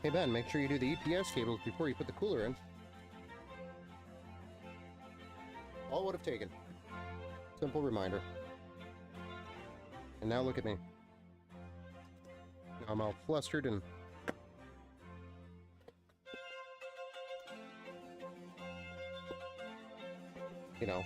Hey Ben, make sure you do the EPS cables before you put the cooler in. All it would have taken. Simple reminder. And now look at me. I'm all flustered and... you know.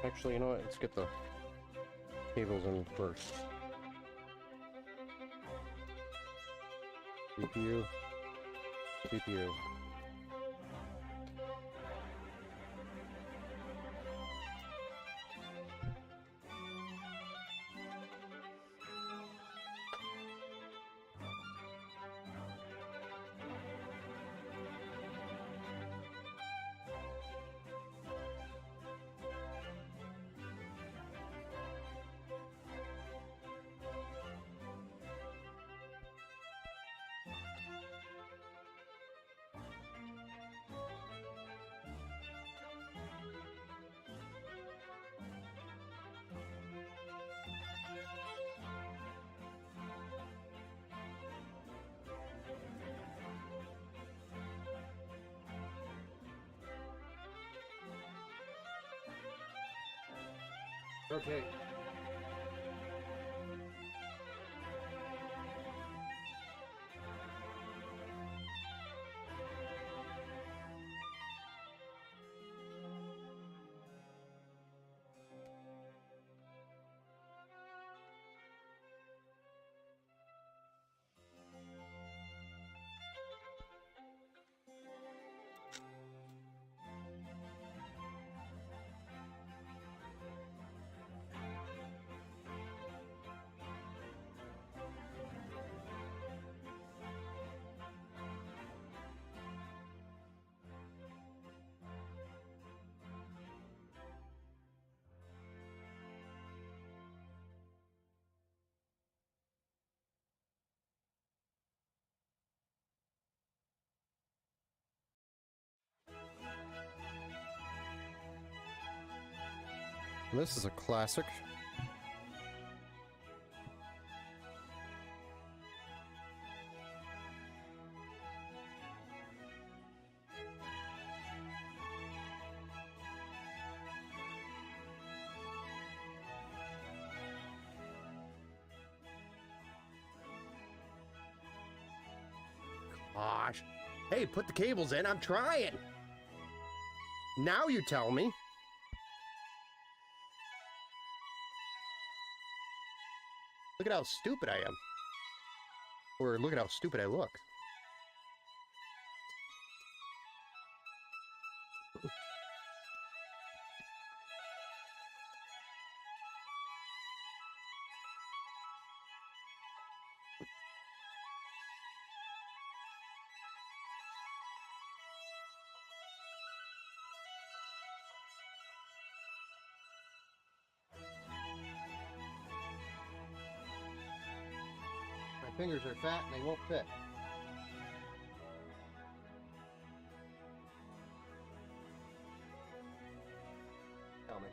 Actually, you know what? Let's get the cables in first. CPU. CPU. Okay. This is a classic. gosh. Hey, put the cables in. I'm trying. Now you tell me. Look at how stupid I am. Or look at how stupid I look. My fingers are fat and they won't fit. Tell me.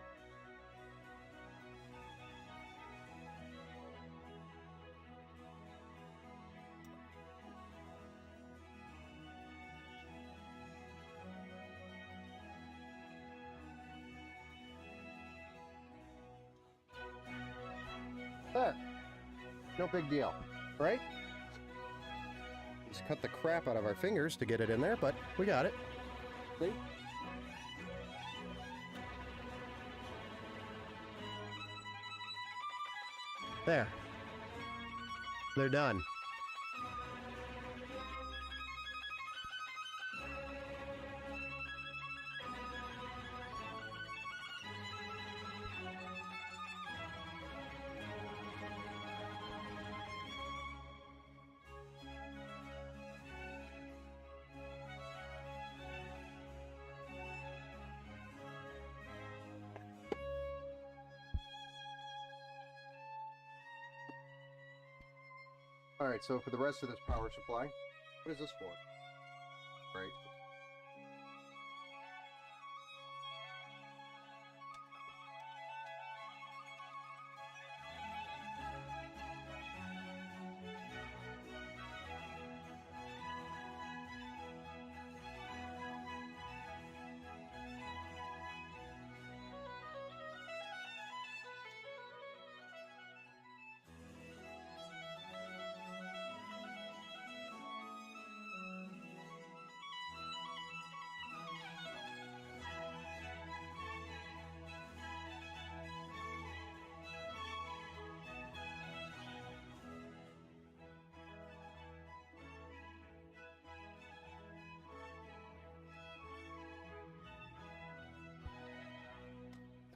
There. No big deal, right? Just cut the crap out of our fingers to get it in there, but we got it. See? There. They're done. Alright, so for the rest of this power supply, what is this for? Right.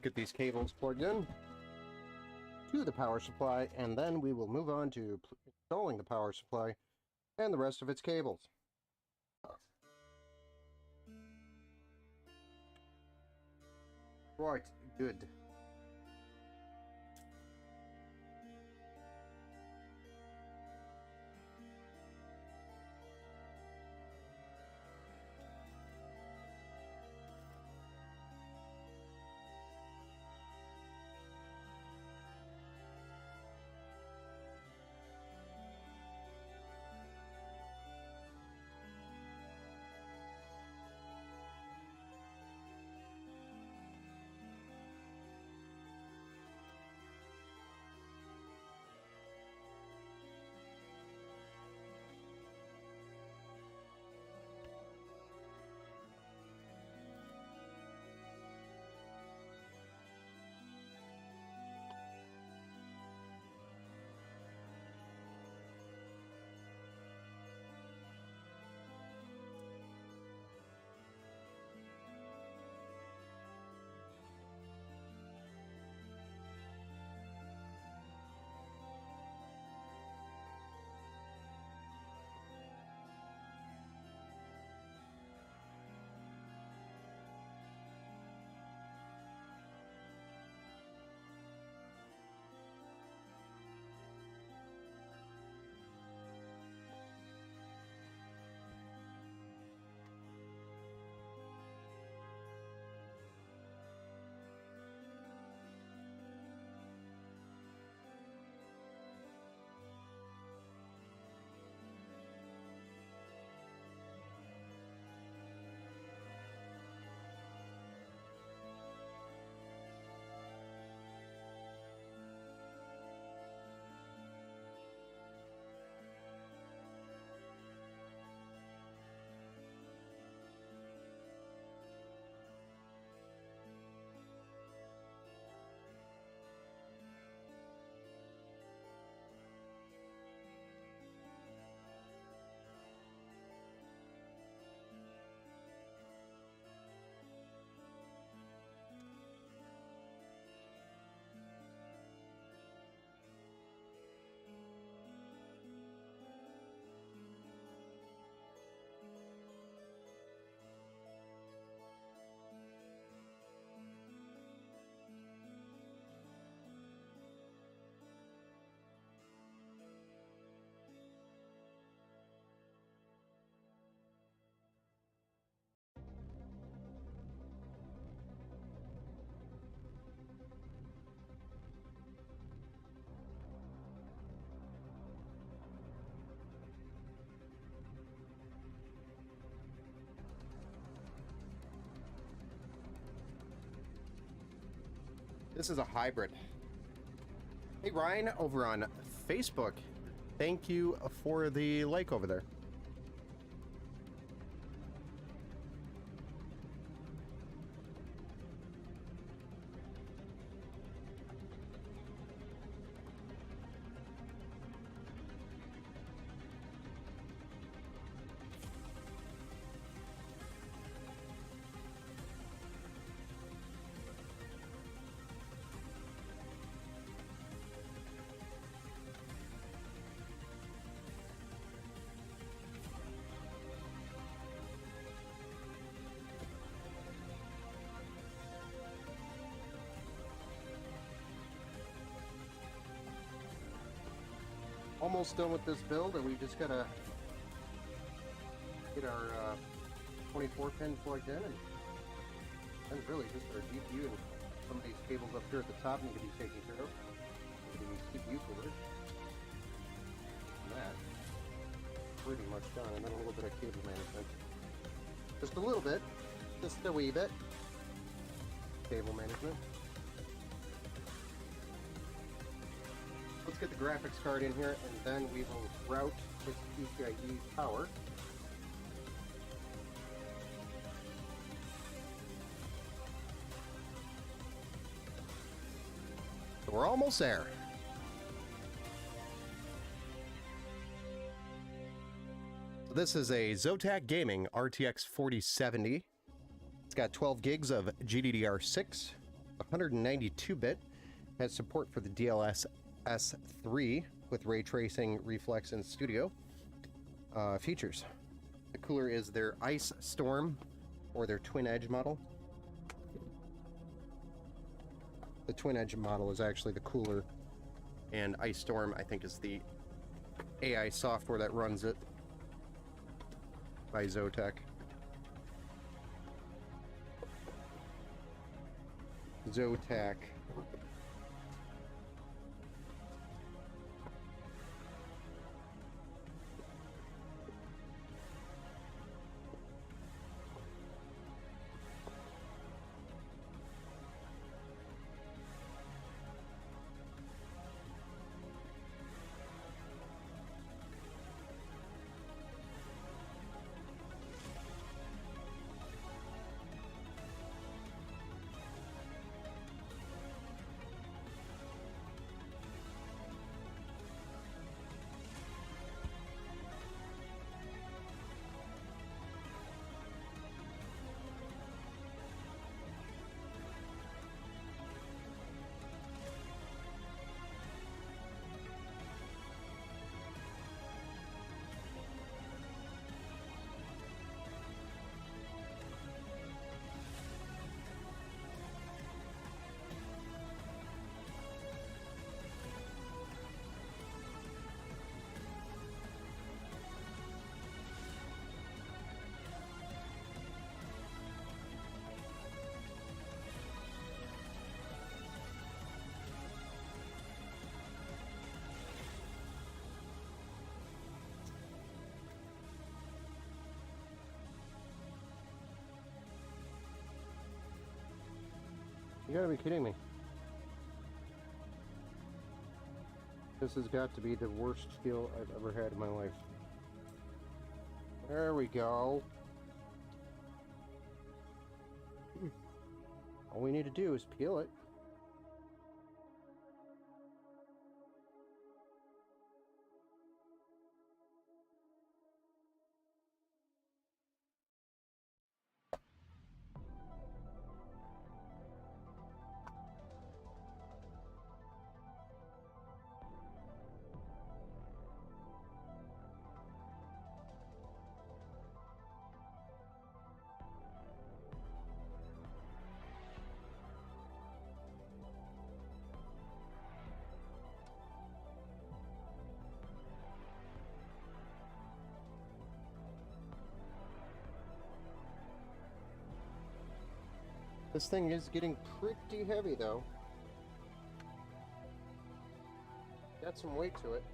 Get these cables plugged in to the power supply, and then we will move on to installing the power supply and the rest of its cables. Right, good. This is a hybrid. Hey, Ryan, over on Facebook. Thank you for the like over there. Almost done with this build, and we just gotta get our 24 pin plugged in, and really just our GPU and some of these cables up here at the top need to be taken care of. The CPU cooler. And that pretty much done, and then a little bit of cable management. Just a little bit, just a wee bit. Cable management. Let's get the graphics card in here, and then we will route this PCIe power. So we're almost there. So this is a Zotac Gaming RTX 4070. It's got 12 gigs of GDDR6, 192-bit, has support for the DLSS 3 with ray tracing, reflex, and studio features. The cooler is their Ice Storm, or their Twin Edge model. The Twin Edge model is actually the cooler, and Ice Storm, I think, is the AI software that runs it by Zotac. Zotac. You gotta be kidding me. This has got to be the worst feel I've ever had in my life. There we go. All we need to do is peel it. This thing is getting pretty heavy, though. Got some weight to it.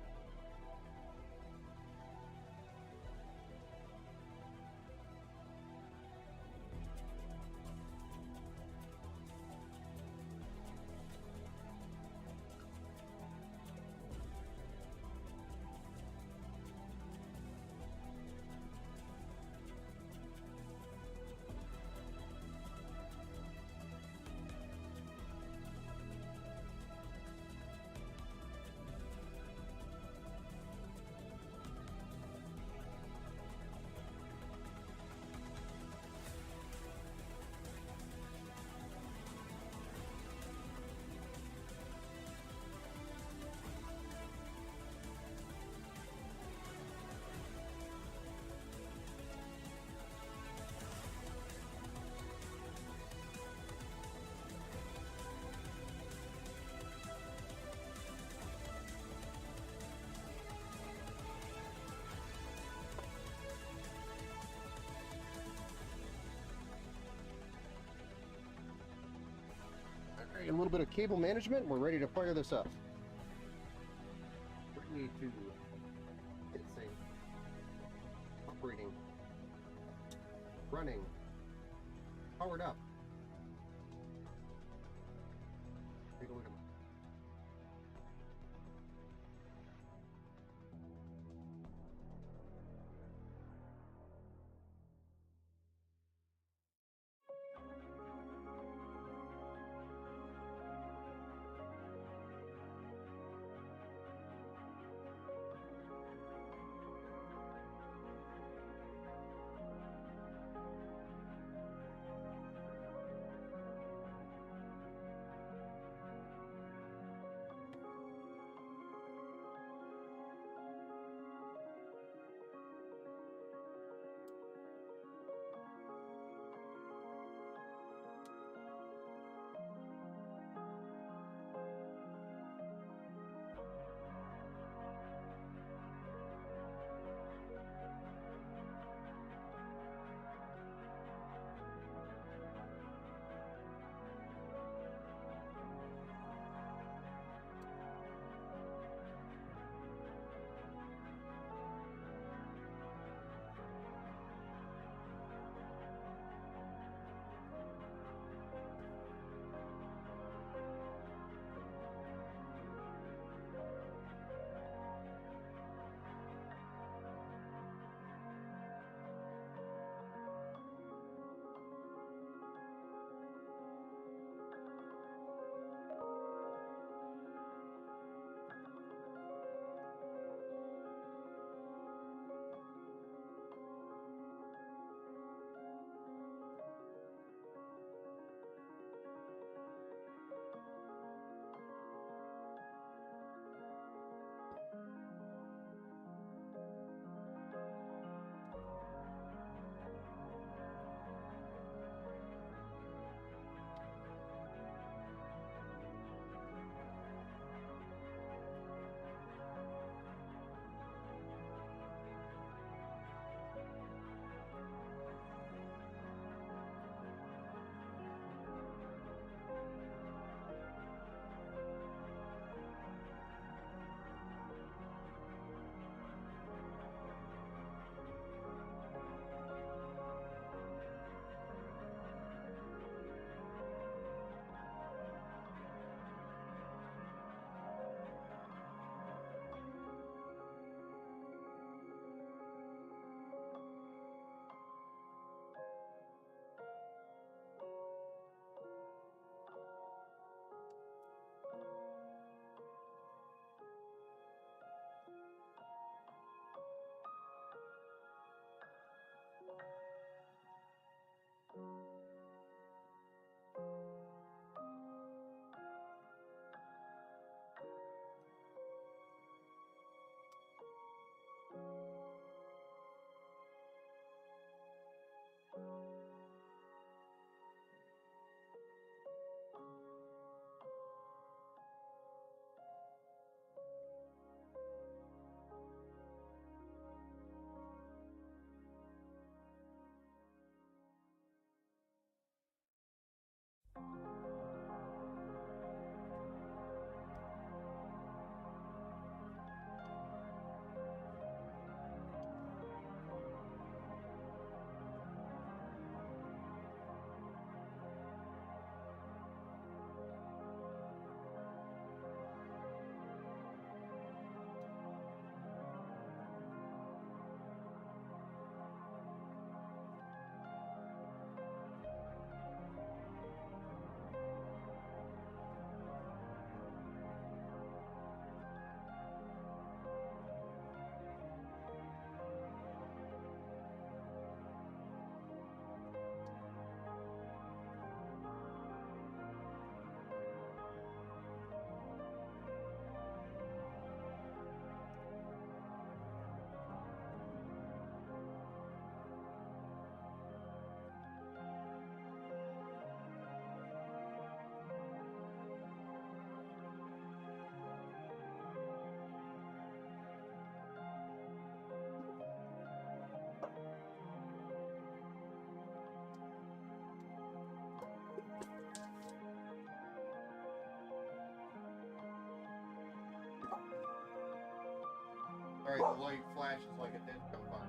a little bit of cable management. We're ready to fire this up. We need to get this thing operating, running, powered up. Take a look at the light flashes like a disco ball.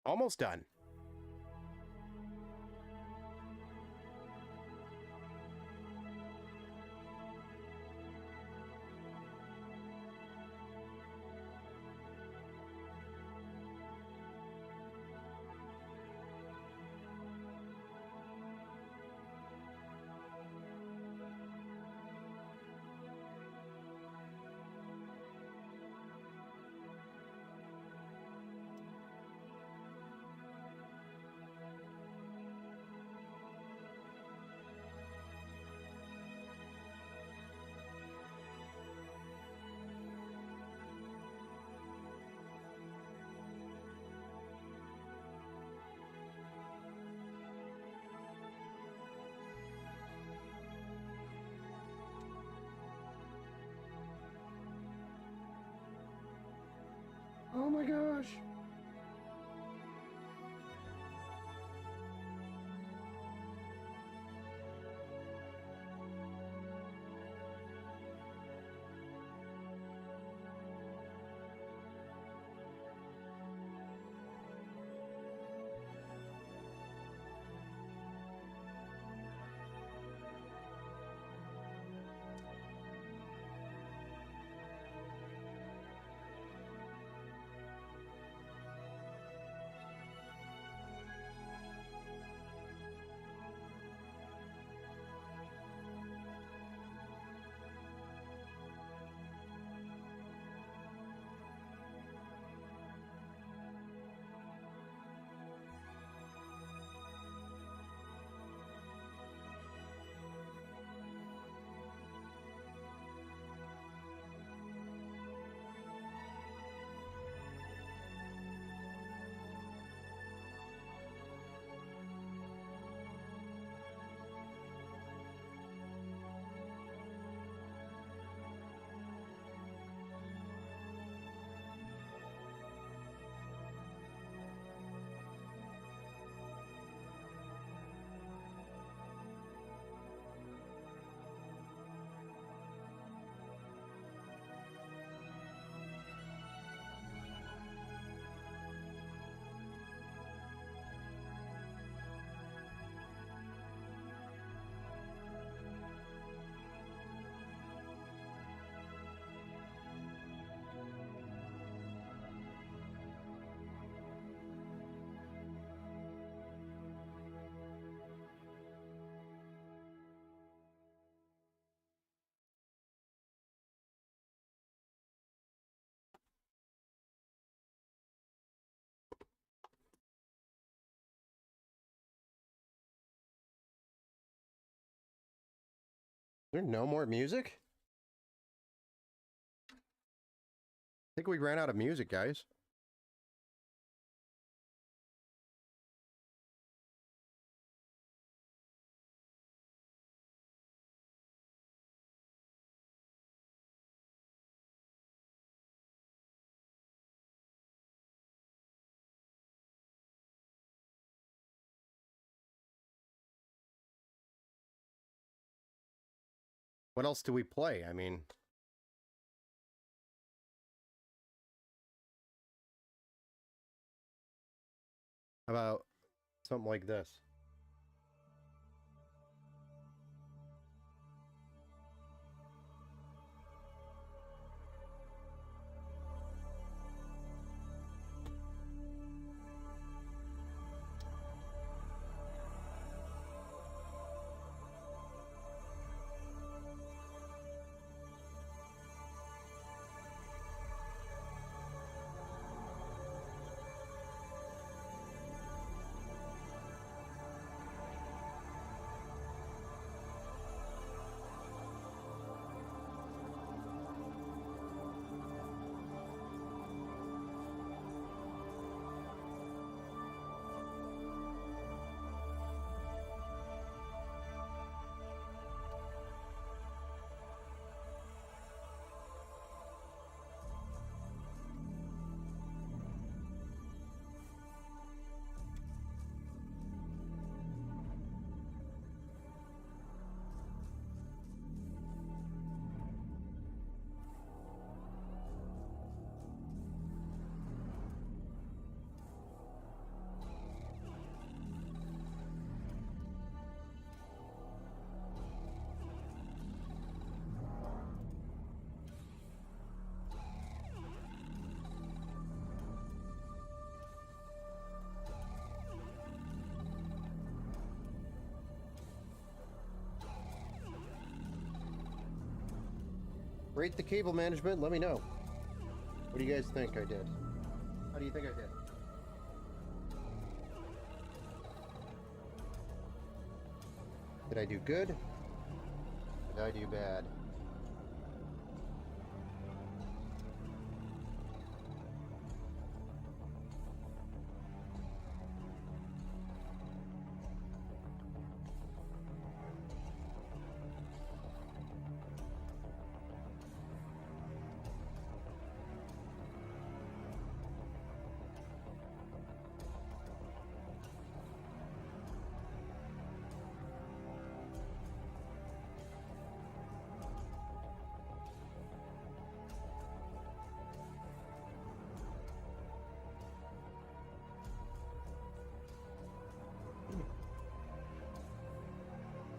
Almost done. Oh my gosh. Is there no more music? I think we ran out of music, guys. What else do we play? I mean, how about something like this? Rate the cable management. Let me know. What do you guys think I did? How do you think I did? Did I do good? Did I do bad?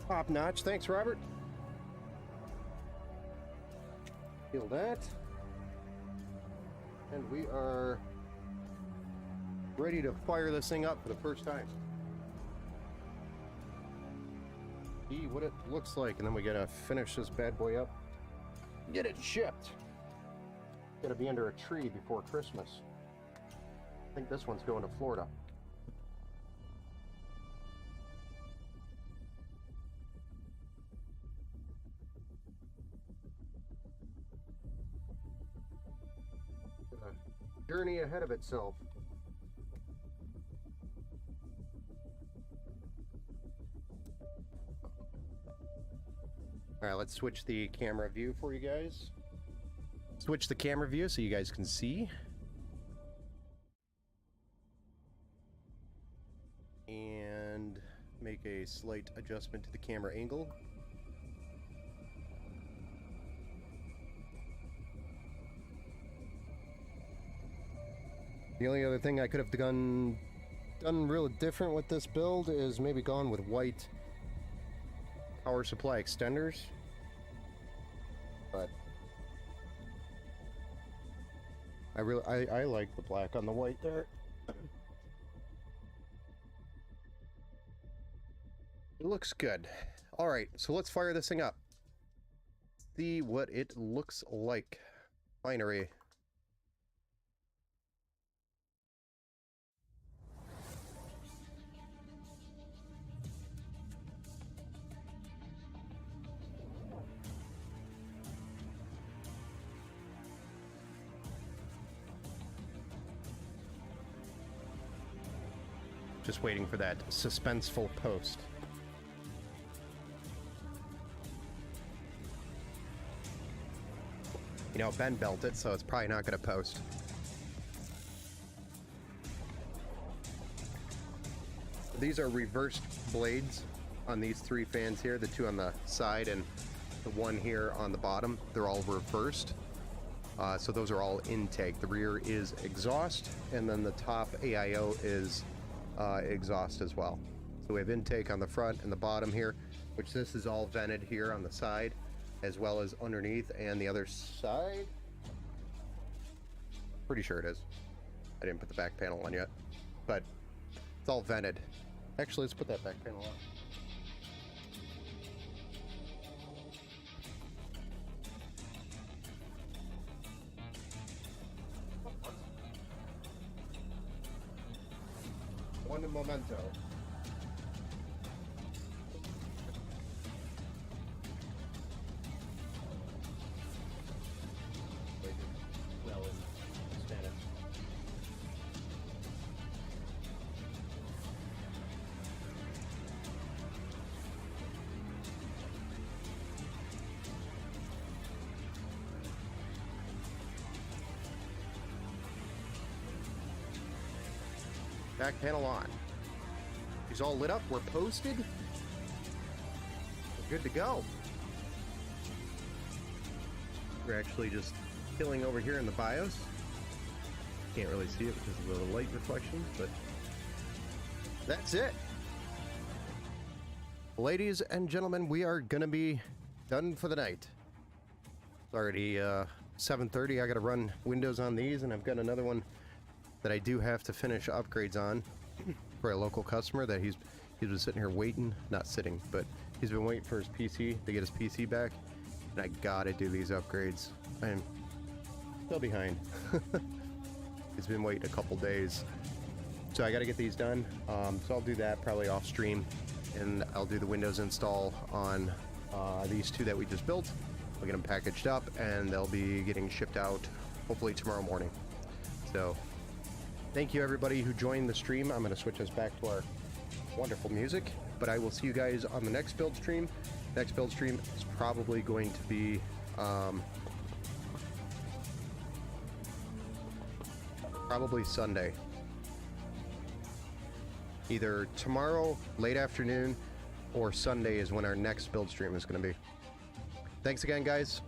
Top notch. Thanks, Robert. Feel that. And we are ready to fire this thing up for the first time. See what it looks like, and then we gotta finish this bad boy up. Get it shipped. Gotta be under a tree before Christmas. I think this one's going to Florida. Journey ahead of itself. All right, let's switch the camera view for you guys. Switch the camera view so you guys can see. And make a slight adjustment to the camera angle. The only other thing I could have done real different with this build is maybe gone with white power supply extenders. But I like the black on the white there. It looks good. All right, so let's fire this thing up. See what it looks like. Binary. Just waiting for that suspenseful post. You know, Ben built it, so it's probably not going to post. These are reversed blades on these three fans here, the two on the side and the one here on the bottom. They're all reversed. So those are all intake. The rear is exhaust, and then the top AIO is exhaust as well. So we have intake on the front and the bottom here, which this is all vented here on the side as well as underneath and the other side. Pretty sure it is. I didn't put the back panel on yet, but it's all vented. Actually, let's put that back panel on. One memento. Well, in Spanish. Back panel on. She's all lit up. We're posted. We're good to go. We're actually just killing over here in the BIOS. Can't really see it because of the light reflections, but that's it. Ladies and gentlemen, we are gonna be done for the night. It's already 7:30. I gotta run Windows on these, and I've got another one that I do have to finish upgrades on for a local customer that he's been sitting here waiting, not sitting, but he's been waiting for his PC to get his PC back, And I gotta do these upgrades. I'm still behind. It's been waiting a couple days. So I gotta get these done. So I'll do that probably off stream. And I'll do the Windows install on these two that we just built. We'll get them packaged up and they'll be getting shipped out hopefully tomorrow morning. So thank you everybody who joined the stream. I'm gonna switch us back to our wonderful music, but I will see you guys on the next build stream. Next build stream is probably going to be probably Sunday. Either tomorrow, late afternoon, or Sunday is when our next build stream is going to be. Thanks again, guys.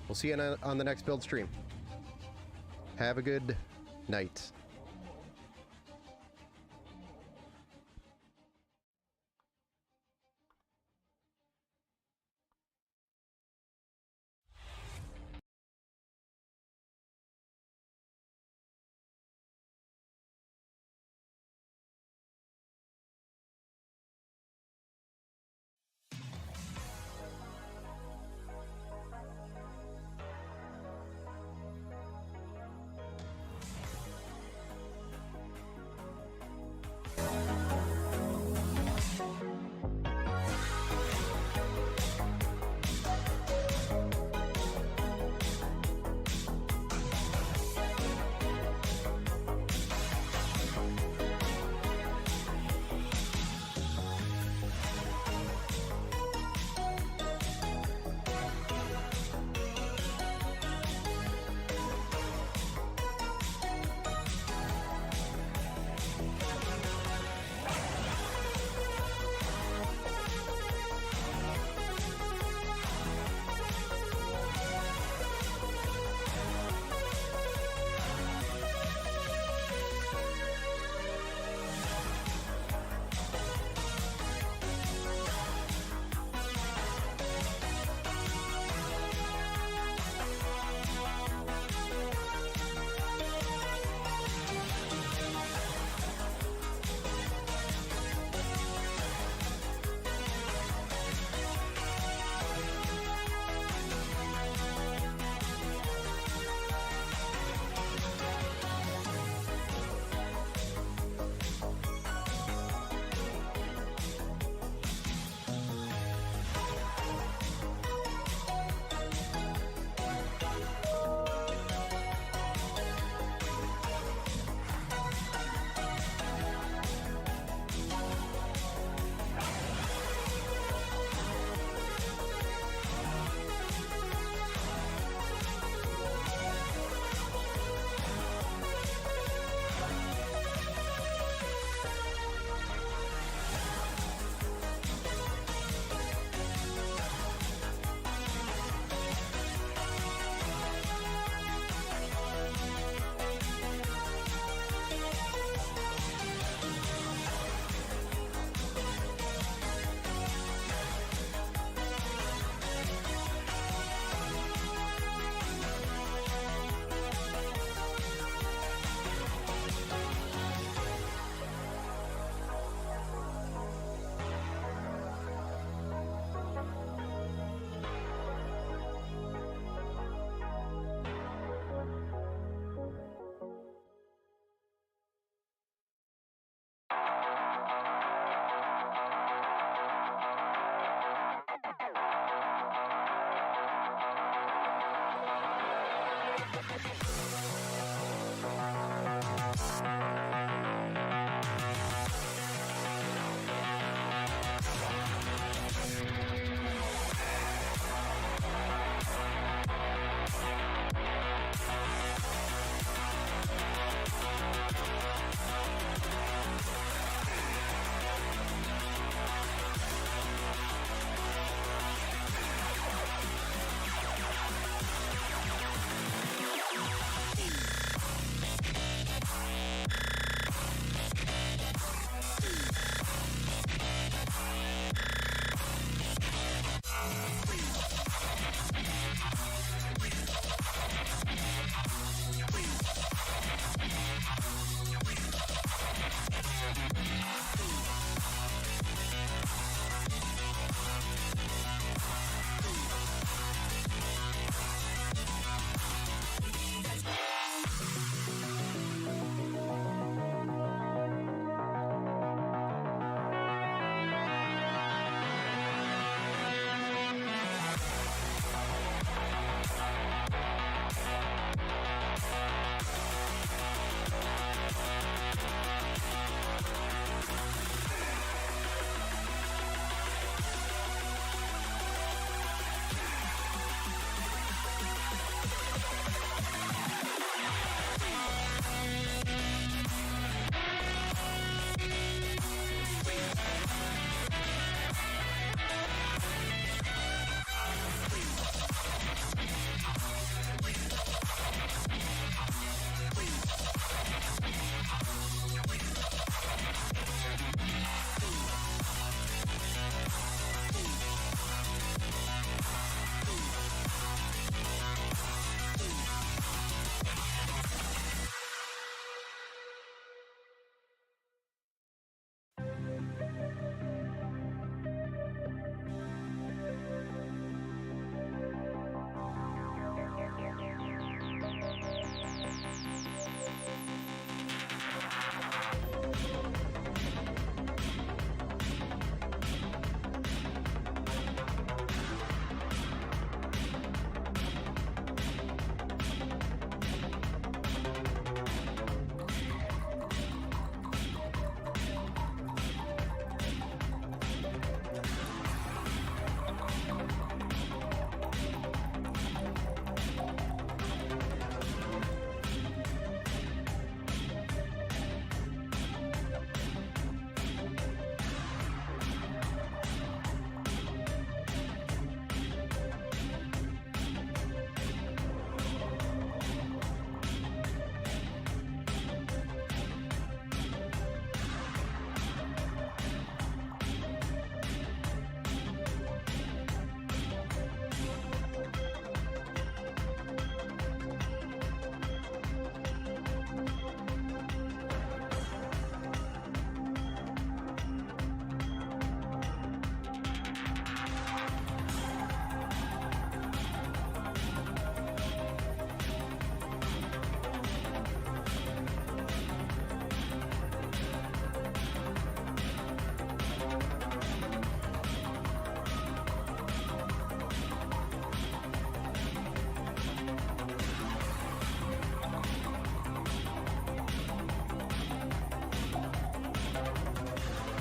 We'll see you on the next build stream. Have a good night.